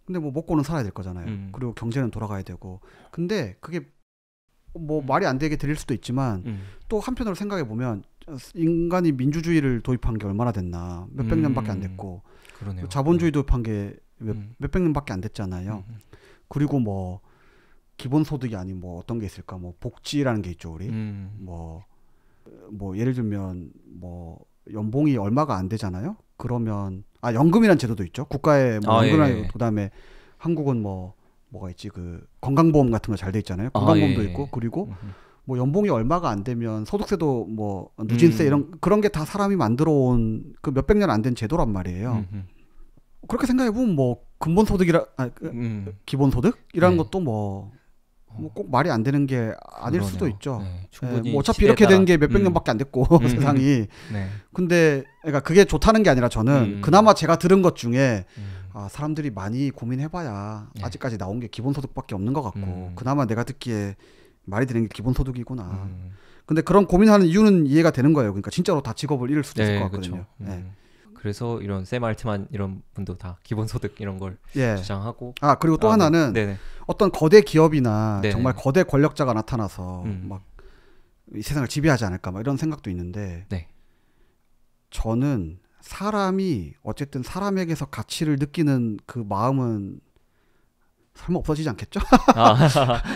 근데 뭐 먹고는 살아야 될 거잖아요. 그리고 경제는 돌아가야 되고. 근데 그게 뭐 말이 안 되게 들릴 수도 있지만 또 한편으로 생각해 보면 인간이 민주주의를 도입한 게 얼마나 됐나. 몇백 년밖에 안 됐고. 그러네요. 자본주의 도입한 게 몇백 년밖에 안 됐잖아요. 그리고 뭐 기본소득이 아닌 뭐 어떤 게 있을까? 뭐 복지라는 게 있죠, 우리. 뭐 예를 들면 뭐 연봉이 얼마가 안 되잖아요. 그러면 연금이라는 제도도 있죠. 국가에 뭐 연금이라는 그다음에 한국은 뭐가 있지? 그 건강보험 같은 거 잘 돼 있잖아요. 건강보험도 있고 그리고 뭐 연봉이 얼마가 안 되면 소득세도 뭐 누진세 그런 게 다 사람이 만들어 온 그 몇백 년 안 된 제도란 말이에요. 그렇게 생각해 보면 뭐 근본소득이라 기본소득이라는 것도 뭐 꼭 말이 안 되는 게 아닐 그러네요. 수도 있죠. 충분히 뭐 어차피 이렇게 된 게 몇백 년밖에 안 됐고 세상이. 근데 그러니까 그게 좋다는 게 아니라 저는 그나마 제가 들은 것 중에 사람들이 많이 고민해봐야 아직까지 나온 게 기본소득밖에 없는 것 같고 그나마 내가 듣기에 말이 되는 게 기본소득이구나. 근데 그런 고민하는 이유는 이해가 되는 거예요. 그러니까 진짜로 다 직업을 잃을 수도 있을 것 같거든요. 그래서 이런 샘 알트만 이런 분도 다 기본소득 이런 걸 주장하고 그리고 또 하나는 어떤 거대 기업이나 정말 거대 권력자가 나타나서 막 이 세상을 지배하지 않을까 막 이런 생각도 있는데 저는 사람이 어쨌든 사람에게서 가치를 느끼는 그 마음은 설마 없어지지 않겠죠? 아,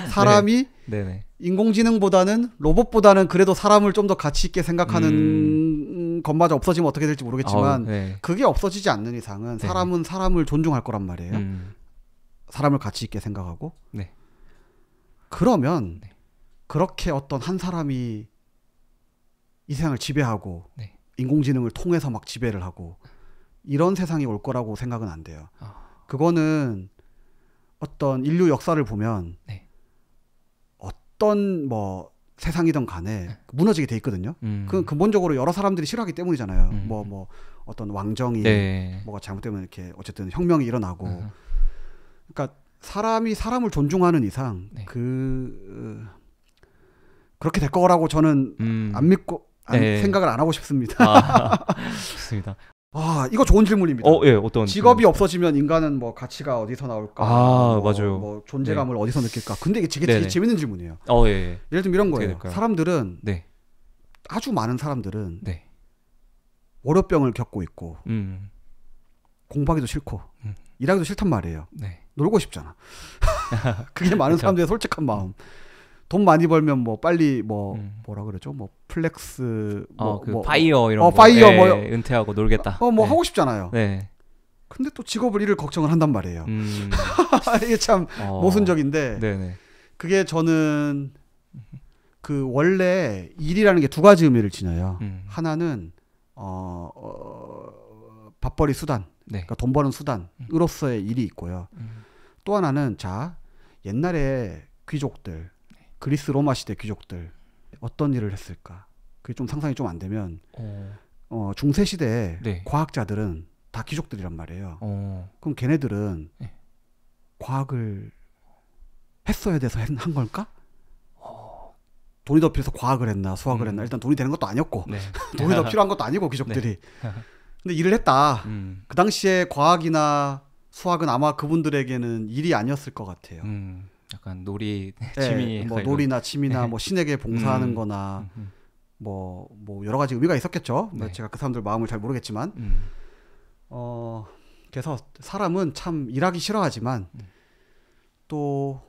사람이 네. 인공지능보다는 로봇보다는 그래도 사람을 좀 더 가치 있게 생각하는 것마저 없어지면 어떻게 될지 모르겠지만 그게 없어지지 않는 이상은 사람은 사람을 존중할 거란 말이에요. 사람을 가치 있게 생각하고 그러면 그렇게 어떤 한 사람이 이 세상을 지배하고 인공지능을 통해서 막 지배를 하고 이런 세상이 올 거라고 생각은 안 돼요. 그거는 어떤 인류 역사를 보면 어떤 뭐 세상이든 간에 무너지게 돼 있거든요. 그 근본적으로 여러 사람들이 싫어하기 때문이잖아요. 뭐 어떤 왕정이 뭐가 잘못되면 이렇게 어쨌든 혁명이 일어나고 그러니까 사람이 사람을 존중하는 이상 그렇게 될 거라고 저는 안 믿고 생각을 안 하고 싶습니다. 좋습니다. 이거 좋은 질문입니다. 어떤 직업이 없어지면 인간은 뭐 가치가 어디서 나올까? 맞아요. 뭐 존재감을 어디서 느낄까? 근데 이게 되게 재밌는 질문이에요. 예를 들면 이런 거예요. 사람들은 아주 많은 사람들은 월요병을 겪고 있고 공부하기도 싫고 일하기도 싫단 말이에요. 놀고 싶잖아. 그게 많은 사람들의 솔직한 마음. 돈 많이 벌면 뭐 빨리 뭐라 그러죠? 뭐 플렉스 파이어 이런 거 은퇴하고 놀겠다. 하고 싶잖아요. 근데 또 직업을 잃을 걱정을 한단 말이에요. 이게 참 모순적인데 그게 저는 그 원래 일이라는 게 두 가지 의미를 지녀요. 하나는 밥벌이 수단, 그러니까 돈 버는 수단으로서의 일이 있고요. 또 하나는 옛날에 귀족들 그리스 로마 시대 귀족들 어떤 일을 했을까? 그게 좀 상상이 좀 안 되면 중세 시대에 과학자들은 다 귀족들이란 말이에요. 그럼 걔네들은 과학을 했어야 돼서 한 걸까? 돈이 더 필요해서 과학을 했나 수학을 했나? 일단 돈이 되는 것도 아니었고 돈이 더 필요한 것도 아니고 귀족들이 근데 일을 했다. 그 당시에 과학이나 수학은 아마 그분들에게는 일이 아니었을 것 같아요. 약간 놀이 취미 뭐 놀이나 취미나 뭐 신에게 봉사하는 거나 뭐 여러 가지 의미가 있었겠죠. 제가 그 사람들 마음을 잘 모르겠지만 그래서 사람은 참 일하기 싫어하지만 또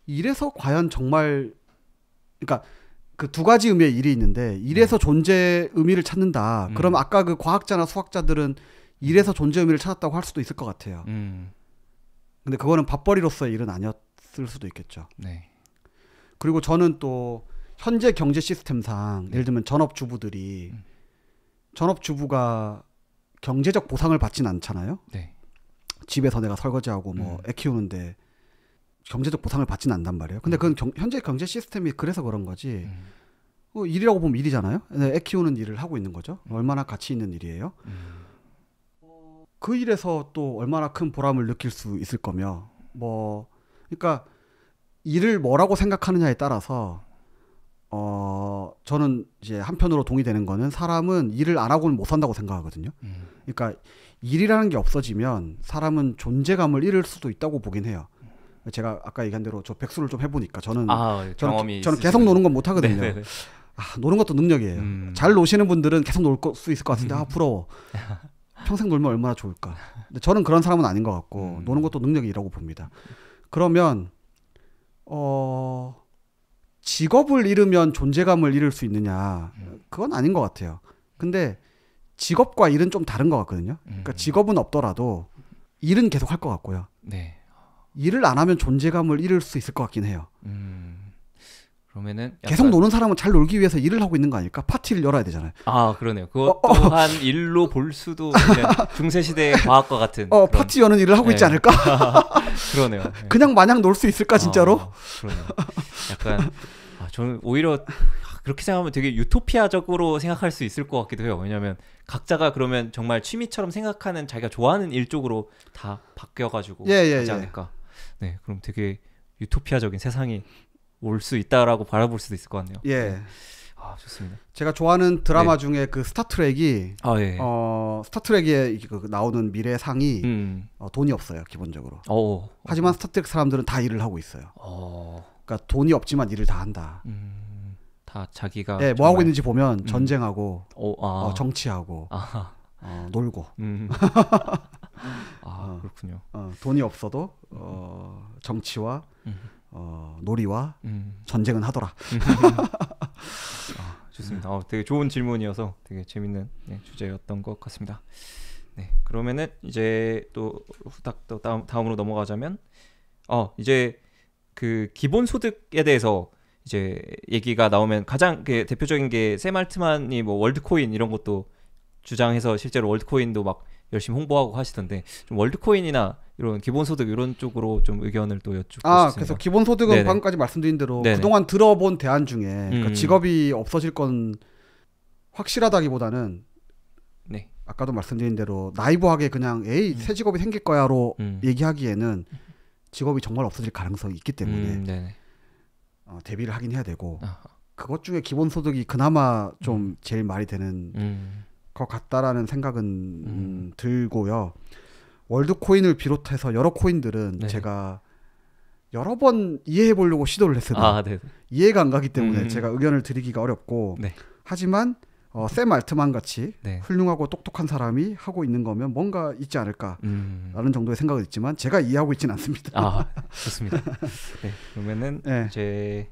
일에서 과연 정말 그러니까 그 두 가지 의미의 일이 있는데 일에서 존재 의미를 찾는다. 그럼 아까 그 과학자나 수학자들은 일에서 존재 의미를 찾았다고 할 수도 있을 것 같아요. 근데 그거는 밥벌이로서의 일은 아니었을 수도 있겠죠. 그리고 저는 또 현재 경제 시스템상 예를 들면 전업주부가 경제적 보상을 받진 않잖아요. 집에서 내가 설거지하고 뭐 애 키우는데 경제적 보상을 받진 않단 말이에요. 근데 그건 현재 경제 시스템이 그래서 그런 거지. 일이라고 보면 일이잖아요. 애 키우는 일을 하고 있는 거죠. 얼마나 가치 있는 일이에요. 그 일에서 또 얼마나 큰 보람을 느낄 수 있을 거며 그러니까 일을 뭐라고 생각하느냐에 따라서 저는 이제 한편으로 동의되는 거는 사람은 일을 안 하고는 못 산다고 생각하거든요. 그러니까 일이라는 게 없어지면 사람은 존재감을 잃을 수도 있다고 보긴 해요. 제가 아까 얘기한 대로 저 백수를 좀 해보니까 저는 계속 노는 건 못 하거든요. 노는 것도 능력이에요. 잘 노시는 분들은 계속 놀 수 있을 것 같은데 부러워. 평생 놀면 얼마나 좋을까. 근데 저는 그런 사람은 아닌 것 같고 노는 것도 능력이라고 봅니다. 그러면 직업을 잃으면 존재감을 잃을 수 있느냐? 그건 아닌 것 같아요. 근데 직업과 일은 좀 다른 것 같거든요. 그러니까 직업은 없더라도 일은 계속 할 것 같고요. 일을 안 하면 존재감을 잃을 수 있을 것 같긴 해요. 그러면은 계속 노는 사람은 잘 놀기 위해서 일을 하고 있는 거 아닐까? 파티를 열어야 되잖아요. 그러네요. 그것 또한 일로 볼 수도 있는 중세시대의 과학과 같은 파티 여는 일을 하고 있지 않을까? 그러네요. 그냥 마냥 놀 수 있을까 진짜로? 그러네요. 약간 저는 오히려 그렇게 생각하면 되게 유토피아적으로 생각할 수 있을 것 같기도 해요. 왜냐하면 각자가 그러면 정말 취미처럼 생각하는 자기가 좋아하는 일 쪽으로 다 바뀌어가지고 하지 않을까. 그럼 되게 유토피아적인 세상이 올 수 있다라고 바라볼 수도 있을 것 같네요. 좋습니다. 제가 좋아하는 드라마 중에 그 스타트rek이 스타트rek에 나오는 미래상이 돈이 없어요 기본적으로. 하지만 스타트렉 사람들은 다 일을 하고 있어요. 그러니까 돈이 없지만 일을 다 한다. 다 자기가 뭐 하고 있는지 보면 전쟁하고 정치하고 놀고 그렇군요. 돈이 없어도 정치와 놀이와 전쟁은 하더라. 좋습니다. 되게 좋은 질문이어서 되게 재밌는 주제였던 것 같습니다. 네, 그러면은 이제 또 후딱 또 다음으로 넘어가자면 이제 그 기본 소득에 대해서 이제 얘기가 나오면 가장 그 대표적인 게 샘 알트만이 뭐 월드코인 이런 것도 주장해서 실제로 월드코인도 막 열심히 홍보하고 하시던데 좀 월드코인이나 이런 기본소득 이런 쪽으로 좀 의견을 또 여쭙고 싶습니다. 그래서 기본소득은 네네. 방금까지 말씀드린 대로 네네. 그동안 들어본 대안 중에 그러니까 직업이 없어질 건 확실하다기보다는 네. 아까도 말씀드린 대로 나이브하게 그냥 새 직업이 생길 거야로 얘기하기에는 직업이 정말 없어질 가능성이 있기 때문에 대비를 하긴 해야 되고 그것 중에 기본소득이 그나마 좀 제일 말이 되는 것 같다라는 생각은 들고요. 월드코인을 비롯해서 여러 코인들은 네. 제가 여러 번 이해해 보려고 시도를 했어요. 이해가 안 가기 때문에 제가 의견을 드리기가 어렵고 네. 하지만 샘 알트만 같이 네. 훌륭하고 똑똑한 사람이 하고 있는 거면 뭔가 있지 않을까라는 정도의 생각은 있지만 제가 이해하고 있지는 않습니다. 좋습니다. 네, 그러면은 네. 이제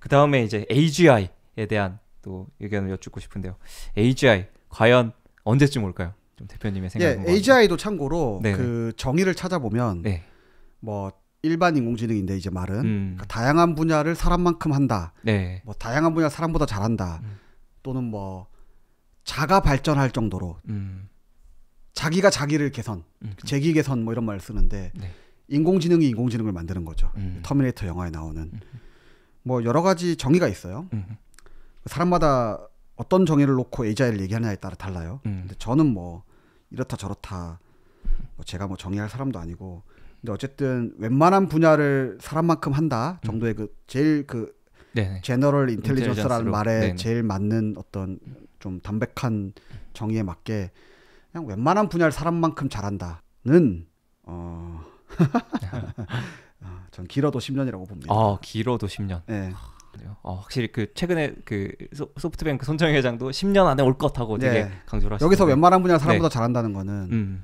그 다음에 이제 AGI에 대한 또 의견을 여쭙고 싶은데요. AGI 과연 언제쯤 올까요? 좀 대표님의 생각은. AGI도 참고로 네네. 그 정의를 찾아보면 네. 뭐 일반 인공지능인데 이제 말은 그러니까 다양한 분야를 사람만큼 한다. 네. 뭐 다양한 분야 사람보다 잘한다. 또는 뭐 자가 발전할 정도로 자기가 자기를 개선, 재기 개선 뭐 이런 말을 쓰는데 네. 인공지능이 인공지능을 만드는 거죠. 터미네이터 영화에 나오는 뭐 여러 가지 정의가 있어요. 사람마다 어떤 정의를 놓고 AGI를 얘기하느냐에 따라 달라요. 근데 저는 뭐 이렇다 저렇다 뭐 제가 뭐 정의할 사람도 아니고 근데 어쨌든 웬만한 분야를 사람만큼 한다 정도의 그 제일 그 제너럴 인텔리전스라는 말에 네네. 제일 맞는 어떤 좀 담백한 정의에 맞게 그냥 웬만한 분야를 사람만큼 잘한다는 전 길어도 10년이라고 봅니다. 길어도 10년. 네. 확실히 그 최근에 그 소프트뱅크 손정희 회장도 10년 안에 올 것하고 되게 강조를 하시는데 여기서 웬만한 분야 사람보다 잘한다는 거는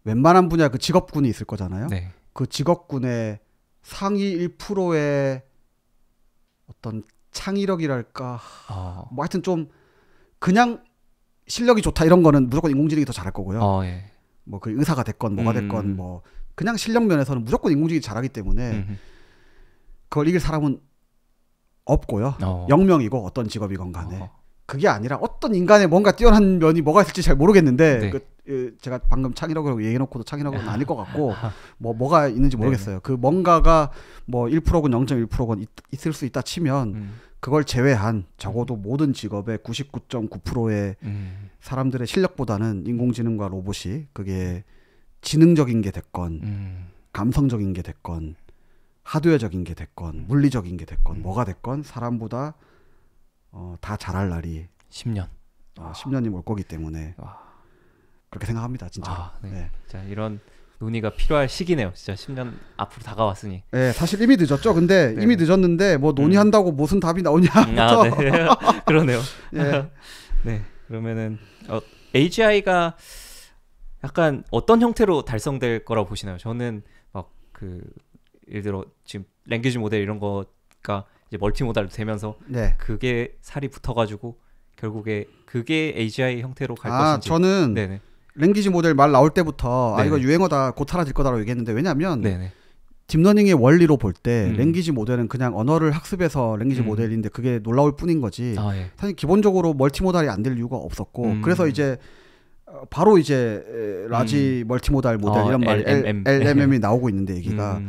웬만한 분야 그 직업군이 있을 거잖아요. 네. 그 직업군의 상위 1%의 어떤 창의력이랄까 뭐 하여튼 좀 그냥 실력이 좋다 이런 거는 무조건 인공지능이 더 잘할 거고요. 예. 뭐 그 의사가 됐건 뭐가 됐건 뭐 그냥 실력 면에서는 무조건 인공지능이 잘하기 때문에 그걸 이길 사람은 없고요. 영명이고 어떤 직업이건 간에 그게 아니라 어떤 인간의 뭔가 뛰어난 면이 뭐가 있을지 잘 모르겠는데 네. 제가 방금 창의력이라고 얘기해놓고도 창의력은 아닐 것 같고 뭐가 있는지 모르겠어요. 그 뭔가가 뭐 1%건 0.1%건 있을 수 있다 치면 그걸 제외한 적어도 모든 직업의 99.9%의 사람들의 실력보다는 인공지능과 로봇이 그게 지능적인 게 됐건 감성적인 게 됐건 하드웨어적인 게 됐건 물리적인 게 됐건 뭐가 됐건 사람보다 다 잘할 날이 10년 10년이 올 거기 때문에 그렇게 생각합니다. 진짜. 네. 자, 이런 논의가 필요할 시기네요. 진짜 10년 앞으로 다가왔으니. 네, 사실 이미 늦었죠. 근데 이미 늦었는데 뭐 논의한다고 무슨 답이 나오냐부터. 네. 그러네요. 네. 네. 그러면은 AGI가 약간 어떤 형태로 달성될 거라고 보시나요? 저는 막 그 예를 들어 지금 랭귀지 모델 이런 거가 이제 멀티모달로 되면서 그게 살이 붙어가지고 결국에 그게 AGI 형태로 갈 것인지. 저는 네네. 랭귀지 모델 말 나올 때부터 이거 유행어다 곧 사라질 거다라고 얘기했는데 왜냐하면 딥러닝의 원리로 볼 때 랭귀지 모델은 그냥 언어를 학습해서 랭귀지 모델인데 그게 놀라울 뿐인 거지. 사실 기본적으로 멀티모달이 안 될 이유가 없었고 그래서 이제 바로 이제 라지 멀티모달 모델 이런 말 LMM이 나오고 있는데 얘기가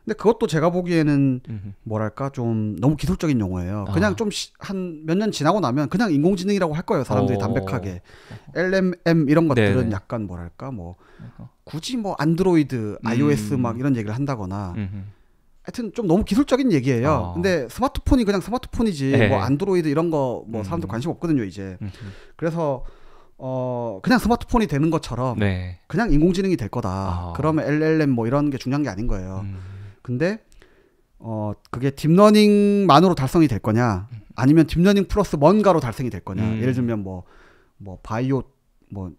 근데 그것도 제가 보기에는 뭐랄까 좀 너무 기술적인 용어예요. 그냥 좀 한 몇 년 지나고 나면 그냥 인공지능이라고 할 거예요. 사람들이 담백하게. LMM 이런 것들은 네네. 약간 뭐랄까 뭐 굳이 뭐 안드로이드, iOS 막 이런 얘기를 한다거나 하여튼 좀 너무 기술적인 얘기예요. 근데 스마트폰이 그냥 스마트폰이지 뭐 안드로이드 이런 거 뭐 사람들 관심 없거든요 이제. 그래서 그냥 스마트폰이 되는 것처럼 그냥 인공지능이 될 거다. 그러면 LLM 뭐 이런 게 중요한 게 아닌 거예요. 근데 그게 딥러닝만으로 달성이 될 거냐 아니면 딥러닝 플러스 뭔가로 달성이 될 거냐 예를 들면 뭐 바이오 뭐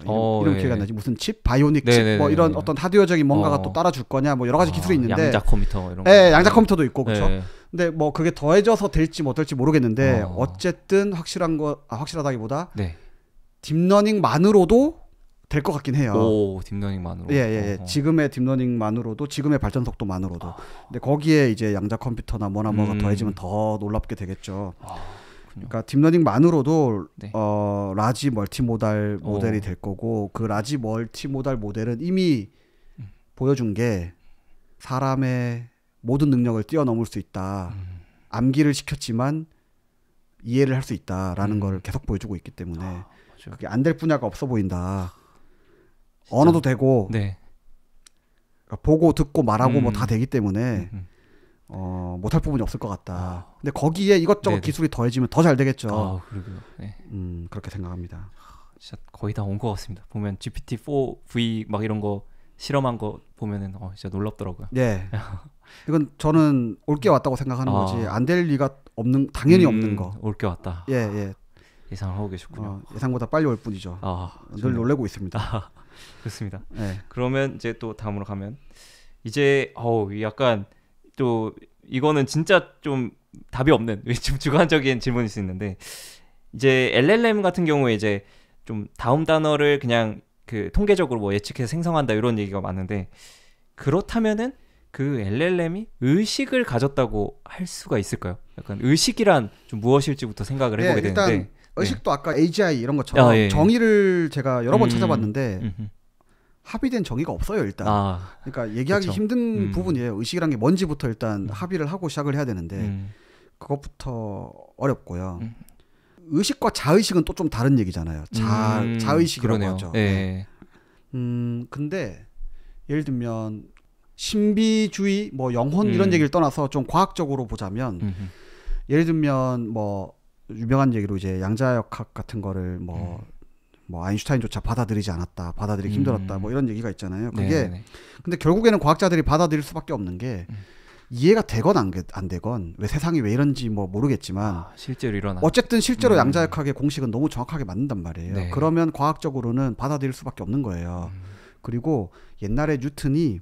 이름 기억이 안 나지. 무슨 칩, 바이오닉 칩, 뭐 이런 어떤 하드웨어적인 뭔가가 또 따라줄 거냐, 뭐 여러 가지 기술이 있는데 양자 컴퓨터 이런 거. 네, 양자 컴퓨터도 있고 그렇죠. 근데 뭐 그게 더해져서 될지 못 될지 모르겠는데 어쨌든 확실하다기보다 딥러닝만으로도 될 것 같긴 해요. 오, 딥러닝만으로. 예. 지금의 딥러닝만으로도, 지금의 발전 속도만으로도. 근데 거기에 이제 양자 컴퓨터나 뭐나 뭐가 더해지면 더 놀랍게 되겠죠. 그러니까 딥러닝만으로도 라지 멀티모달 모델이 될 거고, 그 라지 멀티모달 모델은 이미 보여준 게 사람의 모든 능력을 뛰어넘을 수 있다. 암기를 시켰지만 이해를 할 수 있다라는 걸 계속 보여주고 있기 때문에 그게 안 될 분야가 없어 보인다. 진짜? 언어도 되고 보고 듣고 말하고 뭐 다 되기 때문에 못할 부분이 없을 것 같다. 근데 거기에 이것저것 기술이 더해지면 더 잘 되겠죠. 그러게요. 네. 그렇게 생각합니다. 진짜 거의 다 온 것 같습니다. 보면 GPT-4V 막 이런 거 실험한 거 보면은 진짜 놀랍더라고요. 예. 이건 저는 올 게 왔다고 생각하는 거지. 안 될 리가 당연히 없는 거. 올 게 왔다. 예. 예상을 하고 계셨군요. 예상보다 빨리 올 뿐이죠. 늘 놀래고 있습니다. 그렇습니다. 네. 그러면 이제 또 다음으로 가면 이제 약간 또 이거는 진짜 좀 답이 없는 좀 주관적인 질문일 수 있는데, 이제 LLM 같은 경우에 이제 좀 다음 단어를 그냥 그 통계적으로 뭐 예측해서 생성한다 이런 얘기가 많은데, 그렇다면은 그 LLM이 의식을 가졌다고 할 수가 있을까요? 약간 의식이란 좀 무엇일지부터 생각을 해보게 일단 되는데, 의식도 아까 AGI 이런 것처럼 정의를 제가 여러 번 찾아봤는데 합의된 정의가 없어요 일단. 그러니까 얘기하기 힘든 부분이에요. 의식이란 게 뭔지부터 일단 합의를 하고 시작을 해야 되는데 그것부터 어렵고요. 의식과 자의식은 또 좀 다른 얘기잖아요. 자의식이라고 하죠. 네. 근데 예를 들면 신비주의, 뭐 영혼 이런 얘기를 떠나서 좀 과학적으로 보자면 예를 들면 뭐 유명한 얘기로 이제 양자역학 같은 거를 뭐 아인슈타인조차 받아들이지 않았다, 받아들이기 힘들었다, 뭐 이런 얘기가 있잖아요. 그게 근데 결국에는 과학자들이 받아들일 수밖에 없는 게 이해가 되건 안 되건, 왜 세상이 왜 이런지 뭐 모르겠지만 실제로 일어나. 어쨌든 실제로 양자역학의 공식은 너무 정확하게 맞는단 말이에요. 그러면 과학적으로는 받아들일 수밖에 없는 거예요. 그리고 옛날에 뉴턴이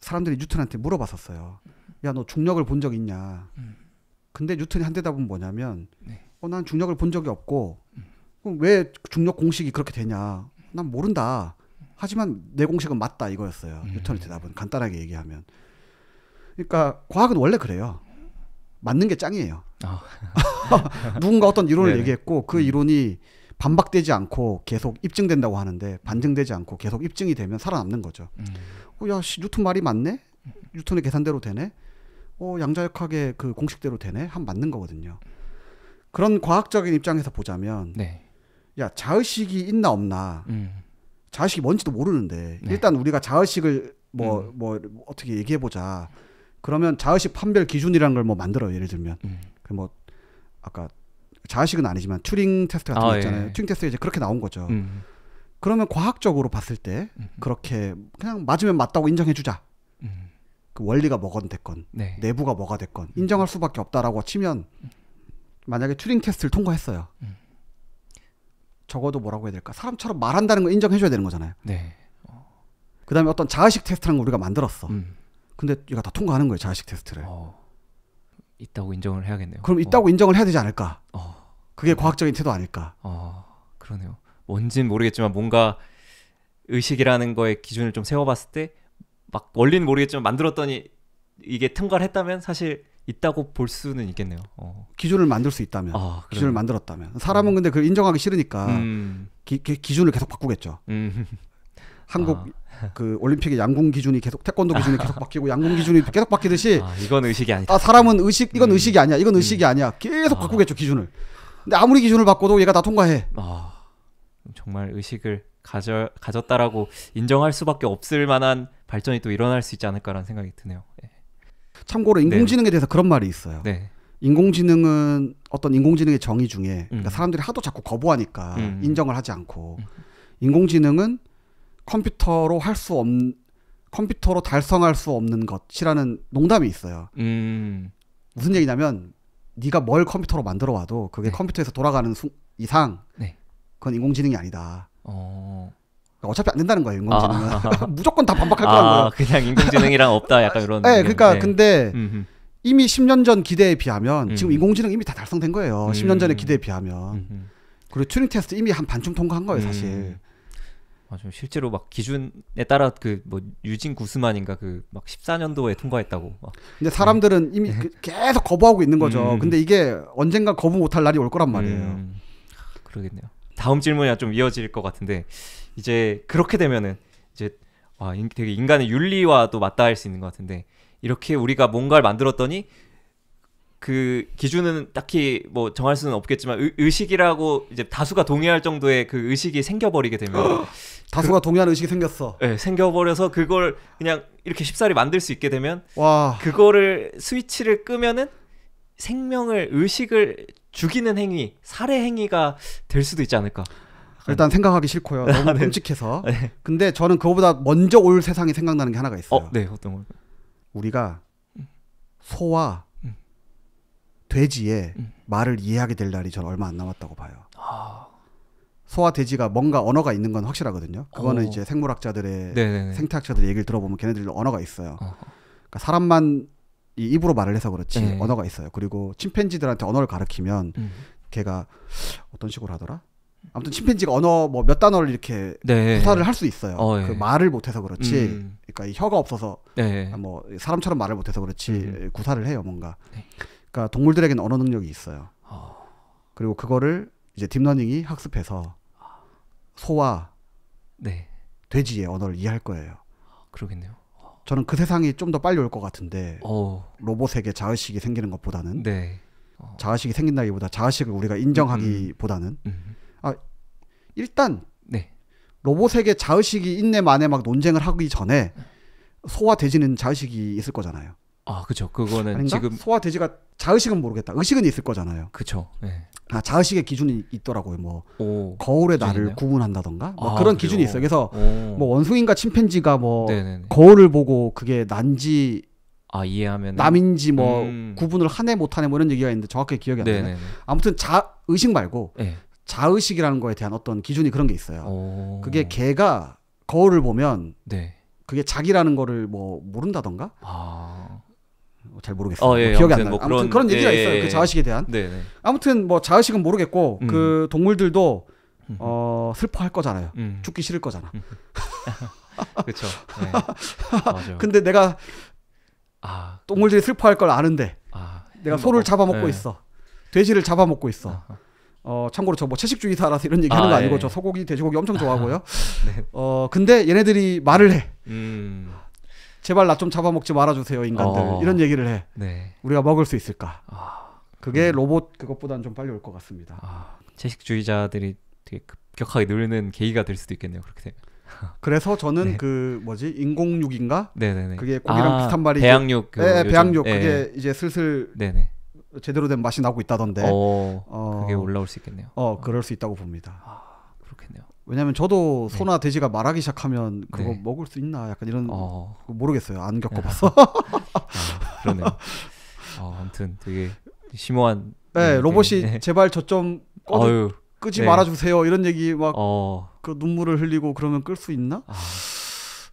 사람들이 뉴턴한테 물어봤었어요. 야, 너 중력을 본 적 있냐? 근데 뉴턴이 한 대답은 뭐냐면 난 중력을 본 적이 없고 그럼 왜 중력 공식이 그렇게 되냐? 난 모른다. 하지만 내 공식은 맞다 이거였어요. 뉴턴의 대답은 간단하게 얘기하면. 그러니까 과학은 원래 그래요. 맞는 게 짱이에요. 누군가 어떤 이론을 얘기했고 그 이론이 반박되지 않고 계속 입증된다고 하는데, 반증되지 않고 계속 입증이 되면 살아남는 거죠. 야, 뉴턴 말이 맞네? 뉴턴의 계산대로 되네? 양자역학의 그 공식대로 되네? 한 맞는 거거든요. 그런 과학적인 입장에서 보자면 야, 자의식이 있나 없나, 자의식이 뭔지도 모르는데 일단 우리가 자의식을 뭐 어떻게 얘기해보자. 그러면 자의식 판별 기준이라는 걸 뭐 만들어요. 예를 들면 그 뭐 아까 자의식은 아니지만 튜링 테스트 같은 거 있잖아요. 튜링 테스트에 이제 그렇게 나온 거죠. 그러면 과학적으로 봤을 때 그렇게 그냥 맞으면 맞다고 인정해주자. 그 원리가 뭐건 됐건 내부가 뭐가 됐건 인정할 수밖에 없다라고 치면, 만약에 튜링 테스트를 통과했어요. 적어도 뭐라고 해야 될까? 사람처럼 말한다는 걸 인정해줘야 되는 거잖아요. 그 다음에 어떤 자의식 테스트라는 걸 우리가 만들었어. 근데 얘가 다 통과하는 거예요, 자의식 테스트를. 있다고 인정을 해야겠네요. 그럼 있다고 인정을 해야 되지 않을까? 그게 과학적인 태도 아닐까? 그러네요. 뭔진 모르겠지만 뭔가 의식이라는 거에 기준을 좀 세워봤을 때 막 원리는 모르겠지만 만들었더니 이게 통과를 했다면 사실 있다고 볼 수는 있겠네요. 기준을 만들 수 있다면, 기준을 만들었다면. 사람은 근데 그걸 인정하기 싫으니까 기준을 계속 바꾸겠죠. 한국 그 올림픽의 양궁 기준이 계속, 태권도 기준이 계속 바뀌고 양궁 기준이 계속 바뀌듯이 이건 의식이 아니다. 사람은 이건 의식이 아니야, 이건 의식이 아니야, 계속 바꾸겠죠 기준을. 근데 아무리 기준을 바꿔도 얘가 다 통과해. 정말 의식을 가졌다라고 인정할 수밖에 없을 만한 발전이 또 일어날 수 있지 않을까라는 생각이 드네요. 참고로 인공지능에 대해서 그런 말이 있어요. 인공지능은 어떤 인공지능의 정의 중에, 그러니까 사람들이 하도 자꾸 거부하니까 인정을 하지 않고, 인공지능은 컴퓨터로 달성할 수 없는 것이라는 농담이 있어요. 무슨 얘기냐면 네가 뭘 컴퓨터로 만들어 와도 그게 컴퓨터에서 돌아가는 이상 그건 인공지능이 아니다. 어차피 안 된다는 거예요, 인공지능은. 무조건 다 반박할 거라는 거예요. 그냥 인공지능이랑 없다, 약간 이런. 네, 그러니까 네. 근데 이미 10년 전 기대에 비하면 지금 인공지능 이미 다 달성된 거예요. 10년 전의 기대에 비하면. 그리고 튜링 테스트 이미 한 반쯤 통과한 거예요, 사실. 맞아요. 실제로 막 기준에 따라 그 뭐 유진 구스만인가 그 막 14년도에 통과했다고. 근데 사람들은 이미 계속 거부하고 있는 거죠. 근데 이게 언젠가 거부 못할 날이 올 거란 말이에요. 그러겠네요. 다음 질문이랑 좀 이어질 것 같은데, 이제 그렇게 되면은 이제 되게 인간의 윤리와도 맞닿을 수 있는 것 같은데, 이렇게 우리가 뭔가를 만들었더니 그 기준은 딱히 뭐 정할 수는 없겠지만 의식이라고 이제 다수가 동의할 정도의 그 의식이 생겨버리게 되면 다수가 동의하는 의식이 생겼어. 네, 생겨버려서 그걸 그냥 이렇게 쉽사리 만들 수 있게 되면 와. 그거를 스위치를 끄면은 생명을 의식을 죽이는 행위, 살해 행위가 될 수도 있지 않을까. 일단 생각하기 싫고요. 너무 네. 끔찍해서. 네. 근데 저는 그거보다 먼저 올 세상이 생각나는 게 하나가 있어요. 네, 어떤 거? 우리가 소와 돼지의 말을 이해하게 될 날이 저는 얼마 안 남았다고 봐요. 소와 돼지가 뭔가 언어가 있는 건 확실하거든요. 그거는 이제 생물학자들의 네네네. 생태학자들의 얘기를 들어보면 걔네들 언어가 있어요. 그러니까 사람만 이 입으로 말을 해서 그렇지 언어가 있어요. 그리고 침팬지들한테 언어를 가르치면 걔가 어떤 식으로 하더라? 아무튼 침팬지가 언어 뭐 몇 단어를 이렇게 구사를 할 수 있어요. 그 말을 못해서 그렇지. 그러니까 이 혀가 없어서 뭐 사람처럼 말을 못해서 그렇지 구사를 해요, 뭔가. 그러니까 동물들에게는 언어 능력이 있어요. 그리고 그거를 이제 딥러닝이 학습해서 소와 돼지의 언어를 이해할 거예요. 그러겠네요. 저는 그 세상이 좀 더 빨리 올 것 같은데 로봇에게 자의식이 생기는 것보다는 자의식이 생긴다기보다 자의식을 우리가 인정하기보다는 일단 로봇에게 자의식이 있네 마네 막 논쟁을 하기 전에 소와 돼지는 자의식이 있을 거잖아요. 그렇죠. 그거는 아닌가? 지금 소와 돼지가 자의식은 모르겠다. 의식은 있을 거잖아요. 그렇죠. 네. 자의식의 기준이 있더라고요. 뭐 거울에 나를 있나요? 구분한다던가 뭐 그런 그래요? 기준이 있어요. 그래서 뭐 원숭이인가 침팬지가 뭐 네네네. 거울을 보고 그게 난지 이해하면 남인지 뭐 구분을 하네 못하네 뭐 이런 얘기가 있는데 정확하게 기억이 안 나요. 아무튼 자의식 말고 자의식이라는 거에 대한 어떤 기준이 그런 게 있어요. 그게 걔가 거울을 보면 그게 자기라는 거를 뭐 모른다던가 잘 모르겠어요. 기억이 안 나요. 아무튼 그런 얘기가 있어요. 그 자의식에 대한. 아무튼 뭐 자의식은 모르겠고 그 동물들도 슬퍼할 거잖아요. 죽기 싫을 거잖아. 그렇죠. 맞아요. 근데 내가 동물들이 슬퍼할 걸 아는데 내가 소를 잡아먹고 있어. 돼지를 잡아먹고 있어. 참고로 저 뭐 채식주의자라서 이런 얘기하는 거 아니고 저 소고기, 돼지고기 엄청 좋아하고요. 근데 얘네들이 말을 해. 제발 나 좀 잡아먹지 말아주세요, 인간들. 이런 얘기를 해. 우리가 먹을 수 있을까? 그게 로봇 그것보다는 좀 빨리 올 것 같습니다. 채식주의자들이 되게 급격하게 늘는 계기가 될 수도 있겠네요. 그렇게 되면. 그래서 저는 그 뭐지 인공육인가? 네네네. 그게 고기랑 비슷한 말이 배양육. 배양육. 그게 이제 슬슬 제대로 된 맛이 나고 있다던데. 그게 올라올 수 있겠네요. 그럴 수 있다고 봅니다. 그렇겠네요. 왜냐면 저도 소나 돼지가 말하기 시작하면 그거 먹을 수 있나 약간 이런 모르겠어요. 안 겪어봐서. 그러네요. 아무튼 되게 심오한. 로봇이 제발 저 좀 끄지 말아주세요. 이런 얘기 막 그 눈물을 흘리고 그러면 끌 수 있나?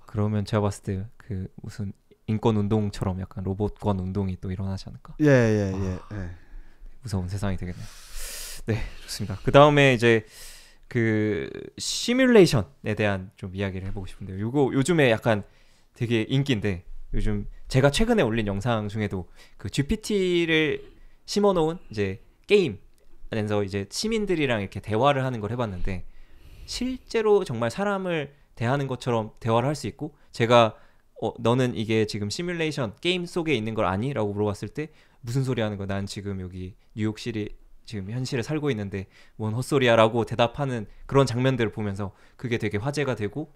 그러면 제가 봤을 때 그 무슨 인권 운동처럼 약간 로봇권 운동이 또 일어나지 않을까? 무서운 세상이 되겠네요. 네, 좋습니다. 그 다음에 이제 그 시뮬레이션에 대한 좀 이야기를 해보고 싶은데요. 요거 요즘에 약간 되게 인기인데 요즘 제가 최근에 올린 영상 중에도 그 GPT를 심어놓은 이제 게임 안에서 이제 시민들이랑 이렇게 대화를 하는 걸 해봤는데 실제로 정말 사람을 대하는 것처럼 대화를 할 수 있고 제가 너는 이게 지금 시뮬레이션 게임 속에 있는 걸 아니? 라고 물어봤을 때 무슨 소리 하는 거야? 난 지금 여기 뉴욕시리 지금 현실에 살고 있는데 뭔 헛소리야 라고 대답하는 그런 장면들을 보면서 그게 되게 화제가 되고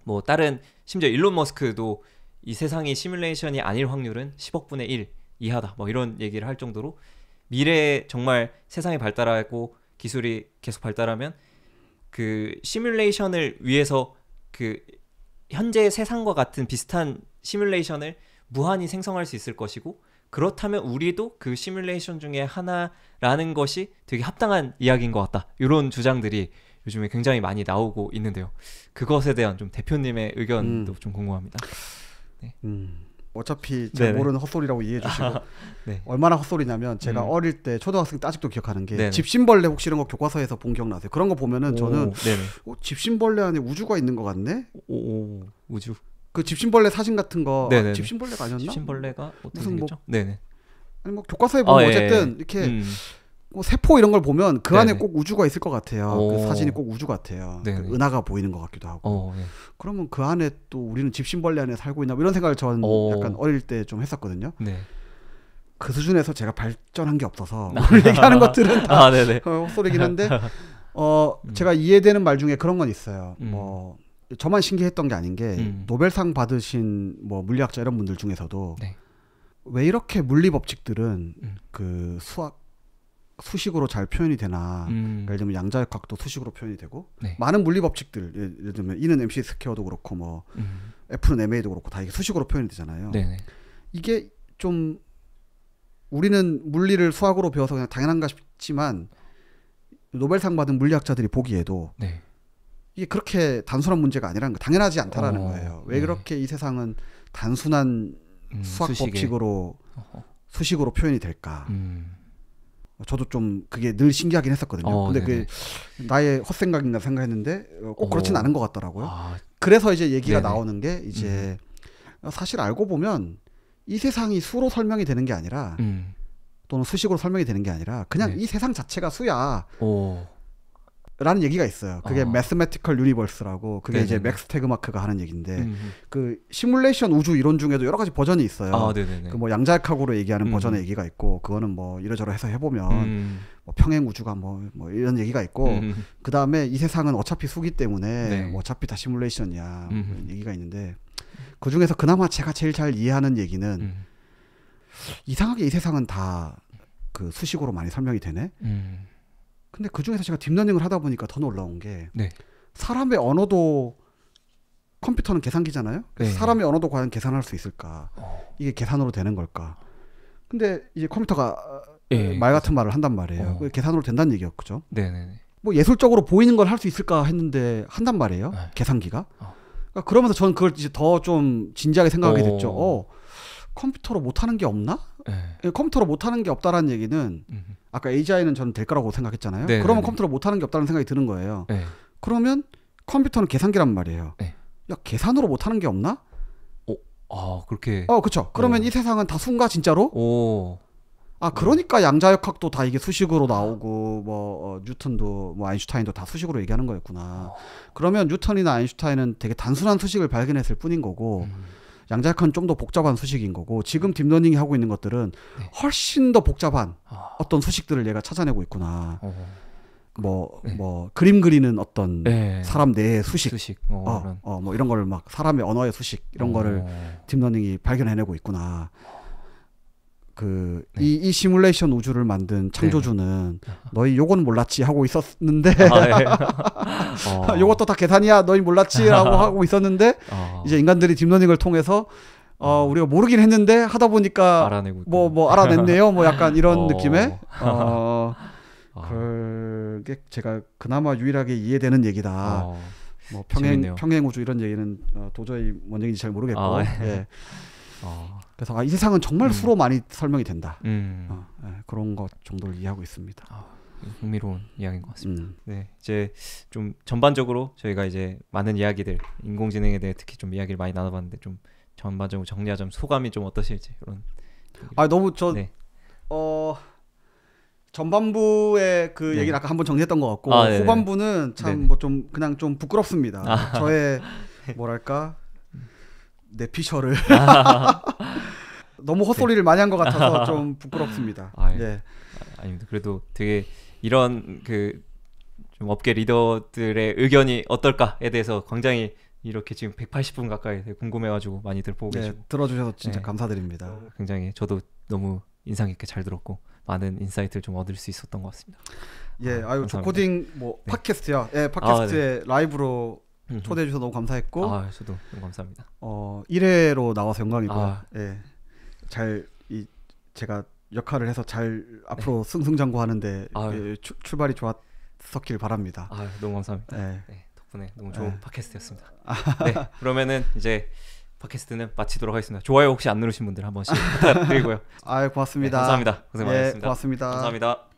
뭐 다른 심지어 일론 머스크도 이 세상이 시뮬레이션이 아닐 확률은 10억 분의 1 이하다 뭐 이런 얘기를 할 정도로 미래에 정말 세상이 발달하고 기술이 계속 발달하면 그 시뮬레이션을 위해서 그 현재 세상과 같은 비슷한 시뮬레이션을 무한히 생성할 수 있을 것이고 그렇다면 우리도 그 시뮬레이션 중에 하나라는 것이 되게 합당한 이야기인 것 같다. 이런 주장들이 요즘에 굉장히 많이 나오고 있는데요. 그것에 대한 좀 대표님의 의견도 좀 궁금합니다. 네. 어차피 제가 모르는 헛소리라고 이해해 주시고 네. 얼마나 헛소리냐면 제가 어릴 때 초등학생 때 아직도 기억하는 게 집신벌레 혹시 이런 거 교과서에서 본 기억나세요? 그런 거 보면은 저는 집신벌레 안에 우주가 있는 것 같네? 우주? 그 집신벌레 사진 같은 거 집신벌레가 아니었나? 집신벌레가 어떻게 무슨 생겼죠? 네네. 아니 뭐 교과서에 보면 어쨌든 이렇게 뭐 세포 이런 걸 보면 그 안에 꼭 우주가 있을 것 같아요. 그 사진이 꼭 우주 같아요. 그 은하가 보이는 것 같기도 하고. 그러면 그 안에 또 우리는 집신벌레 안에 살고 있나 뭐 이런 생각을 전 약간 어릴 때 좀 했었거든요. 네. 그 수준에서 제가 발전한 게 없어서 오늘 얘기하는 것들은 다 헛소리긴 한데 제가 이해되는 말 중에 그런 건 있어요. 뭐 저만 신기했던 게 아닌 게 노벨상 받으신 뭐 물리학자 이런 분들 중에서도 왜 이렇게 물리 법칙들은 그 수식으로 잘 표현이 되나. 예를 들면 양자역학도 수식으로 표현이 되고 많은 물리 법칙들 예를 들면 E는 MC 스퀘어도 그렇고 뭐 F는 MA도 그렇고 다 이게 수식으로 표현이 되잖아요. 이게 좀 우리는 물리를 수학으로 배워서 그냥 당연한가 싶지만 노벨상 받은 물리학자들이 보기에도 이게 그렇게 단순한 문제가 아니라는 거, 당연하지 않다라는 거예요. 왜 그렇게 이 세상은 단순한 수학 법칙으로 수식으로 표현이 될까? 저도 좀 그게 늘 신기하긴 했었거든요. 근데 그게 나의 헛생각인가 생각했는데 꼭 그렇진 않은 것 같더라고요. 그래서 이제 얘기가 나오는 게 이제 사실 알고 보면 이 세상이 수로 설명이 되는 게 아니라 또는 수식으로 설명이 되는 게 아니라 그냥 이 세상 자체가 수야. 라는 얘기가 있어요. 그게 Mathematical Universe라고 그게 이제 맥스 태그마크가 하는 얘기인데 그 시뮬레이션 우주 이론 중에도 여러 가지 버전이 있어요. 그 뭐 양자역학으로 얘기하는 버전의 얘기가 있고 그거는 뭐 이러저러 해서 해보면 뭐 평행 우주가 뭐 이런 얘기가 있고 그 다음에 이 세상은 어차피 수기 때문에 뭐 어차피 다 시뮬레이션이야 이런 얘기가 있는데 그 중에서 그나마 제가 제일 잘 이해하는 얘기는 이상하게 이 세상은 다 그 수식으로 많이 설명이 되네. 근데 그 중에서 제가 딥러닝을 하다 보니까 더 놀라운 게 사람의 언어도 컴퓨터는 계산기잖아요. 사람의 언어도 과연 계산할 수 있을까? 이게 계산으로 되는 걸까? 근데 이제 컴퓨터가 말 같은 말을 한단 말이에요. 계산으로 된다는 얘기였죠. 뭐 예술적으로 보이는 걸 할 수 있을까 했는데 한단 말이에요. 계산기가. 그러니까 그러면서 저는 그걸 이제 더 좀 진지하게 생각하게 됐죠. 컴퓨터로 못하는 게 없나? 컴퓨터로 못하는 게 없다라는 얘기는 아까 AGI는 저는 될 거라고 생각했잖아요. 그러면 컴퓨터로 못하는 게 없다는 생각이 드는 거예요. 그러면 컴퓨터는 계산기란 말이에요. 야, 계산으로 못하는 게 없나? 그렇게. 그렇죠. 그러면 이 세상은 다 수인가 진짜로? 그러니까 양자역학도 다 이게 수식으로 나오고 뭐 뉴턴도 뭐 아인슈타인도 다 수식으로 얘기하는 거였구나. 그러면 뉴턴이나 아인슈타인은 되게 단순한 수식을 발견했을 뿐인 거고 양자역학은 좀 더 복잡한 수식인 거고 지금 딥러닝이 하고 있는 것들은 훨씬 더 복잡한 어떤 수식들을 얘가 찾아내고 있구나. 뭐 그림 그리는 어떤 사람 내의 수식, 뭐 이런 거를 막 사람의 언어의 수식 이런 거를 딥러닝이 발견해내고 있구나. 이 시뮬레이션 우주를 만든 창조주는 너희 요건 몰랐지 하고 있었는데 요것도 다 계산이야 너희 몰랐지 라고 하고 있었는데 이제 인간들이 딥러닝을 통해서 우리가 모르긴 했는데 하다 보니까 뭐 알아냈네요 뭐 약간 이런 느낌의 그게 제가 그나마 유일하게 이해되는 얘기다. 뭐 평행 우주 이런 얘기는 도저히 뭔 얘기인지 잘 모르겠고 그래서 이 세상은 정말 수로 많이 설명이 된다. 그런 것 정도를 이해하고 있습니다. 흥미로운 이야기인 것 같습니다. 네, 이제 좀 전반적으로 저희가 이제 많은 이야기들 인공지능에 대해 특히 좀 이야기를 많이 나눠봤는데 좀 전반적으로 정리하자면 소감이 좀 어떠실지 이런. 너무 전반부의 그 얘기를 아까 한번 정리했던 것 같고 후반부는 참 뭐 좀 그냥 좀 부끄럽습니다. 저의 뭐랄까 내 피셜을 너무 헛소리를 많이 한 것 같아서 좀 부끄럽습니다. 아닙니다. 그래도 되게 이런 좀 업계 리더들의 의견이 어떨까에 대해서 굉장히 이렇게 지금 180분 가까이 궁금해가지고 많이들 보고 계시고 들어주셔서 진짜 감사드립니다. 굉장히 저도 너무 인상 깊게 잘 들었고 많은 인사이트를 좀 얻을 수 있었던 것 같습니다. 조코딩 뭐 팟캐스트요. 팟캐스트에 라이브로 초대해 주셔서 너무 감사했고 저도 너무 감사합니다. 1회로 나와서 영광이고요. 제가 역할을 해서 잘 앞으로 승승장구하는데 출발이 있었길 바랍니다. 아, 너무 감사합니다. 네. 네, 덕분에 너무 좋은 팟캐스트였습니다. 네, 그러면은 이제 팟캐스트는 마치도록 하겠습니다. 좋아요 혹시 안 누르신 분들 한 번씩 부탁드리고요. 아, 고맙습니다. 네, 감사합니다. 고생 많으셨습니다. 고맙습니다. 감사합니다.